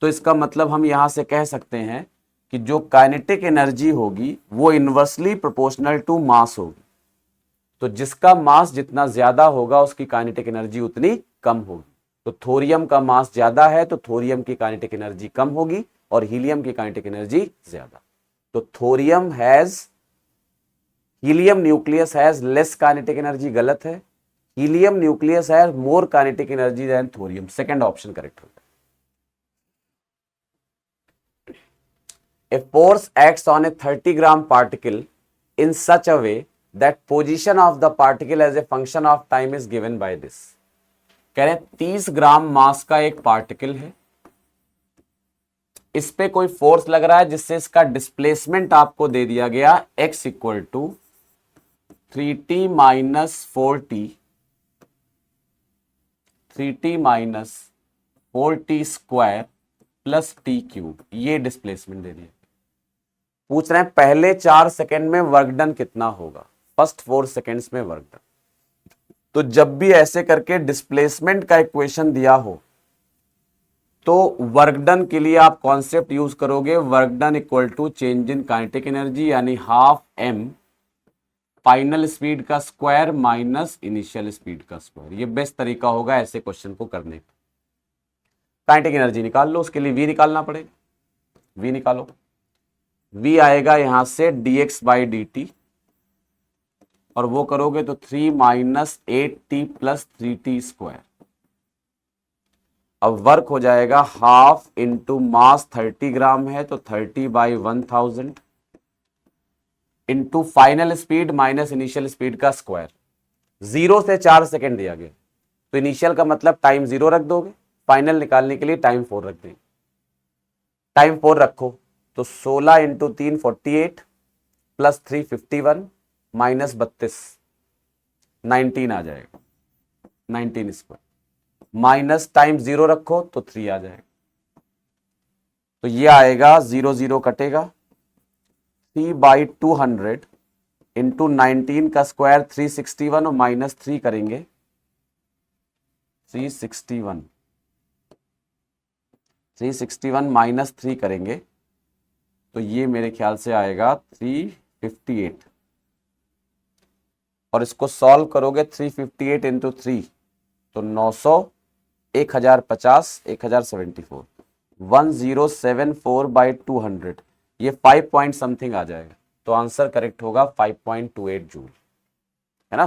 तो इसका मतलब हम यहां से कह सकते हैं कि जो काइनेटिक एनर्जी होगी वो इनवर्सली प्रोपोर्शनल टू मास होगी, तो जिसका मास जितना ज्यादा होगा उसकी काइनेटिक एनर्जी उतनी कम होगी। तो थोरियम का मास ज्यादा है तो थोरियम की काइनेटिक एनर्जी कम होगी और हीलियम की काइनेटिक एनर्जी ज्यादा। तो thorium has, helium nucleus has less kinetic energy, गलत है। Helium nucleus has more kinetic energy than thorium, second option correct होगा। A force acts on a 30 gram particle in such a way that position of the particle as a function of time is given by this। कह रहे हैं 30 ग्राम मास का एक पार्टिकल है, इस पे कोई फोर्स लग रहा है जिससे इसका डिस्प्लेसमेंट आपको दे दिया गया x equal to 3t minus 4t square plus t cube, ये डिस्प्लेसमेंट दे दिया। पूछ रहे हैं पहले 4 सेकंड में वर्क डन कितना होगा, फर्स्ट 4 सेकंड्स में वर्क डन। तो जब भी ऐसे करके डिस्प्लेसमेंट का इक्वेशन दिया हो तो वर्क डन के लिए आप कॉन्सेप्ट यूज करोगे work done equal to change in kinetic energy, यानी हाफ m फाइनल स्पीड का स्क्वायर माइनस इनिशियल स्पीड का स्क्वायर। ये बेस्ट तरीका होगा ऐसे क्वेश्चन को करने का। काइनेटिक एनर्जी निकाल लो, उसके लिए v निकालना पड़ेगा, v निकालो, v आएगा यहां से dx/dt और वो करोगे तो 3 - 8t + 3t स्क्वायर। अब वर्क हो जाएगा हाफ इंटू मास 30 ग्राम है तो 30/1000 into final speed minus initial speed का स्क्वायर। 0 से 4 सेकेंड दिया गया तो इनिशियल का मतलब टाइम 0 रख दोगे, फाइनल निकालने के लिए टाइम 4 रख देंगे। टाइम 4 रखो तो 16 इंटू 3 48 प्लस 3 51 माइनस 32 19 आ जाएगा, 19 स्क्वायर माइनस टाइम 0 रखो तो 3 आ जाएगा। तो ये आएगा 0 0 कटेगा 3/200 इंटू 19 का स्क्वायर 361 और माइनस 3 करेंगे 361 माइनस 3 करेंगे तो ये मेरे ख्याल से आएगा 358 और इसको सॉल्व करोगे 358 इंटू 3 तो 900 1050 1074 1074/200 ये 5 पॉइंट समथिंग आ जाएगा। तो आंसर करेक्ट होगा 5.28 जूल, है ना।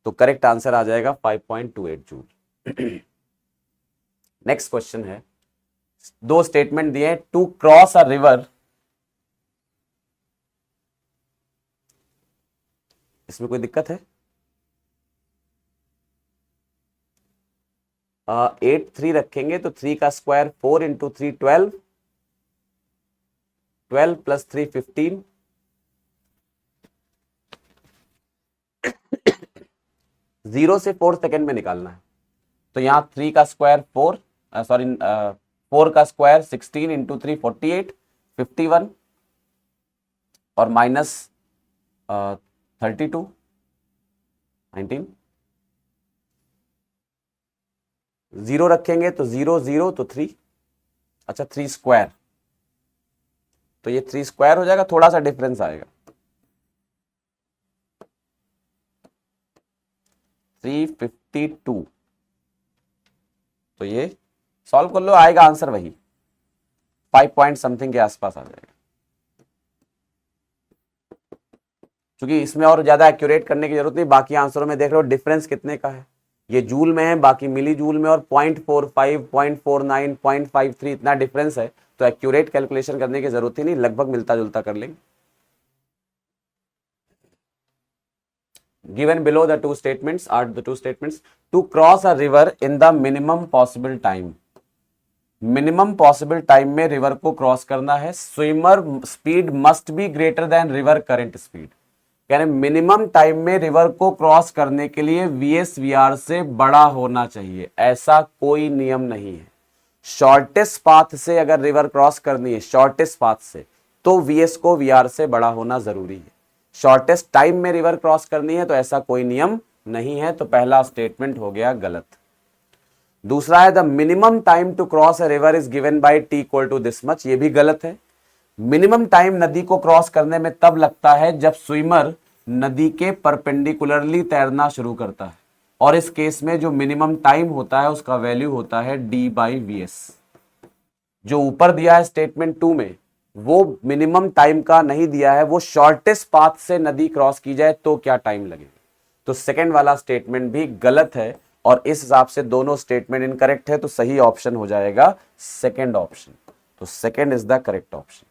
तो करेक्ट आंसर आ जाएगा 5.28 जूल। नेक्स्ट क्वेश्चन है, दो स्टेटमेंट दिए हैं, टू क्रॉस अ रिवर, इसमें कोई दिक्कत है? 8 3 रखेंगे तो 3 का स्क्वायर 4 इंटू 3 12 12 प्लस 3 15 0 से 4 सेकेंड में निकालना है तो यहां 3 का स्क्वायर 4 का स्क्वायर 16 इंटू 3 48 51 और माइनस 32 19 0 रखेंगे तो 0 0 तो 3, अच्छा 3 स्क्वायर तो ये 3 स्क्वायर हो जाएगा, थोड़ा सा डिफरेंस आएगा 352 तो ये सॉल्व कर लो, आएगा आंसर वही 5 पॉइंट समथिंग के आसपास आ जाएगा। क्योंकि इसमें और ज्यादा एक्यूरेट करने की जरूरत नहीं, बाकी आंसरों में देख रहे हो डिफरेंस कितने का है, ये जूल में है बाकी मिली जूल में, और 0.45 0.49 0.53 इतना डिफरेंस है तो एक्यूरेट कैलकुलेशन करने की जरूरत ही नहीं, लगभग मिलता जुलता कर लेंगे। Given below the two statements are the two statements to cross a river in the minimum possible time. Minimum possible time में रिवर को क्रॉस करना है, swimmer speed must be greater than river current speed, यानी मिनिमम टाइम में रिवर को क्रॉस करने के लिए VS/VR से बड़ा होना चाहिए, ऐसा कोई नियम नहीं है। शॉर्टेस्ट पाथ से अगर रिवर क्रॉस करनी है शॉर्टेस्ट पाथ से तो VS को VR से बड़ा होना जरूरी है। शॉर्टेस्ट टाइम में रिवर क्रॉस करनी है तो ऐसा कोई नियम नहीं है, तो पहला स्टेटमेंट हो गया गलत। दूसरा है the minimum time to cross a river is given by T equal to this much, ये भी गलत है। मिनिमम टाइम नदी को क्रॉस करने में तब लगता है जब स्विमर नदी के परपेंडिकुलरली तैरना शुरू करता है, और इस केस में जो मिनिमम टाइम होता है उसका वैल्यू होता है D/VS। जो ऊपर दिया है स्टेटमेंट 2 में वो मिनिमम टाइम का नहीं दिया है, वो शॉर्टेस्ट पाथ से नदी क्रॉस की जाए तो क्या टाइम लगेगा, तो सेकंड वाला स्टेटमेंट भी गलत है और इस हिसाब से दोनों स्टेटमेंट इनकरेक्ट है, तो सही ऑप्शन हो जाएगा सेकंड ऑप्शन, तो second is the correct option.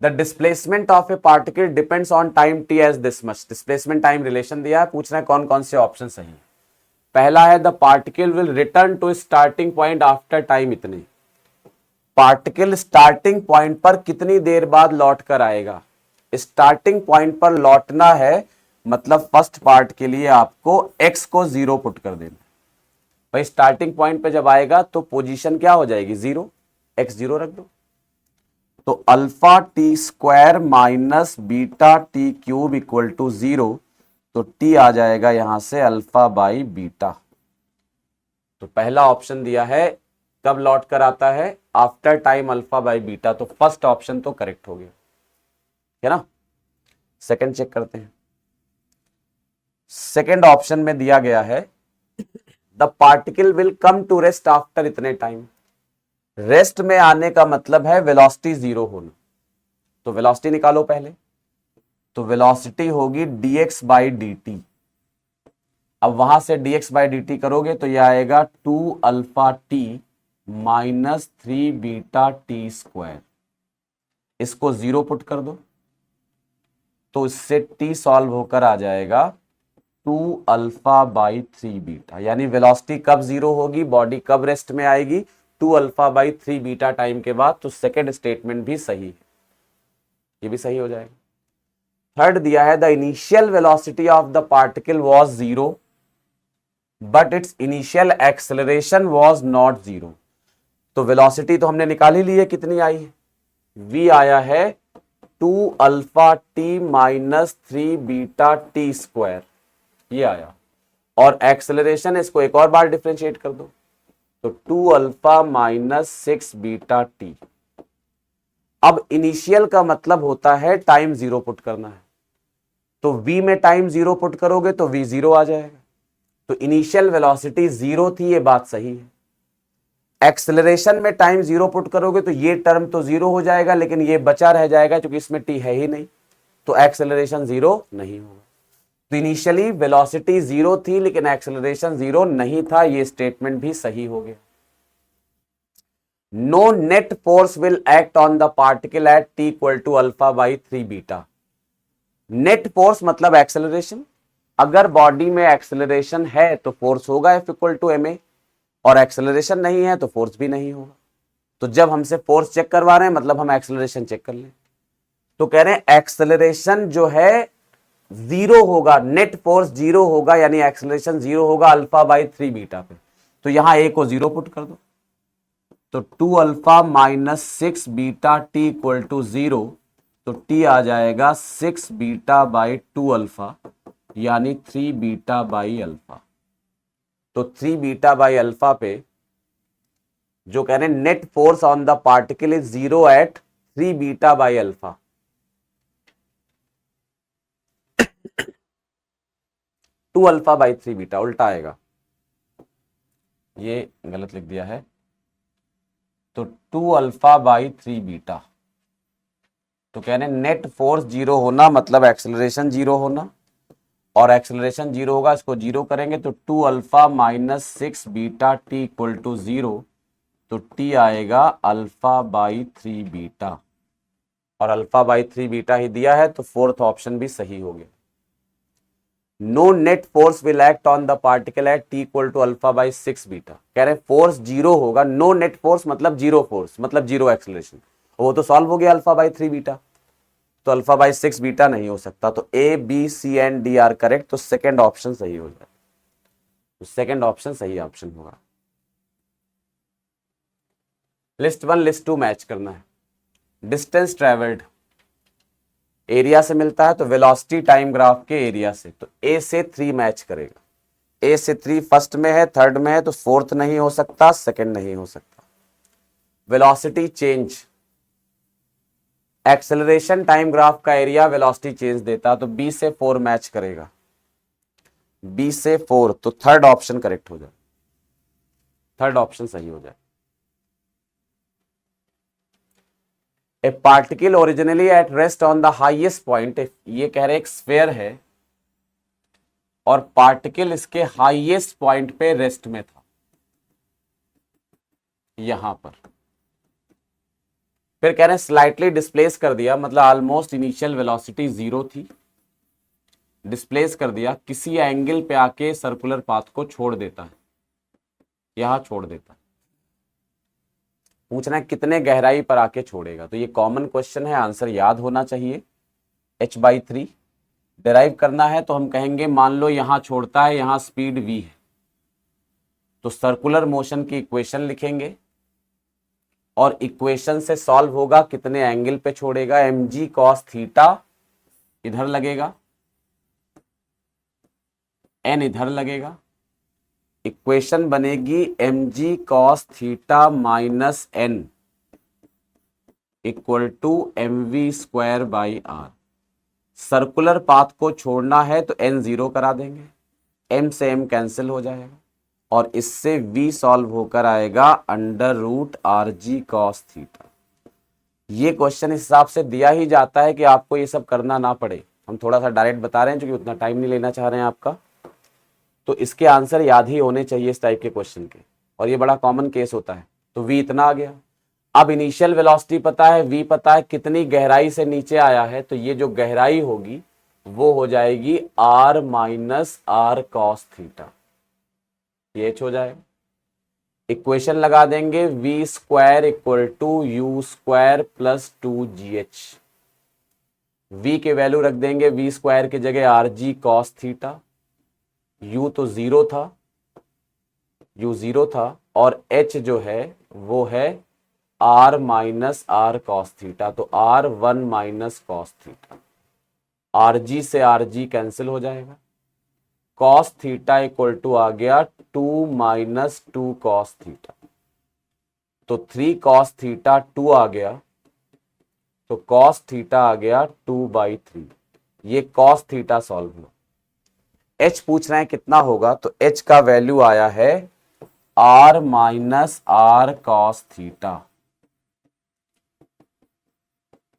The displacement of a particle depends on time T as this much, displacement time relation दिया है, पूछना है कौन कौन से ऑप्शन सही है। पहला है the particle will return to starting point after time इतने, पार्टिकल स्टार्टिंग पॉइंट पर कितनी देर बाद लौट कर आएगा, स्टार्टिंग पॉइंट पर लौटना है मतलब फर्स्ट पार्ट के लिए आपको x को 0 पुट कर देना भाई, स्टार्टिंग पॉइंट पे जब आएगा तो पोजीशन क्या हो जाएगी 0, x 0 रख दो, तो alpha t square minus beta t cube equal to 0, तो t आ जाएगा यहां से अल्फा बाई बीटा। तो पहला ऑप्शन दिया है कब लौट कर आता है, after time alpha by beta, तो फर्स्ट ऑप्शन तो करेक्ट हो गया, है ना। सेकंड चेक करते हैं, सेकंड ऑप्शन में दिया गया है the particle will come to rest after इतने टाइम, रेस्ट में आने का मतलब है वेलोसिटी 0 होना, तो वेलोसिटी निकालो पहले, तो वेलोसिटी होगी dx/dt, अब वहां से dx बाई dt करोगे तो यह आएगा 2 alpha T minus 3 beta T square. इसको 0 पुट कर दो तो इससे t सॉल्व होकर आ जाएगा 2 अल्फा बाई 3 बीटा, यानी वेलोसिटी कब 0 होगी, बॉडी कब रेस्ट में आएगी, 2 अल्फा बाई 3 बीटा टाइम के बाद। तो सेकेंड स्टेटमेंट भी सही है, ये भी सही हो जाएगा। थर्ड दिया है the initial velocity of the particle was 0 but it's initial acceleration was not 0। तो वेलोसिटी तो हमने निकाल ही ली है, कितनी आई है, v आया है 2 alpha T minus 3 beta T square, ये आया। और एक्सेलरेशन, इसको एक और बार डिफरेंशिएट कर दो तो 2 अल्फा माइनस 6 बीटा टी। अब इनिशियल का मतलब होता है टाइम 0 पुट करना है, तो v में टाइम 0 पुट करोगे तो v 0 आ जाएगा। तो इनिशियल वेलोसिटी 0 थी, ये बात सही है। एक्सेलरेशन में टाइम 0 पुट करोगे तो ये टर्म तो 0 हो जाएगा, लेकिन ये बचा रह जाएगा क्योंकि इसमें t है ही नहीं, तो एक्सेलरेशन 0 नहीं होगा। तो इनिशियली वेलोसिटी 0 थी लेकिन एक्सेलरेशन 0 नहीं था, ये स्टेटमेंट भी सही हो गया। No net force will act on the particle at t equal to alpha by 3 beta. Net force मतलब एक्सेलरेशन, अगर बॉडी में एक्सेलरेशन है तो फोर्स होगा F इक्वल टू ma, और एक्सेलरेशन नहीं है तो फोर्स भी नहीं होगा। तो जब हमसे फोर्स चेक करवा रहे हैं मतलब हम एक्सेलरेशन चेक कर लें। तो कह रहे हैं एक्सेलरेशन जो है 0 होगा, नेट फोर्स 0 होगा, यानी एक्सेलरेशन 0 होगा अल्फा बाई 3 बीटा पे। तो यहां a को 0 पुट कर दो तो 2 alpha minus 6 beta t equal to 0, तो t आ जाएगा 6 बीटा बाई 2 अल्फा, यानी 3 बीटा बाई अल्फा। तो 3 बीटा बाई अल्फा पे जो कह रहे हैं net force on the particle is 0 at 3 beta by alpha. Two alpha by 3 beta, उल्टा आएगा, ये गलत लिख दिया है। तो 2 अल्फा बाई 3 बीटा, तो कह रहे हैं नेट फोर्स 0 होना मतलब एक्सेलरेशन 0 होना, और एक्सेलरेशन 0 होगा, इसको 0 करेंगे तो 2 alpha minus 6 beta t equal to 0, तो t आएगा अल्फा बाई 3 बीटा, और अल्फा बाई 3 बीटा ही दिया है तो फोर्थ ऑप्शन भी सही हो गया। No net force will act on the particle at t equal to alpha by 6 beta. कह रहे हैं फोर्स 0 होगा, नो नेट फोर्स मतलब 0 फोर्स मतलब 0 एक्सेलरेशन, वो तो सॉल्व हो गया अल्फा बाई 3 बीटा, तो अल्फा बाई 6 बीटा नहीं हो सकता। तो A B C and D are correct, तो सेकेंड ऑप्शन सही हो जाए, तो सेकेंड ऑप्शन सही ऑप्शन होगा। लिस्ट 1 लिस्ट 2 मैच करना है। डिस्टेंस ट्रेवल्ड एरिया से मिलता है तो वेलोसिटी टाइम ग्राफ के एरिया से, तो ए से 3 मैच करेगा। ए से 3 फर्स्ट में है, थर्ड में है, तो फोर्थ नहीं हो सकता, सेकंड नहीं हो सकता। Velocity change, acceleration time graph का एरिया वेलोसिटी चेंज देता, तो बी से 4 मैच करेगा, बी से 4, तो थर्ड ऑप्शन करेक्ट हो जाए, थर्ड ऑप्शन सही हो जाए। ए particle originally at rest on the highest point, ये कह रहे एक स्फेयर है और पार्टिकल इसके हाईएस्ट पॉइंट पे रेस्ट में था, यहां पर। फिर कह रहे हैं स्लाइटली डिस्प्लेस कर दिया, मतलब ऑलमोस्ट इनिशियल वेलोसिटी 0 थी, डिस्प्लेस कर दिया, किसी एंगल पे आके सर्कुलर पाथ को छोड़ देता है, यहां छोड़ देता है। पूछना है कितने गहराई पर आके छोड़ेगा, तो ये कॉमन क्वेश्चन है, आंसर याद होना चाहिए। h/3 डिराइव करना है तो हम कहेंगे मान लो यहां छोड़ता है, यहां स्पीड v है, तो सर्कुलर मोशन की इक्वेशन लिखेंगे और इक्वेशन से सॉल्व होगा कितने एंगल पे छोड़ेगा, mg cos थीटा इधर लगेगा, n इधर लगेगा, इक्वेशन बनेगी mg cos theta minus n equal to mv square by r। Circular path को छोड़ना है तो n 0 करा देंगे, m से m कैंसिल हो जाएगा और इससे v सॉल्व होकर आएगा under root r g cos theta. ये क्वेश्चन इस हिसाब से दिया ही जाता है कि आपको ये सब करना ना पड़े, हम थोड़ा सा डायरेक्ट बता रहे हैं क्योंकि उतना टाइम नहीं लेना चाह रहे हैं आपका। तो इसके आंसर याद ही होने चाहिए इस टाइप के क्वेश्चन के, और ये बड़ा कॉमन केस होता है। तो v इतना आ गया। अब इनिशियल वेलोसिटी पता है, v पता है, कितनी गहराई से नीचे आया है, तो ये जो गहराई होगी वो हो जाएगी r minus r cos theta, ये h हो जाएगा। इक्वेशन लगा देंगे v square equal to u square plus 2gh। v के वैल्यू रख देंगे v स्क्वायर की जगह r g cos theta, u तो जीरो था, u जीरो था, और h जो है वो है r minus r cos theta, तो r 1 minus cos theta, r g से आर जी कैंसिल हो जाएगा, कॉस थीटा इक्वल टू आ गया 2 माइनस 2 कॉस थीटा, तो 3 कॉस थीटा 2 आ गया, तो कॉस थीटा आ गया 2/3। ये कॉस थीटा सॉल्व हुआ। h पूछ रहे हैं कितना होगा, तो h का वैल्यू आया है r minus r cos theta,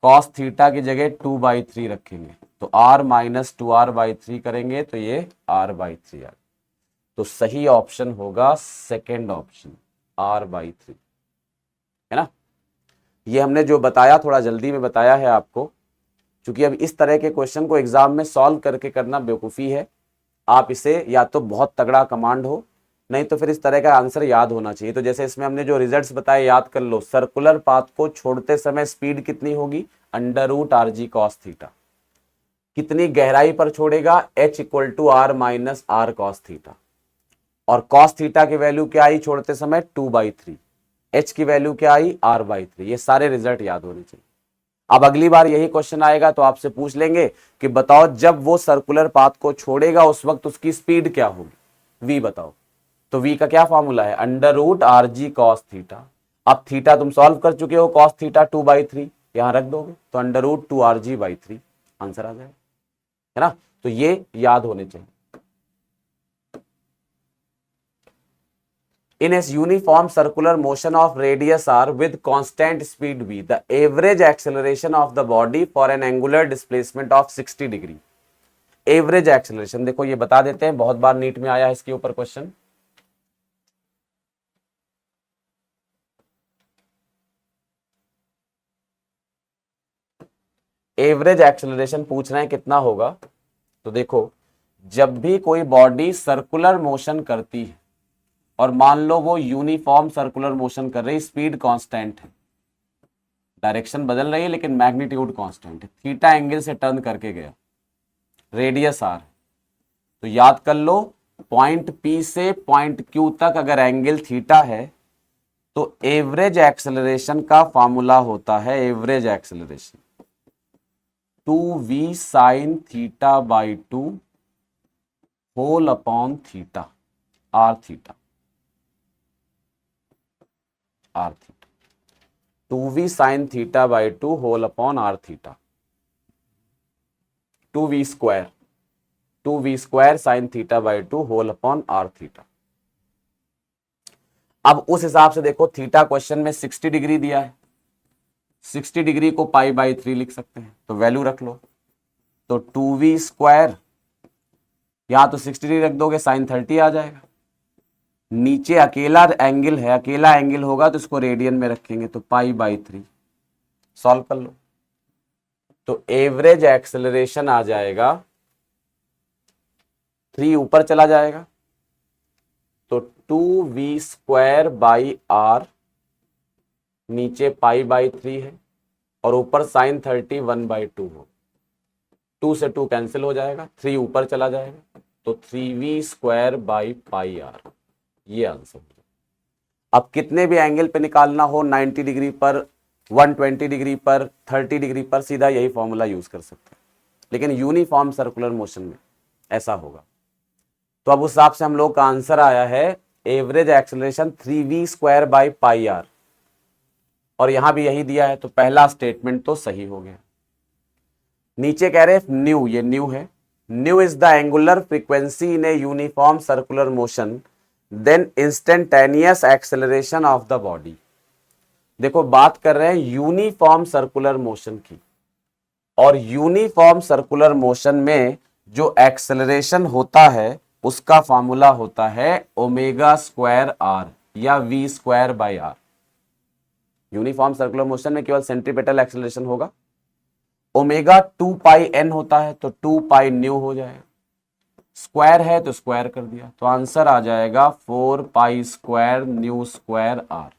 cos theta की जगह 2/3 रखेंगे, तो r माइनस 2r/3 करेंगे तो ये r/3 आ, तो सही ऑप्शन होगा सेकेंड ऑप्शन r/3, है ना। ये हमने जो बताया थोड़ा जल्दी में बताया है आपको, क्योंकि अब इस तरह के क्वेश्चन को एग्जाम में सॉल्व करके करना बेवकूफ़ी है। आप इसे या तो बहुत तगड़ा कमांड हो, नहीं तो फिर इस तरह का आंसर याद होना चाहिए। तो जैसे इसमें हमने जो रिजल्ट्स बताए याद कर लो, सर्कुलर पाथ को छोड़ते समय स्पीड कितनी होगी, √rg cos थीटा, कितनी गहराई पर छोड़ेगा, h equal to r minus r cos theta, और कॉस थीटा की वैल्यू क्या आई छोड़ते समय 2/3, h की वैल्यू क्या आई r/3। ये सारे रिजल्ट याद होने चाहिए। अब अगली बार यही क्वेश्चन आएगा तो आपसे पूछ लेंगे कि बताओ जब वो सर्कुलर पाथ को छोड़ेगा उस वक्त उसकी स्पीड क्या होगी, v बताओ। तो v का क्या फॉर्मूला है, √rg cos थीटा। अब थीटा तुम सॉल्व कर चुके हो, cos थीटा 2/3 यहां रख दोगे तो √2rg/3 आंसर आ जाएगा, है ना। तो ये याद होने चाहिए। In a uniform circular motion of radius r with constant speed v, the average acceleration of the body for an angular displacement of 60 degree। Average acceleration देखो ये बता देते हैं, बहुत बार नीट में आया है इसके ऊपर क्वेश्चन। एवरेज एक्सेलरेशन पूछ रहे हैं कितना होगा, तो देखो जब भी कोई बॉडी सर्कुलर मोशन करती है और मान लो वो यूनिफॉर्म सर्कुलर मोशन कर रही, स्पीड कांस्टेंट है, डायरेक्शन बदल रही है लेकिन मैग्नीट्यूड कांस्टेंट है, थीटा एंगल से टर्न करके गया, रेडियस आर, तो याद कर लो पॉइंट P से पॉइंट Q तक अगर एंगल थीटा है तो एवरेज एक्सेलरेशन का फॉर्मूला होता है, average acceleration 2v sin θ/2 whole upon theta, r theta, r theta, 2v sin θ/2 whole upon r theta, 2v square sin θ/2 whole upon r theta. अब उस हिसाब से देखो थीटा क्वेश्चन में 60 डिग्री दिया है, 60 डिग्री को π/3 लिख सकते हैं, तो वैल्यू रख लो, तो 2v स्क्वायर, यहां तो 60 डिग्री रख दोगे sin 30 आ जाएगा, नीचे अकेला एंगल है, अकेला एंगल होगा तो इसको रेडियन में रखेंगे तो π/3, सॉल्व कर लो, तो एवरेज एक्सेलरेशन आ जाएगा, 3 ऊपर चला जाएगा तो 2v स्क्वायर बाई आर, नीचे π/3 है और ऊपर sin 30 1/2 हो, 2 से 2 कैंसिल हो जाएगा, 3 ऊपर चला जाएगा तो 3v स्क्वायर बाई πr, ये आंसर। अब कितने भी एंगल पे निकालना हो, 90 डिग्री पर, 120 डिग्री पर, 30 डिग्री पर, सीधा यही फॉर्मूला यूज कर सकते हैं, लेकिन यूनिफॉर्म सर्कुलर मोशन में ऐसा होगा। तो अब उस हिसाब से हम लोग का आंसर आया है average acceleration 3v square by πr, और यहां भी यही दिया है, तो पहला स्टेटमेंट तो सही हो गया। नीचे कह रहे न्यू, ये न्यू है, nu is the angular frequency in a uniform circular motion then instantaneous acceleration of the body. देखो बात कर रहे हैं यूनिफॉर्म सर्कुलर मोशन की, और यूनिफॉर्म सर्कुलर मोशन में जो एक्सेलरेशन होता है उसका फॉर्मूला होता है ओमेगा स्क्वायर आर या v square by r. Uniform circular motion में केवल सेंट्रीपेटल एक्सेलरेशन होगा। ओमेगा 2 पाई एन होता है तो 2 पाई न्यू हो जाएगा, स्क्वायर है तो स्क्वायर कर दिया, तो आंसर आ जाएगा 4 pi square nu square r.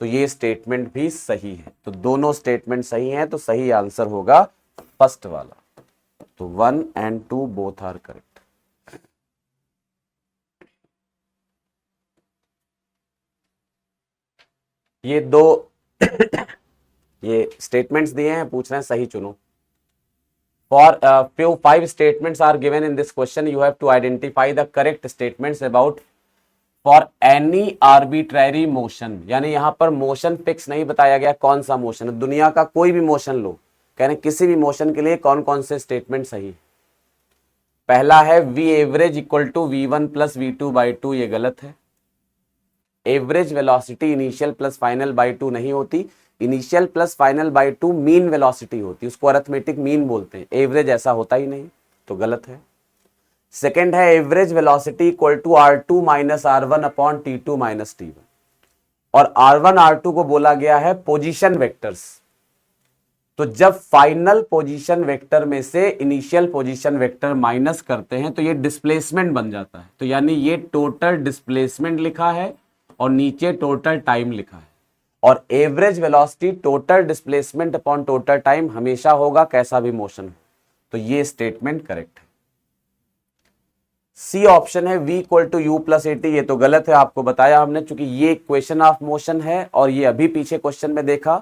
तो ये स्टेटमेंट भी सही है, तो दोनों स्टेटमेंट सही हैं, तो सही आंसर होगा फर्स्ट वाला। तो 1 and 2 बोथ आर करेक्ट। ये दो ये स्टेटमेंट्स दिए हैं, पूछ रहे हैं सही चुनो। For few 5 statements are given in this question. You have to identify the correct statements about for any arbitrary motion। यानी यहां पर मोशन फिक्स नहीं बताया गया कौन सा मोशन है, दुनिया का कोई भी मोशन लो, कह रहे किसी भी मोशन के लिए कौन कौन से स्टेटमेंट सही है। पहला है v average equal to v1 plus v2 by 2, ये गलत है। Average velocity initial plus final by 2 नहीं होती, initial plus final by 2 mean velocity होती है, उसको अरिथमेटिक मीन बोलते हैं, एवरेज ऐसा होता ही नहीं, तो गलत है। सेकंड है average velocity equal to r2 minus r1 upon t2 minus t1, और r1 r2 को बोला गया है पोजीशन वेक्टर्स। तो जब फाइनल पोजीशन वेक्टर में से इनिशियल पोजीशन वेक्टर माइनस करते हैं तो ये डिस्प्लेसमेंट बन जाता है, तो यानी ये टोटल डिस्प्लेसमेंट लिखा है और नीचे टोटल टाइम लिखा है, और average velocity total displacement upon total time हमेशा होगा कैसा भी मोशन हो, तो ये स्टेटमेंट करेक्ट है। सी ऑप्शन है v equal to you plus A t, ये तो गलत है, आपको बताया हमने, चूंकि ये इक्वेशन ऑफ मोशन है और ये अभी पीछे क्वेश्चन में देखा,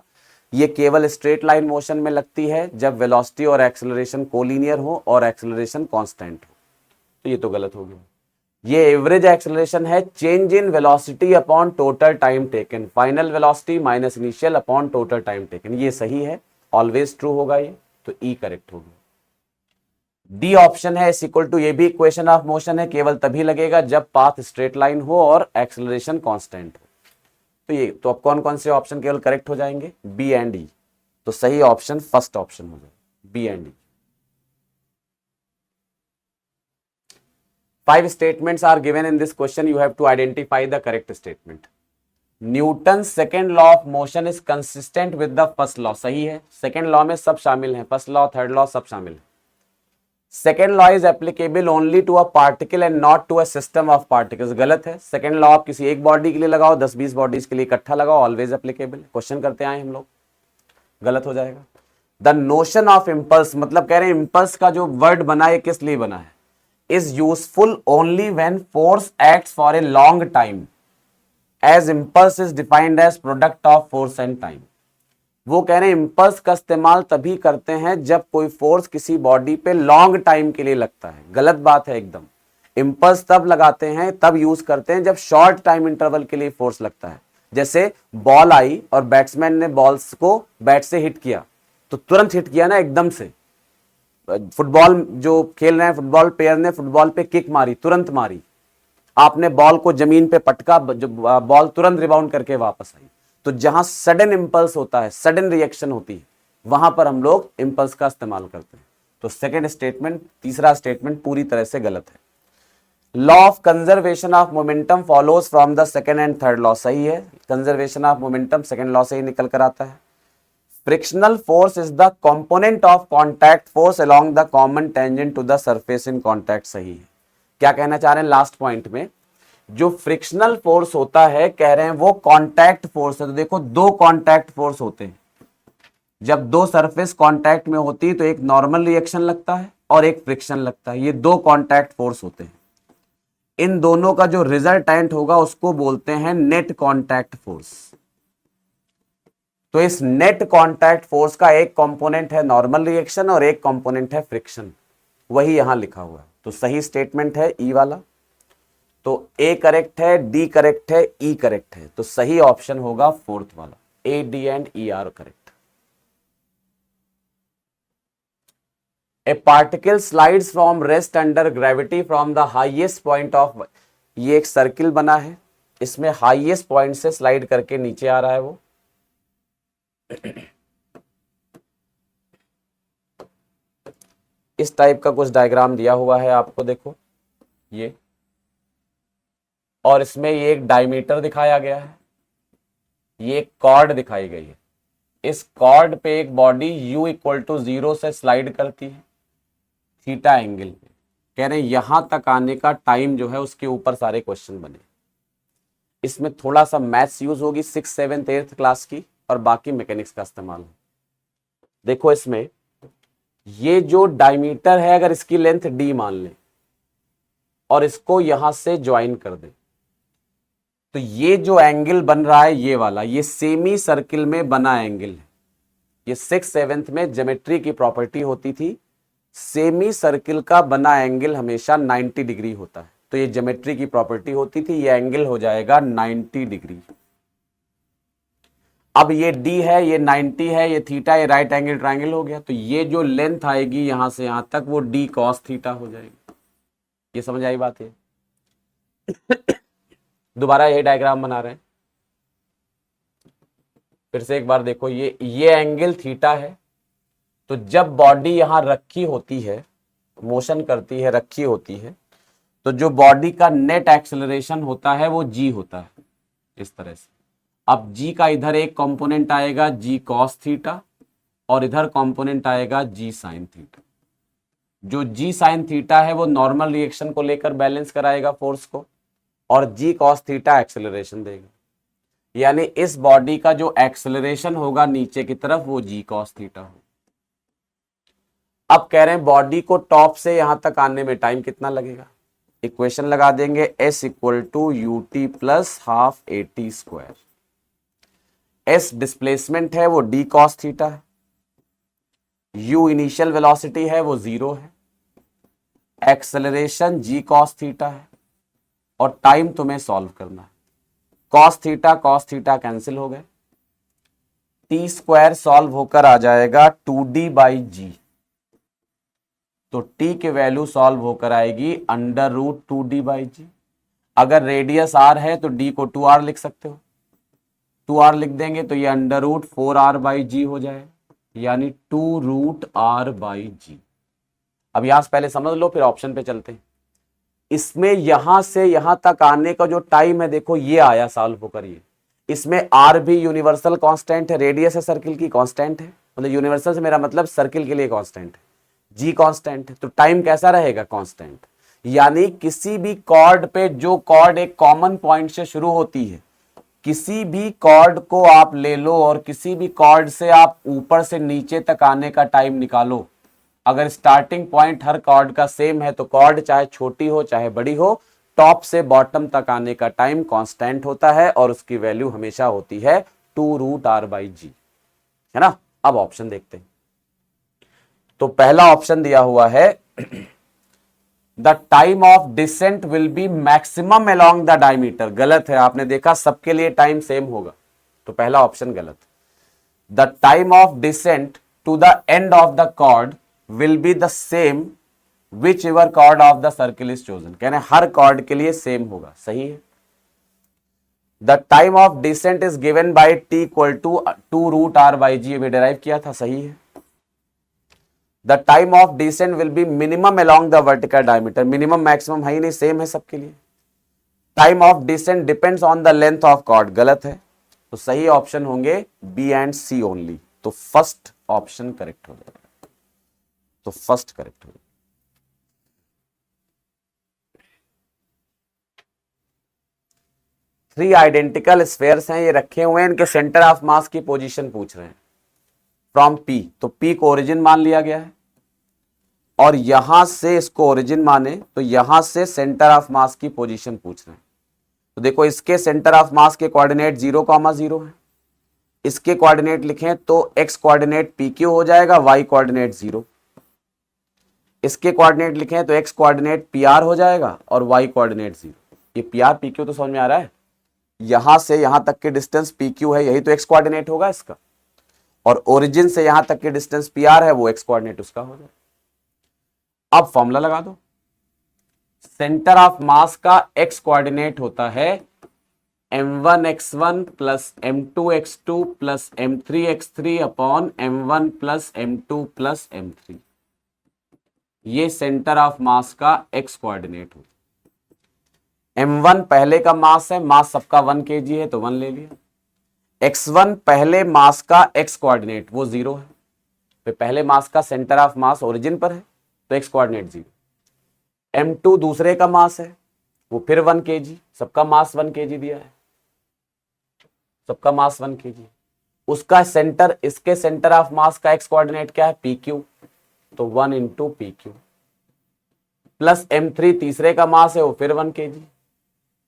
ये केवल स्ट्रेट लाइन मोशन में लगती है जब वेलोसिटी और एक्सेलरेशन कोलिनियर हो और एक्सेलरेशन कांस्टेंट हो, तो ये तो गलत हो गया। ये एवरेज एक्सेलरेशन है change in velocity upon total time taken, final velocity minus initial upon total time taken, ये सही है, ऑलवेज ट्रू होगा ये, तो ई करेक्ट होगा। डी ऑप्शन है इस इक्वल टू, ये भी इक्वेशन ऑफ मोशन है, केवल तभी लगेगा जब पाथ स्ट्रेट लाइन हो और एक्सेलरेशन कांस्टेंट हो, तो ये तो अब कौन कौन से ऑप्शन केवल करेक्ट हो जाएंगे, बी एंड ई, तो सही ऑप्शन फर्स्ट ऑप्शन हो जाएगा, B and E. 5 statements are given in this question. You have to identify the correct statement. Newton's second law of motion is consistent with the first law. सही है, सेकेंड लॉ में सब शामिल हैं, फर्स्ट लॉ थर्ड लॉ सब शामिल है। Second law is applicable only to a particle and not to a system of particles, गलत है। सेकेंड लॉ आप किसी एक बॉडी के लिए लगाओ, 10-20 बॉडीज के लिए इकट्ठा लगाओ, ऑलवेज एप्लीकेबल। क्वेश्चन करते आए हम लोग, गलत हो जाएगा। द नोशन ऑफ इम्पल्स, मतलब कह रहे हैं इम्पल्स का जो वर्ड बना है किस लिए बना है, is useful only when force acts for a long time, as impulse is defined as product of force and time। वो कह रहे हैं इंपल्स का इस्तेमाल तभी करते हैं जब कोई फोर्स किसी बॉडी पे लॉन्ग टाइम के लिए लगता है, गलत बात है एकदम। इंपल्स तब लगाते हैं, तब यूज करते हैं जब शॉर्ट टाइम इंटरवल के लिए फोर्स लगता है। जैसे बॉल आई और बैट्समैन ने बॉल्स को बैट से हिट किया, तो तुरंत हिट किया ना एकदम से। फुटबॉल जो खेल रहे हैं, फुटबॉल प्लेयर ने फुटबॉल पे किक मारी, तुरंत मारी, आपने बॉल को जमीन पे पटका, बॉल तुरंत रिबाउंड करके वापस आई। तो जहां सडन इंपल्स होता है, सडन रिएक्शन होती है, वहां पर हम लोग इंपल्स का इस्तेमाल करते हैं। तो सेकंड स्टेटमेंट, तीसरा स्टेटमेंट पूरी तरह से गलत है। Law of conservation of momentum follows from the second and third law, सही है, conservation of momentum second law से ही निकल कर आता है। Frictional force is the component of contact force along the common tangent to the surface in contact, सही है। क्या कहना चाह रहे हैं लास्ट पॉइंट में, जो फ्रिक्शनल फोर्स होता है कह रहे हैं वो कांटेक्ट फोर्स है। तो देखो दो कांटेक्ट फोर्स होते हैं, जब दो सरफेस कांटेक्ट में होती है तो एक नॉर्मल रिएक्शन लगता है और एक फ्रिक्शन लगता है, ये दो कांटेक्ट फोर्स होते हैं। इन दोनों का जो रिजल्टेंट होगा उसको बोलते हैं नेट कांटेक्ट फोर्स। तो इस नेट कांटेक्ट फोर्स का एक कंपोनेंट है नॉर्मल रिएक्शन और एक कंपोनेंट है फ्रिक्शन, वही यहां लिखा हुआ है। तो सही स्टेटमेंट है ई वाला, तो ए करेक्ट है, डी करेक्ट है, ई करेक्ट है, तो सही ऑप्शन होगा फोर्थ वाला, A D and E R correct. A particle slides from rest under gravity from the highest point of, ये एक सर्किल बना है, इसमें हाईएस्ट पॉइंट से स्लाइड करके नीचे आ रहा है वो। इस टाइप का कुछ डायग्राम दिया हुआ है आपको, देखो ये और इसमें ये एक डायमीटर दिखाया गया है, ये एक कॉर्ड दिखाई गई है। इस कॉर्ड पे एक बॉडी u इक्वल टू 0 से स्लाइड करती है थीटा एंगल पे। कह रहे हैं यहां तक आने का टाइम जो है उसके ऊपर सारे क्वेश्चन बने। इसमें थोड़ा सा मैथ्स यूज होगी 6th 7th 8th क्लास की, और बाकी मैकेनिक्स का इस्तेमाल। देखो इसमें ये जो डायमीटर है, अगर इसकी लेंथ d मान लें और इसको यहां से ज्वाइन कर दें, तो ये जो एंगल बन रहा है ये वाला, ये सेमी सर्किल में बना एंगल है। ये 6th 7th में ज्योमेट्री की प्रॉपर्टी होती थी, सेमी सर्किल का बना एंगल हमेशा 90 डिग्री होता है। तो ये ज्योमेट्री की प्रॉपर्टी होती थी, ये एंगल हो जाएगा 90 डिग्री। अब ये d है, ये 90 है, ये थीटा, ये राइट एंगल ट्रायंगल हो गया। तो ये जो लेंथ आएगी यहां से यहां तक वो d cos थीटा हो जाएगी। ये समझ आई बात है? दोबारा यही डायग्राम बना रहे हैं, फिर से एक बार देखो। ये एंगल थीटा है। तो जब बॉडी यहां रखी होती है, मोशन करती है, रखी होती है, तो जो बॉडी का नेट एक्सेलरेशन होता है वो g होता है, इस तरह से। अब g का इधर एक कंपोनेंट आएगा g cos थीटा, और इधर कंपोनेंट आएगा g sin थीटा। जो g sin थीटा है वो नॉर्मल रिएक्शन को लेकर बैलेंस कराएगा फोर्स को, और g cos थीटा एक्सेलरेशन देगा। यानी इस बॉडी का जो एक्सेलरेशन होगा नीचे की तरफ वो g cos थीटा हो। अब कह रहे हैं बॉडी को टॉप से यहां तक आने में टाइम कितना लगेगा। इक्वेशन लगा देंगे, s equal to U T plus half A T square. s displacement है वो d cos थीटा है, u इनिशियल वेलोसिटी है वो 0 है, एक्सेलरेशन g cos थीटा है, और टाइम तुम्हें सॉल्व करना है। cos थीटा कैंसिल हो गए, टी स्क्वायर सॉल्व होकर आ जाएगा 2d बाई जी। तो t की वैल्यू सॉल्व होकर आएगी अंडर रूट 2d बाई जी। अगर रेडियस r है तो d को 2r लिख सकते हो, 2r लिख देंगे तो ये अंडर रूट 4r बाई जी हो जाए, यानी 2 रूट r बाई जी। अब यहां से पहले समझ लो, फिर ऑप्शन पे चलते हैं। इसमें यहां से यहां तक आने का जो टाइम है, देखो ये आया सॉल्व होकर, ये इसमें r भी यूनिवर्सल कांस्टेंट है, रेडियस है सर्किल की कांस्टेंट है, मतलब यूनिवर्सल से मेरा मतलब सर्किल के लिए कांस्टेंट है, g कांस्टेंट है, तो टाइम कैसा रहेगा कांस्टेंट। यानी किसी भी कॉर्ड पे, जो कॉर्ड एक कॉमन पॉइंट से शुरू होती है, किसी भी कॉर्ड को आप ले लो और किसी भी कॉर्ड से आप ऊपर से नीचे तक आने का टाइम निकालो। अगर स्टार्टिंग पॉइंट हर कॉर्ड का सेम है तो कॉर्ड चाहे छोटी हो चाहे बड़ी हो, टॉप से बॉटम तक आने का टाइम कांस्टेंट होता है, और उसकी वैल्यू हमेशा होती है 2 रूट r बाई जी, है ना। अब ऑप्शन देखते हैं। तो पहला ऑप्शन दिया हुआ है the time of descent will be maximum along the diameter. गलत है, आपने देखा सबके लिए टाइम सेम होगा, तो पहला ऑप्शन गलत। The time of descent to the end of the chord will be the same whichever chord of the circle is chosen. कहने हर कॉर्ड के लिए सेम होगा, सही है। The time of descent is given by T equal to 2 root r by G, अभी डिराइव किया था, सही है। The time of descent will be minimum along the vertical diameter, minimum maximum है ही नहीं, सेम है सबके लिए। Time of descent depends on the length of cord, गलत है। तो सही ऑप्शन होंगे बी एंड सी ओनली। तो फर्स्ट ऑप्शन करेक्ट हो जाएगा, तो फर्स्ट करेक्ट हो जाएगा। थ्री आइडेंटिकल स्फेयर्स हैं, ये रखे हुए हैं, इनके सेंटर ऑफ मास की पोजीशन पूछ रहे हैं फ्रॉम P। तो P को ओरिजिन मान लिया गया है, और यहां से इसको ओरिजिन माने तो यहां से सेंटर ऑफ मास की पोजीशन पूछ रहे हैं। तो देखो इसके सेंटर ऑफ मास के कोऑर्डिनेट 0,0 है, इसके कोऑर्डिनेट लिखें तो x कोऑर्डिनेट PQ हो जाएगा, y कोऑर्डिनेट 0। इसके कोऑर्डिनेट लिखें तो x कोऑर्डिनेट PR हो जाएगा और y कोऑर्डिनेट 0। ये PR PQ तो समझ में आ रहा है। यहां से यहां तक के डिस्टेंस PQ है, यही तो x कोऑर्डिनेट होगा इसका, और ओरिजिन से यहां तक के डिस्टेंस PR है, वो x कोऑर्डिनेट उसका हो जाएगा। अब फॉर्मूला लगा दो, सेंटर ऑफ मास का x कोऑर्डिनेट होता है m1x1 plus m2x2 plus m3x3 upon m1 plus m2 plus m3। ये सेंटर ऑफ मास का x कोऑर्डिनेट होता है। m1 पहले का मास है, मास सबका 1 kg है तो 1 ले लिया। x1 पहले मास का x कोऑर्डिनेट वो 0 है, फिर पहले मास का सेंटर ऑफ मास ओरिजिन पर है तो x कोऑर्डिनेट 0। m2 दूसरे का मास है, वो फिर 1 kg, सबका मास 1 kg दिया है, सबका मास 1 kg। उसका सेंटर, इसके सेंटर ऑफ मास का x कोऑर्डिनेट क्या है, pq, तो 1 इंटू pq। प्लस m3 तीसरे का मास है, वो फिर 1 kg,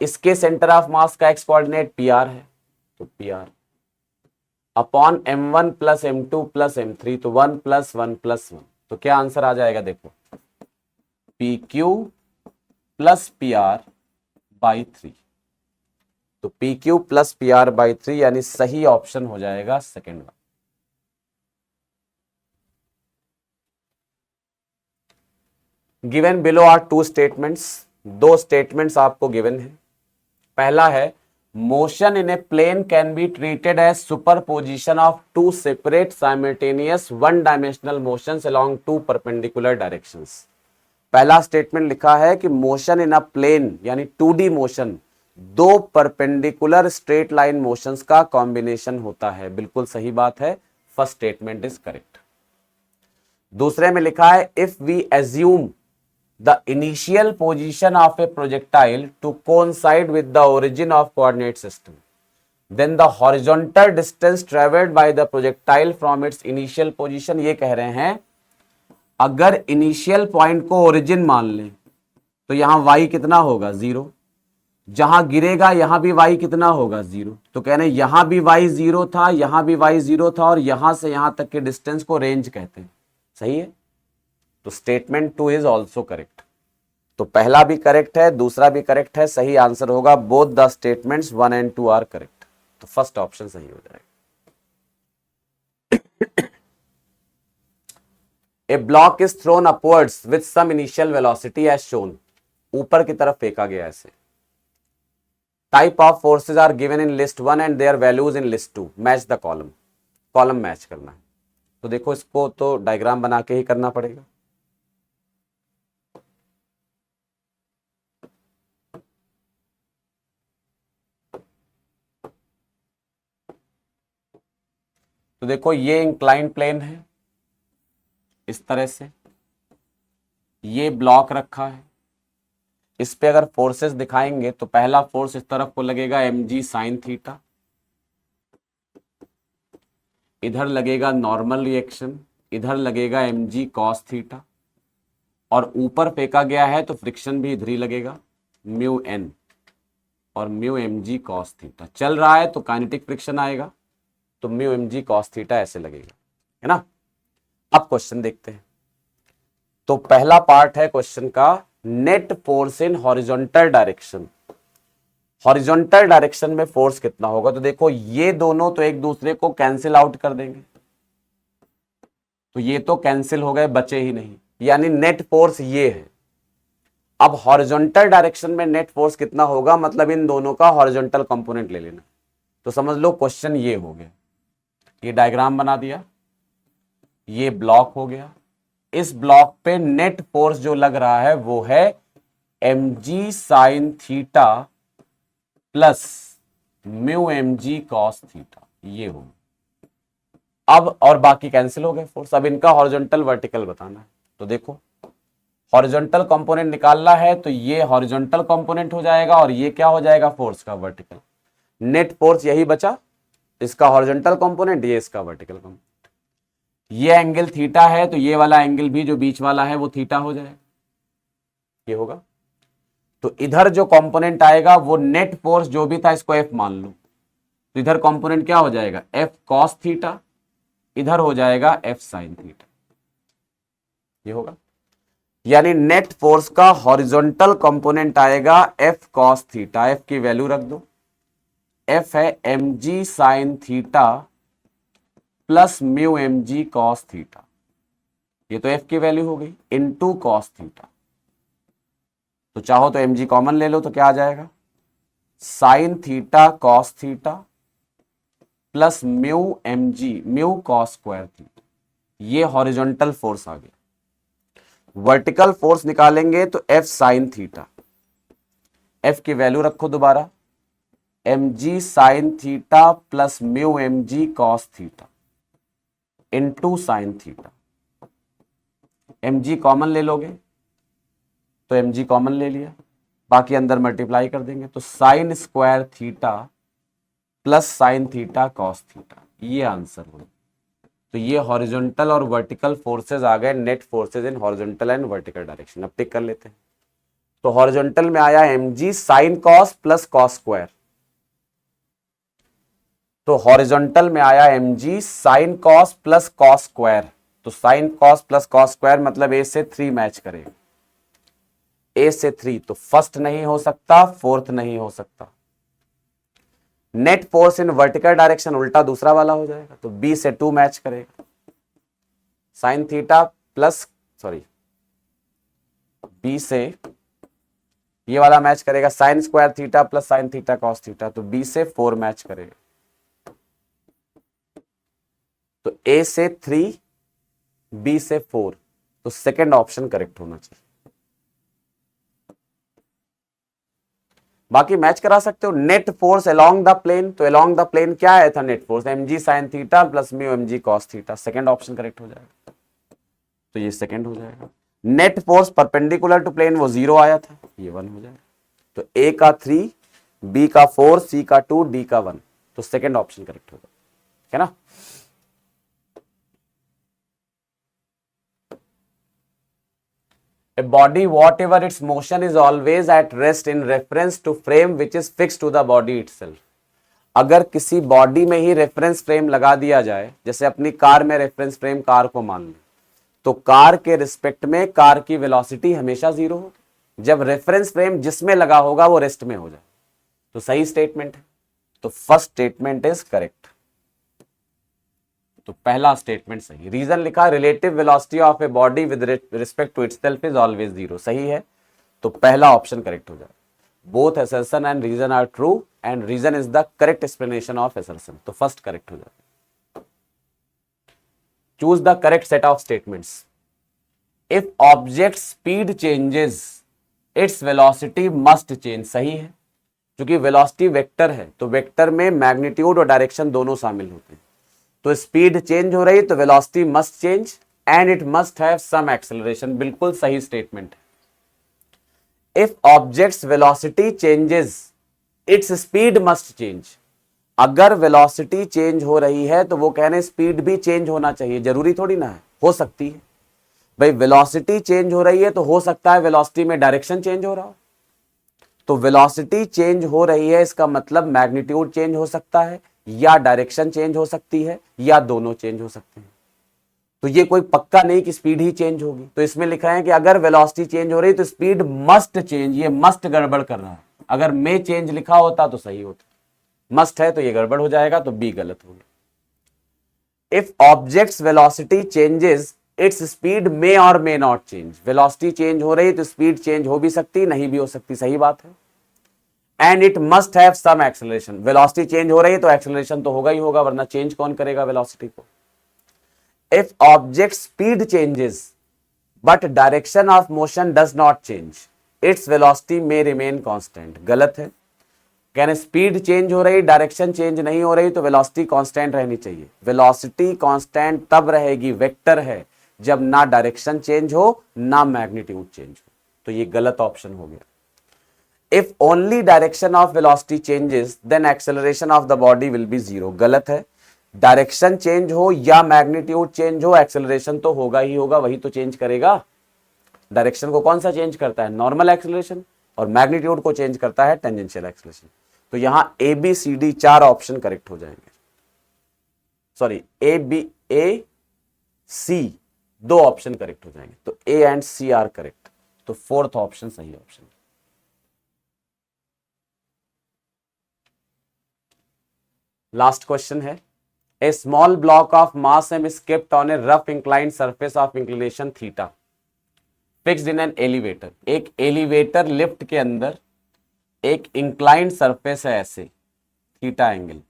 इसके सेंटर ऑफ मास का x कोऑर्डिनेट pr है तो pr upon m1 plus m2 plus m3, तो 1 प्लस 1 प्लस 1, तो क्या आंसर आ जाएगा देखो, pq प्लस pr बाई 3। तो pq प्लस pr बाई 3 यानी सही ऑप्शन हो जाएगा सेकेंड वाला। Given below are two statements, दो स्टेटमेंट्स आपको गिवन है। पहला है motion in a plane can be treated as superposition of two separate simultaneous one dimensional motions along two perpendicular directions. पहला स्टेटमेंट लिखा है कि मोशन इन अ प्लेन यानी 2D मोशन दो परपेंडिकुलर स्ट्रेट लाइन मोशंस का कॉम्बिनेशन होता है, बिल्कुल सही बात है, फर्स्ट स्टेटमेंट इज करेक्ट। दूसरे में लिखा है if we assume the initial position of a projectile to coincide with the origin of coordinate system, then the horizontal distance traveled by the projectile from its initial position, ये कह रहे हैं अगर इनिशियल पॉइंट को ओरिजिन मान लें तो यहां y कितना होगा 0, जहां गिरेगा यहां भी y कितना होगा 0, तो कह रहे हैं यहां भी y 0 था, यहां भी y 0 था, और यहां से यहां तक के डिस्टेंस को रेंज कहते हैं। सही है, तो स्टेटमेंट 2 इज ऑल्सो करेक्ट। तो पहला भी करेक्ट है, दूसरा भी करेक्ट है, सही आंसर होगा both the statements 1 and 2 are correct, तो फर्स्ट ऑप्शन सही हो जाएगा। A block is thrown upwards with some initial velocity as shown, ऊपर की तरफ फेंका गया ऐसे। Type of forces are given in list 1 and their values in list 2, match the column, column match करना है। तो देखो इसको तो डायग्राम बना के ही करना पड़ेगा। तो देखो ये इंक्लाइन प्लेन है इस तरह से, ये ब्लॉक रखा है, इस पे अगर फोर्सेस दिखाएंगे तो पहला फोर्स इस तरफ को लगेगा mg साइन थीटा, इधर लगेगा नॉर्मल रिएक्शन, इधर लगेगा mg कॉस थीटा, और ऊपर फेंका गया है तो फ्रिक्शन भी इधर ही लगेगा म्यू n और म्यू mg कॉस थीटा। चल रहा है तो काइनेटिक फ्रिक्शन आएगा तो म्यू mg कॉस थीटा ऐसे लगेगा, है ना। अब क्वेश्चन देखते हैं। तो पहला पार्ट है क्वेश्चन का net force in horizontal direction. Horizontal direction में फोर्स कितना होगा, तो देखो ये दोनों तो एक दूसरे को कैंसिल आउट कर देंगे, तो ये तो कैंसिल हो गए, बचे ही नहीं, यानी नेट फोर्स ये है। अब हॉरिजॉन्टल डायरेक्शन में नेट फोर्स कितना होगा, मतलब इन दोनों का हॉरिजॉन्टल कंपोनेंट ले लेना। तो समझ लो क्वेश्चन ये हो गया, ये डायग्राम बना दिया, ये ब्लॉक हो गया, इस ब्लॉक पे नेट फोर्स जो लग रहा है वो है mg sine theta plus mu mg cos theta, ये हो। अब और बाकी कैंसिल हो गए फोर्स, अब इनका हॉरिजॉन्टल वर्टिकल बताना है। तो देखो हॉरिजॉन्टल कंपोनेंट निकालना है तो ये हॉरिजॉन्टल कंपोनेंट हो जाएगा और ये क्या हो जाएगा फोर्स का वर्टिकल। नेट फोर्स यही बचा, इसका हॉरिजॉन्टल कंपोनेंट, ये इसका वर्टिकल कंपोनेंट। ये एंगल थीटा है तो ये वाला एंगल भी जो बीच वाला है वो थीटा हो जाएगा, ये होगा। तो इधर जो कंपोनेंट आएगा वो नेट फोर्स जो भी था इसको F मान लो, तो इधर कंपोनेंट क्या हो जाएगा F cos थीटा, इधर हो जाएगा F sin थीटा, ये होगा। यानी नेट फोर्स का हॉरिजॉन्टल कंपोनेंट आएगा F cos थीटा, F की वैल्यू रख दो, F है mg sin theta plus mu mg cos theta, ये तो F की वैल्यू हो गई, इनटू cos थीटा। तो चाहो तो mg कॉमन ले लो तो क्या आ जाएगा sine theta cos theta plus mu mg mu cos square theta, ये हॉरिजॉन्टल फोर्स आ गया। वर्टिकल फोर्स निकालेंगे तो F साइन थीटा, एफ की वैल्यू रखो दोबारा, mg sine theta plus mu mg cos theta into sine theta. mg common ले लोगे तो mg कॉमन ले लिया, बाकी अंदर मल्टीप्लाई कर देंगे तो sign square theta plus sine theta cos theta, ये आंसर हो। तो ये हॉरिजॉन्टल और वर्टिकल फोर्सेस आ गए, net forces in horizontal and vertical direction. अब टिक कर लेते हैं। तो हॉरिजॉन्टल में आया mg sine cos plus cos square, तो हॉरिजॉन्टल में आया mg sine cos plus cos square. तो sine cos plus cos square मतलब ए से 3 मैच करेगा, ए से 3, तो फर्स्ट नहीं हो सकता, फोर्थ नहीं हो सकता। Net force in vertical direction उल्टा दूसरा वाला हो जाएगा, तो बी से 2 मैच करेगा, साइन थीटा प्लस बी से ये वाला मैच करेगा, sign square theta plus sine theta cos theta, तो बी से 4 मैच करेगा। तो ए से 3, बी से 4, तो सेकंड ऑप्शन करेक्ट होना चाहिए। बाकी मैच करा सकते हो। Net force along the plane, तो अलोंग द प्लेन क्या आया था net force, mg sine theta plus mu mg cos theta, second option correct हो जाएगा, तो ये सेकंड हो जाएगा। Net force perpendicular to plane वो 0 आया था, ये 1 हो जाएगा। तो ए का 3, बी का 4, सी का 2, डी का 1, तो सेकंड ऑप्शन करेक्ट होगा, है ना। A body, whatever its motion, is always at rest in reference to frame which is fixed to the body itself. अगर किसी बॉडी में ही रेफरेंस फ्रेम लगा दिया जाए, जैसे अपनी कार में रेफरेंस फ्रेम कार को मान लो, तो कार के रिस्पेक्ट में कार की वेलोसिटी हमेशा 0 होगी। जब रेफरेंस फ्रेम जिसमें लगा होगा वो रेस्ट में हो जाए, तो सही स्टेटमेंट है। तो फर्स्ट स्टेटमेंट इज करेक्ट, तो पहला स्टेटमेंट सही। रीजन लिखा, relative velocity of a body with respect to itself is always 0, सही है, तो पहला ऑप्शन करेक्ट हो जाए। Both assertion and reason are true and reason is the correct explanation of assertion, तो फर्स्ट करेक्ट हो जाए। Choose the correct set of statements. If object speed changes its velocity must change, सही है, क्योंकि वेलोसिटी वेक्टर है, तो वेक्टर में मैग्नीट्यूड और डायरेक्शन दोनों शामिल होते हैं। तो स्पीड चेंज हो रही तो velocity must change and it must have some acceleration, बिल्कुल सही स्टेटमेंट है। If objects velocity changes its speed must change, अगर वेलोसिटी चेंज हो रही है तो वो कहने स्पीड भी चेंज होना चाहिए, जरूरी थोड़ी ना है, हो सकती है भाई। वेलोसिटी चेंज हो रही है तो हो सकता है वेलोसिटी में डायरेक्शन चेंज हो रहा हो, तो वेलोसिटी चेंज हो रही है इसका मतलब मैग्नीट्यूड चेंज हो सकता है, या डायरेक्शन चेंज हो सकती है, या दोनों चेंज हो सकते हैं। तो ये कोई पक्का नहीं कि स्पीड ही चेंज होगी। तो इसमें लिखा है कि अगर वेलोसिटी चेंज हो रही तो स्पीड मस्ट चेंज, ये मस्ट गड़बड़ कर रहा है। अगर मे चेंज लिखा होता तो सही होता, मस्ट है तो ये गड़बड़ हो जाएगा, तो बी गलत हो गया। If objects velocity changes its speed may और may not change, velocity change हो रही तो स्पीड चेंज हो भी सकती, नहीं भी हो सकती, सही बात है। And it must have some acceleration, velocity change हो रही है तो एक्सेलरेशन तो होगा ही होगा, वरना चेंज कौन करेगा वेलोसिटी को। If object speed changes but direction of motion does not change its velocity may remain constant, गलत है। कहने स्पीड चेंज हो रही, डायरेक्शन चेंज नहीं हो रही, तो वेलोसिटी कांस्टेंट रहनी चाहिए। वेलोसिटी कांस्टेंट तब रहेगी, वेक्टर है, जब ना डायरेक्शन चेंज हो ना मैग्नीट्यूड चेंज हो, तो ये गलत ऑप्शन हो गया। If only direction of velocity changes, then acceleration of the body will be 0, गलत है। डायरेक्शन चेंज हो या मैग्नीट्यूड चेंज हो, एक्सेलरेशन तो होगा ही होगा, वही तो चेंज करेगा। डायरेक्शन को कौन सा चेंज करता है, नॉर्मल एक्सेलरेशन, और मैग्नीट्यूड को चेंज करता है टेंजेंशियल एक्सेलरेशन। तो यहां A B C D 4 option correct हो जाएंगे, sorry A B A C 2 option correct हो जाएंगे, तो A and C are correct, तो फोर्थ ऑप्शन सही ऑप्शन। लास्ट क्वेश्चन है, a small block of mass M is kept on a rough inclined surface of inclination theta fixed in an elevator. एक एलिवेटर लिफ्ट के अंदर एक इंक्लाइंड सरफेस है ऐसे, theta angle.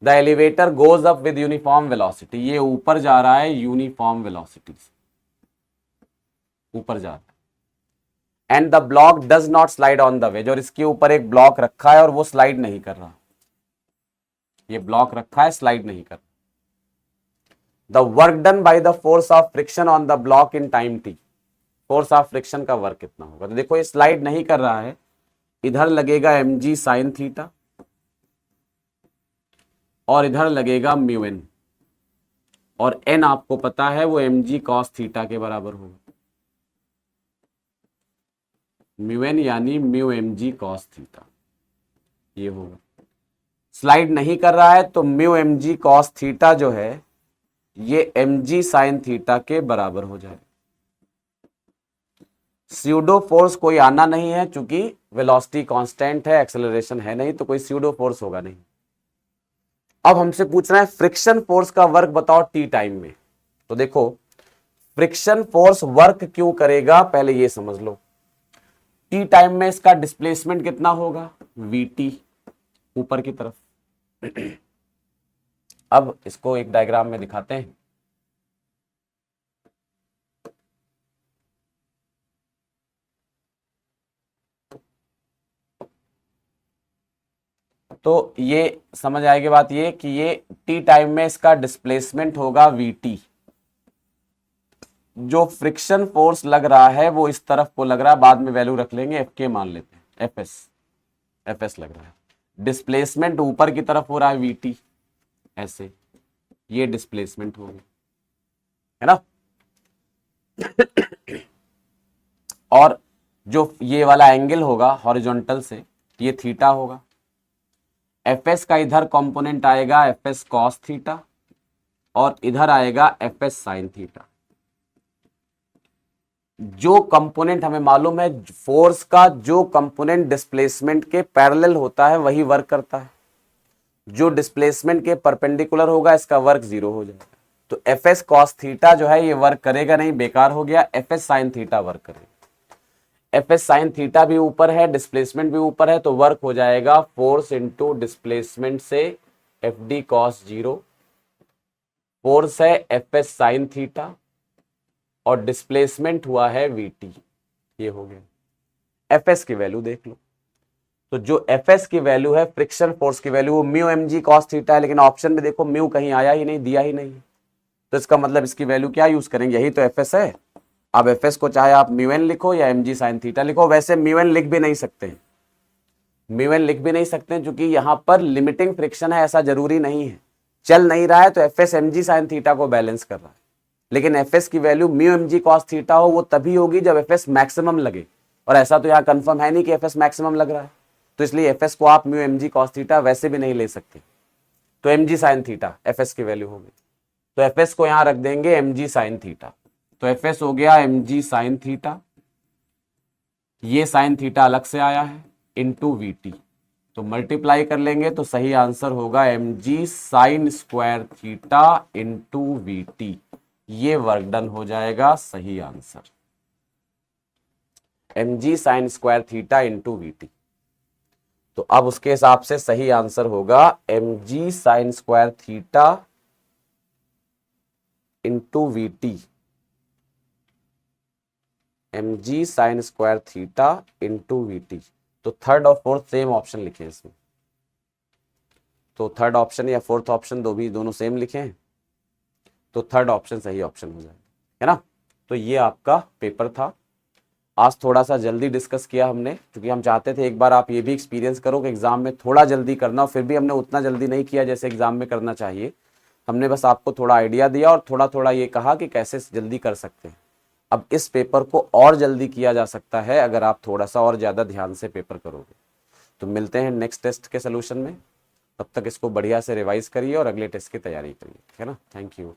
The elevator goes up with uniform velocity, ये ऊपर जा रहा है यूनिफॉर्म वेलोसिटी से, ऊपर जा रहा and the block does not slide on the ways, और इसके ऊपर एक ब्लॉक रखा है और वो स्लाइड नहीं कर रहा, ये ब्लॉक रखा है, स्लाइड नहीं कर रहा। The work done by the force of friction on the block in time T, force of friction का वर्क कितना होगा? तो देखो ये स्लाइड नहीं कर रहा है, इधर लगेगा mg साइन थीटा और इधर लगेगा म्यू एन, और n आपको पता है वो mg कॉस थीटा के बराबर होगा, म्यू एन यानी म्यू mg कॉस थीटा, ये होगा। स्लाइड नहीं कर रहा है तो म्यू mg कॉस थीटा जो है ये mg साइन थीटा के बराबर हो जाएगा। स्यूडो फोर्स कोई आना नहीं है, चूंकि वेलोसिटी कांस्टेंट है, एक्सेलरेशन है नहीं, तो कोई स्यूडो फोर्स होगा नहीं। अब हमसे पूछ रहा है फ्रिक्शन फोर्स का वर्क बताओ टी टाइम में। तो देखो फ्रिक्शन फोर्स वर्क क्यों करेगा, पहले ये समझ लो। टी टाइम में इसका डिस्प्लेसमेंट कितना होगा? वीटी, ऊपर की तरफ। अब इसको एक डायग्राम में दिखाते हैं। तो ये समझ आएगी बात, ये कि ये टी टाइम में इसका डिस्प्लेसमेंट होगा वीटी। जो फ्रिक्शन फोर्स लग रहा है वो इस तरफ को लग रहा है, बाद में वैल्यू रख लेंगे, एफ के मान लेते हैं, एफ एस लग रहा है। डिस्प्लेसमेंट ऊपर की तरफ हो रहा है वीटी, ऐसे ये डिस्प्लेसमेंट हो गई, है ना। और जो ये वाला एंगल होगा हॉरिजॉन्टल से, ये थीटा होगा। एफ एस का इधर कंपोनेंट आएगा एफ एस कॉस थीटा और इधर आएगा एफ एस साइन थीटा। जो कंपोनेंट हमें मालूम है, फोर्स का जो कंपोनेंट डिस्प्लेसमेंट के पैरेलल होता है वही वर्क करता है। जो डिस्प्लेसमेंट के परपेंडिकुलर होगा इसका वर्क जीरो हो जाएगा। तो एफ एस कॉस थीटा जो है ये वर्क करेगा नहीं, बेकार हो गया। F S sine theta work करेगा। एफ एस साइन थीटा भी ऊपर है, डिस्प्लेसमेंट भी ऊपर है, तो वर्क हो जाएगा फोर्स इंटू डिस्प्लेसमेंट से F D cos zero. Force है एफ एस साइन थीटा और डिस्प्लेसमेंट हुआ है वीटी, ये हो गया। एफ एस की वैल्यू देख लो, तो जो एफ एस की वैल्यू है फ्रिक्शन फोर्स की वैल्यू वो mu M G cos theta है, लेकिन ऑप्शन में देखो म्यू कहीं आया ही नहीं, दिया ही नहीं। तो इसका मतलब इसकी वैल्यू क्या यूज करेंगे, यही तो एफ एस है। अब एफ एस को चाहे आप म्यू एन लिखो या एम जी साइन थीटा लिखो, वैसे म्यू एन लिख भी नहीं सकते, म्यू एन लिख भी नहीं सकते क्योंकि यहां पर लिमिटिंग फ्रिक्शन है, ऐसा जरूरी नहीं है। चल नहीं रहा है तो F S M G sine theta को बैलेंस कर रहा है, लेकिन एफ एस की value mu M G cos theta हो वो तभी होगी जब एफ एस मैक्सिमम लगे, और ऐसा तो यहाँ कंफर्म है नहीं कि एफ एस मैक्सिमम लग रहा है। तो इसलिए एफ एस को आप mu M G cos theta वैसे भी नहीं ले सकते, तो M G sine theta F S की वैल्यू होगी। तो एफ एस को यहां रख देंगे एम जी साइन थीटा, तो एफ एस हो गया एम जी साइन थीटा, ये साइन थीटा अलग से आया है, इंटू वी टी, तो मल्टीप्लाई कर लेंगे तो सही आंसर होगा M G sine square theta into V T. ये वर्क डन हो जाएगा सही answer, M G sine square theta into V T. तो अब उसके हिसाब से सही आंसर होगा M G sine square theta into V T, M G sine square theta into V T. तो थर्ड और फोर्थ सेम ऑप्शन लिखे इसमें, तो थर्ड ऑप्शन या फोर्थ ऑप्शन दोनों सेम लिखे, तो थर्ड ऑप्शन सही ऑप्शन हो जाएगा, है ना। तो ये आपका पेपर था। आज थोड़ा सा जल्दी डिस्कस किया हमने, क्योंकि हम चाहते थे एक बार आप ये भी एक्सपीरियंस करो कि एग्जाम में थोड़ा जल्दी करना, और फिर भी हमने उतना जल्दी नहीं किया जैसे एग्जाम में करना चाहिए। हमने बस आपको थोड़ा आइडिया दिया और थोड़ा थोड़ा ये कहा कि कैसे जल्दी कर सकते हैं। अब इस पेपर को और जल्दी किया जा सकता है अगर आप थोड़ा सा और ज़्यादा ध्यान से पेपर करोगे। तो मिलते हैं नेक्स्ट टेस्ट के सोल्यूशन में, तब तक इसको बढ़िया से रिवाइज करिए और अगले टेस्ट की तैयारी करिए, है ना। Thank you.